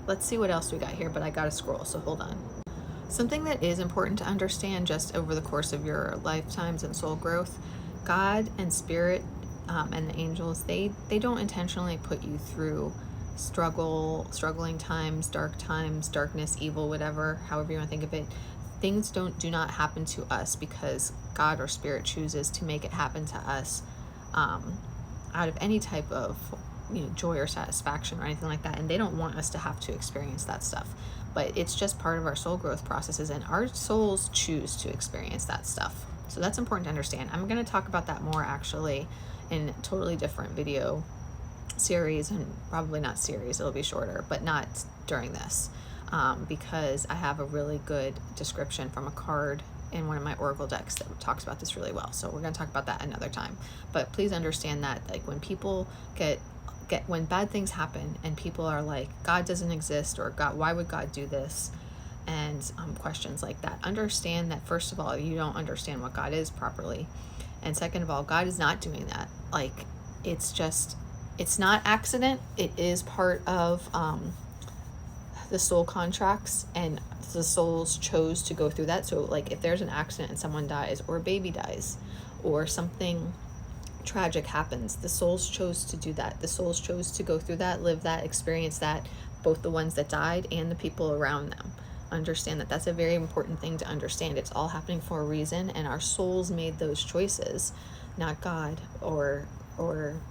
let's see what else we got here, but I gotta scroll, so hold on. Something that is important to understand just over the course of your lifetimes and soul growth, God and spirit and the angels, they don't intentionally put you through struggling times, darkness, evil, whatever, however you want to think of it. Things do not happen to us because God or spirit chooses to make it happen to us out of any type of joy or satisfaction or anything like that, and they don't want us to have to experience that stuff. But it's just part of our soul growth processes, and our souls choose to experience that stuff. So that's important to understand. I'm going to talk about that more actually in a totally different video series, and probably not series, it'll be shorter, but not during this, because I have a really good description from a card in one of my oracle decks that talks about this really well. So we're going to talk about that another time. But please understand that, like, when people when bad things happen and people are like, God doesn't exist, or God, why would God do this? and questions like that. Understand that, first of all, you don't understand what God is properly. And second of all, God is not doing that. Like, it's not accident. It is part of the soul contracts, and the souls chose to go through that. So like, if there's an accident and someone dies, or a baby dies, or something tragic happens, the souls chose to do that. The souls chose to go through that, live that, experience that, both the ones that died and the people around them. Understand that. That's a very important thing to understand. It's all happening for a reason, and our souls made those choices, not God or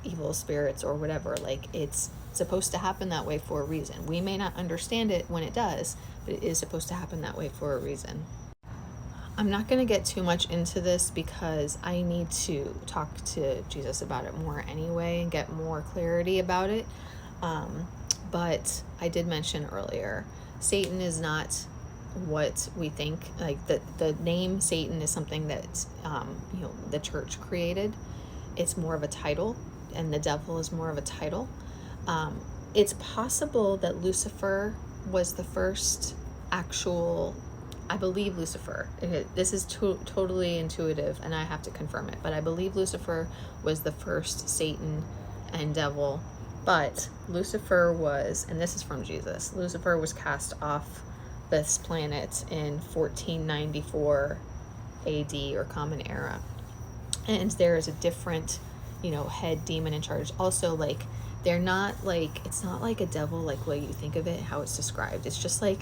evil spirits or whatever. Like, it's supposed to happen that way for a reason. We may not understand it when it does, but it is supposed to happen that way for a reason. I'm not going to get too much into this because I need to talk to Jesus about it more anyway and get more clarity about it. But I did mention earlier, Satan is not what we think. Like, the name Satan is something that the church created. It's more of a title, and the devil is more of a title. It's possible that Lucifer was the first actual, I believe Lucifer, this is totally intuitive and I have to confirm it, but I believe Lucifer was the first Satan and devil. But Lucifer was, and this is from Jesus, Lucifer was cast off this planet in 1494 AD, or Common Era. And there is a different, head demon in charge. Also, like, they're not like, it's not like a devil like what you think of it, how it's described. It's just like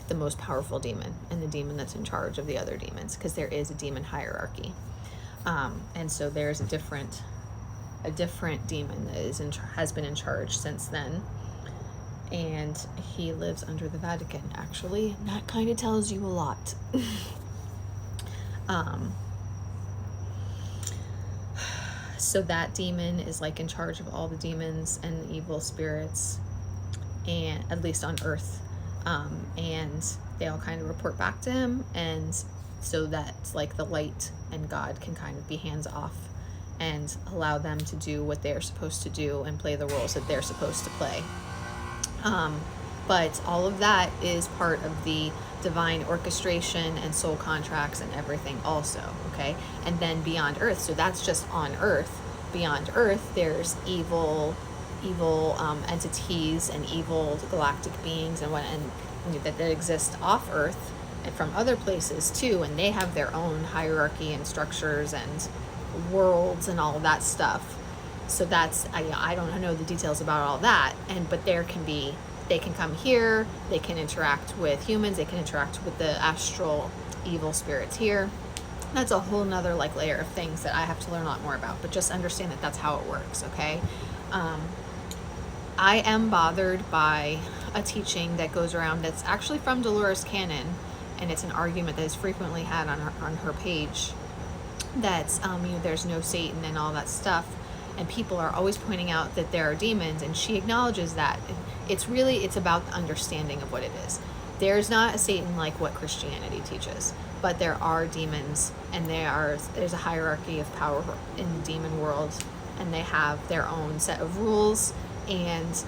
the most powerful demon, and the demon that's in charge of the other demons, because there is a demon hierarchy. And so there's a different demon that has been in charge since then, and he lives under the Vatican, actually. And that kind of tells you a lot. So that demon is like in charge of all the demons and the evil spirits, and at least on Earth, and they all kind of report back to him, and so that like the light and God can kind of be hands off and allow them to do what they're supposed to do and play the roles that they're supposed to play. But all of that is part of the divine orchestration and soul contracts and everything also, okay? And then beyond Earth, so that's just on Earth. Beyond Earth, there's evil entities and evil galactic beings and that exist off Earth and from other places too, and they have their own hierarchy and structures and worlds and all of that stuff. So that's, I don't know the details about all that, but they can come here, they can interact with humans, they can interact with the astral evil spirits here. That's a whole nother like layer of things that I have to learn a lot more about, but just understand that that's how it works, okay? I am bothered by a teaching that goes around that's actually from Dolores Cannon, and it's an argument that is frequently had on her page, that there's no Satan and all that stuff, and people are always pointing out that there are demons, and she acknowledges that. It's about the understanding of what it is. There's not a Satan like what Christianity teaches, but there are demons, and there's a hierarchy of power in the demon world, and they have their own set of rules and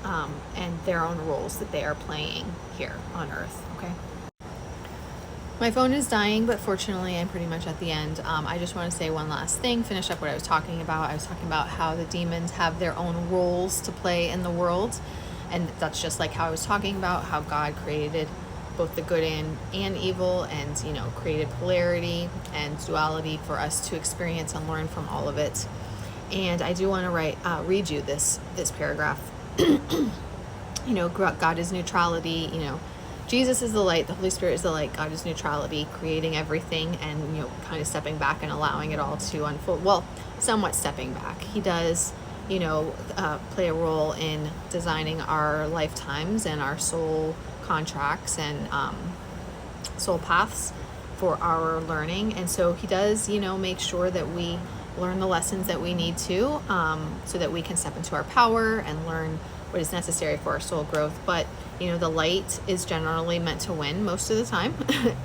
their own roles that they are playing here on Earth, okay? My phone is dying, but fortunately I'm pretty much at the end. I just want to say one last thing, finish up what I was talking about. I was talking about how the demons have their own roles to play in the world, and that's just like how I was talking about how God created both the good and evil, and created polarity and duality for us to experience and learn from all of it. And I do want to read you this paragraph. God is neutrality. Jesus is the light, the Holy Spirit is the light, God is neutrality, creating everything, and kind of stepping back and allowing it all to unfold. Well, somewhat stepping back. He does play a role in designing our lifetimes and our soul contracts and soul paths for our learning. And so he does make sure that we learn the lessons that we need to, so that we can step into our power and learn what is necessary for our soul growth. But the light is generally meant to win most of the time.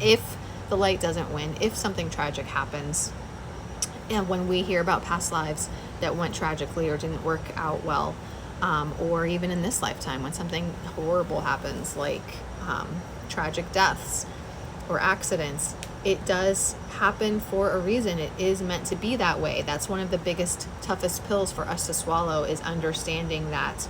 If the light doesn't win, if something tragic happens, and when we hear about past lives that went tragically or didn't work out well, or even in this lifetime when something horrible happens, like tragic deaths or accidents, it does happen for a reason. It is meant to be that way. That's one of the biggest, toughest pills for us to swallow, is understanding that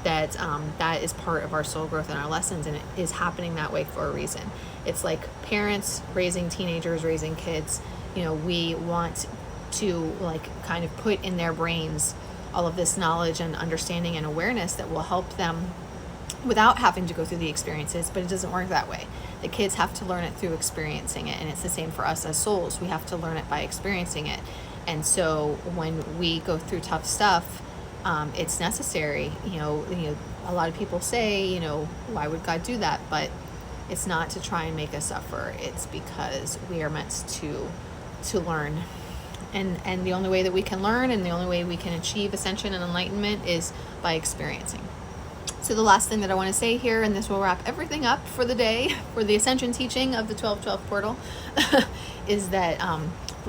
that is part of our soul growth and our lessons, and it is happening that way for a reason. It's like parents raising teenagers, raising kids. We want to like kind of put in their brains all of this knowledge and understanding and awareness that will help them without having to go through the experiences, but it doesn't work that way. The kids have to learn it through experiencing it, and it's the same for us as souls. We have to learn it by experiencing it. And so when we go through tough stuff, it's necessary. A lot of people say, why would God do that? But it's not to try and make us suffer. It's because we are meant to learn. And the only way that we can learn and the only way we can achieve ascension and enlightenment is by experiencing. So the last thing that I want to say here, and this will wrap everything up for the day, for the ascension teaching of the 1212 portal, is that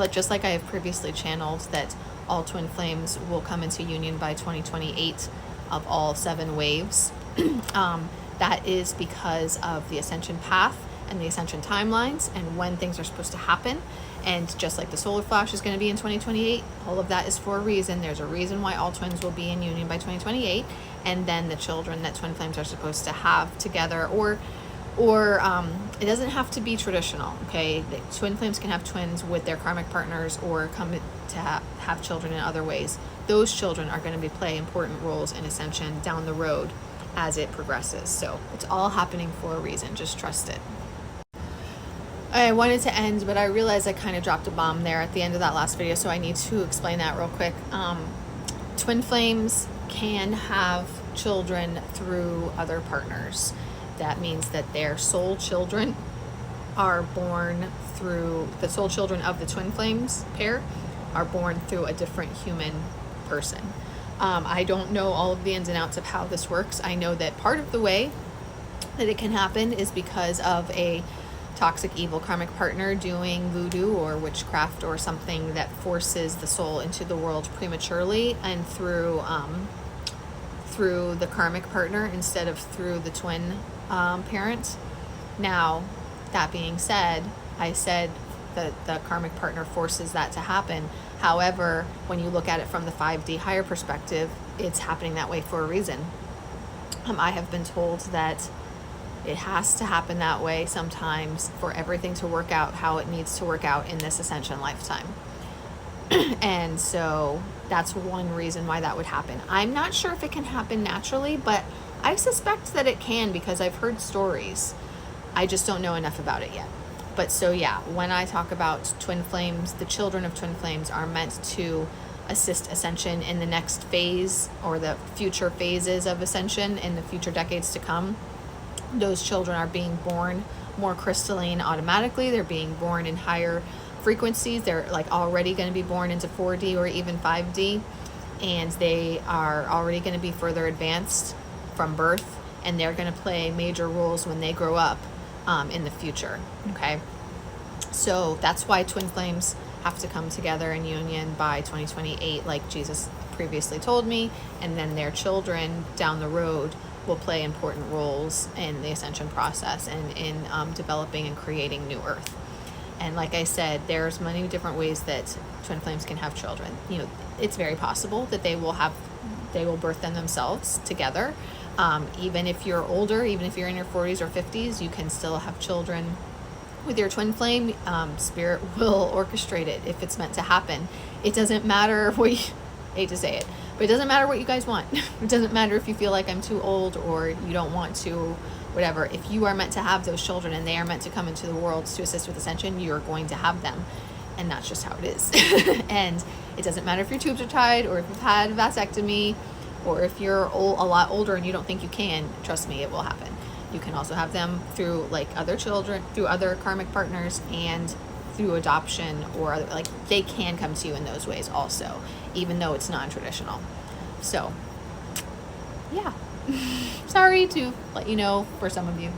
just like I have previously channeled, that all twin flames will come into union by 2028 of all 7 waves. That is because of the ascension path and the ascension timelines and when things are supposed to happen. And just like the solar flash is going to be in 2028, all of that is for a reason. There's a reason why all twins will be in union by 2028. And then the children that twin flames are supposed to have together, or it doesn't have to be traditional, okay? The twin flames can have twins with their karmic partners or come to have children in other ways. Those children are going to play important roles in ascension down the road as it progresses. So it's all happening for a reason. Just trust it. I wanted to end, but I realized I kind of dropped a bomb there at the end of that last video, so I need to explain that real quick. Twin flames can have children through other partners. That means that their soul children are born through, the soul children of the twin flames pair are born through a different human person. I don't know all of the ins and outs of how this works. I know that part of the way that it can happen is because of a toxic evil karmic partner doing voodoo or witchcraft or something that forces the soul into the world prematurely and through the karmic partner instead of through the twin parent. Now, that being said, I said that the karmic partner forces that to happen. However, when you look at it from the 5D higher perspective, it's happening that way for a reason. I have been told that it has to happen that way sometimes for everything to work out how it needs to work out in this ascension lifetime. And so that's one reason why that would happen. I'm not sure if it can happen naturally, but I suspect that it can because I've heard stories. I just don't know enough about it yet. But so yeah, when I talk about twin flames, the children of twin flames are meant to assist ascension in the next phase or the future phases of ascension in the future decades to come. Those children are being born more crystalline automatically. They're being born in higher frequencies. They're like already going to be born into 4D or even 5D, and they are already going to be further advanced from birth, and they're going to play major roles when they grow up in the future. Okay, so that's why twin flames have to come together in union by 2028, like Jesus previously told me, and then their children down the road will play important roles in the ascension process and in developing and creating new earth. And like I said, there's many different ways that twin flames can have children. It's very possible that they will birth them themselves together. Even if you're older, even if you're in your 40s or 50s, you can still have children with your twin flame. Spirit will orchestrate it if it's meant to happen. It doesn't matter what you, hate to say it, but it doesn't matter what you guys want. It doesn't matter if you feel like I'm too old or you don't want to, whatever. If you are meant to have those children and they are meant to come into the world to assist with ascension, you're going to have them. And that's just how it is. And it doesn't matter if your tubes are tied or if you've had a vasectomy or if you're a lot older and you don't think you can. Trust me, it will happen. You can also have them through like other children, through other karmic partners, and through adoption, or other, like they can come to you in those ways also, even though it's non-traditional. So yeah, sorry to let you know for some of you.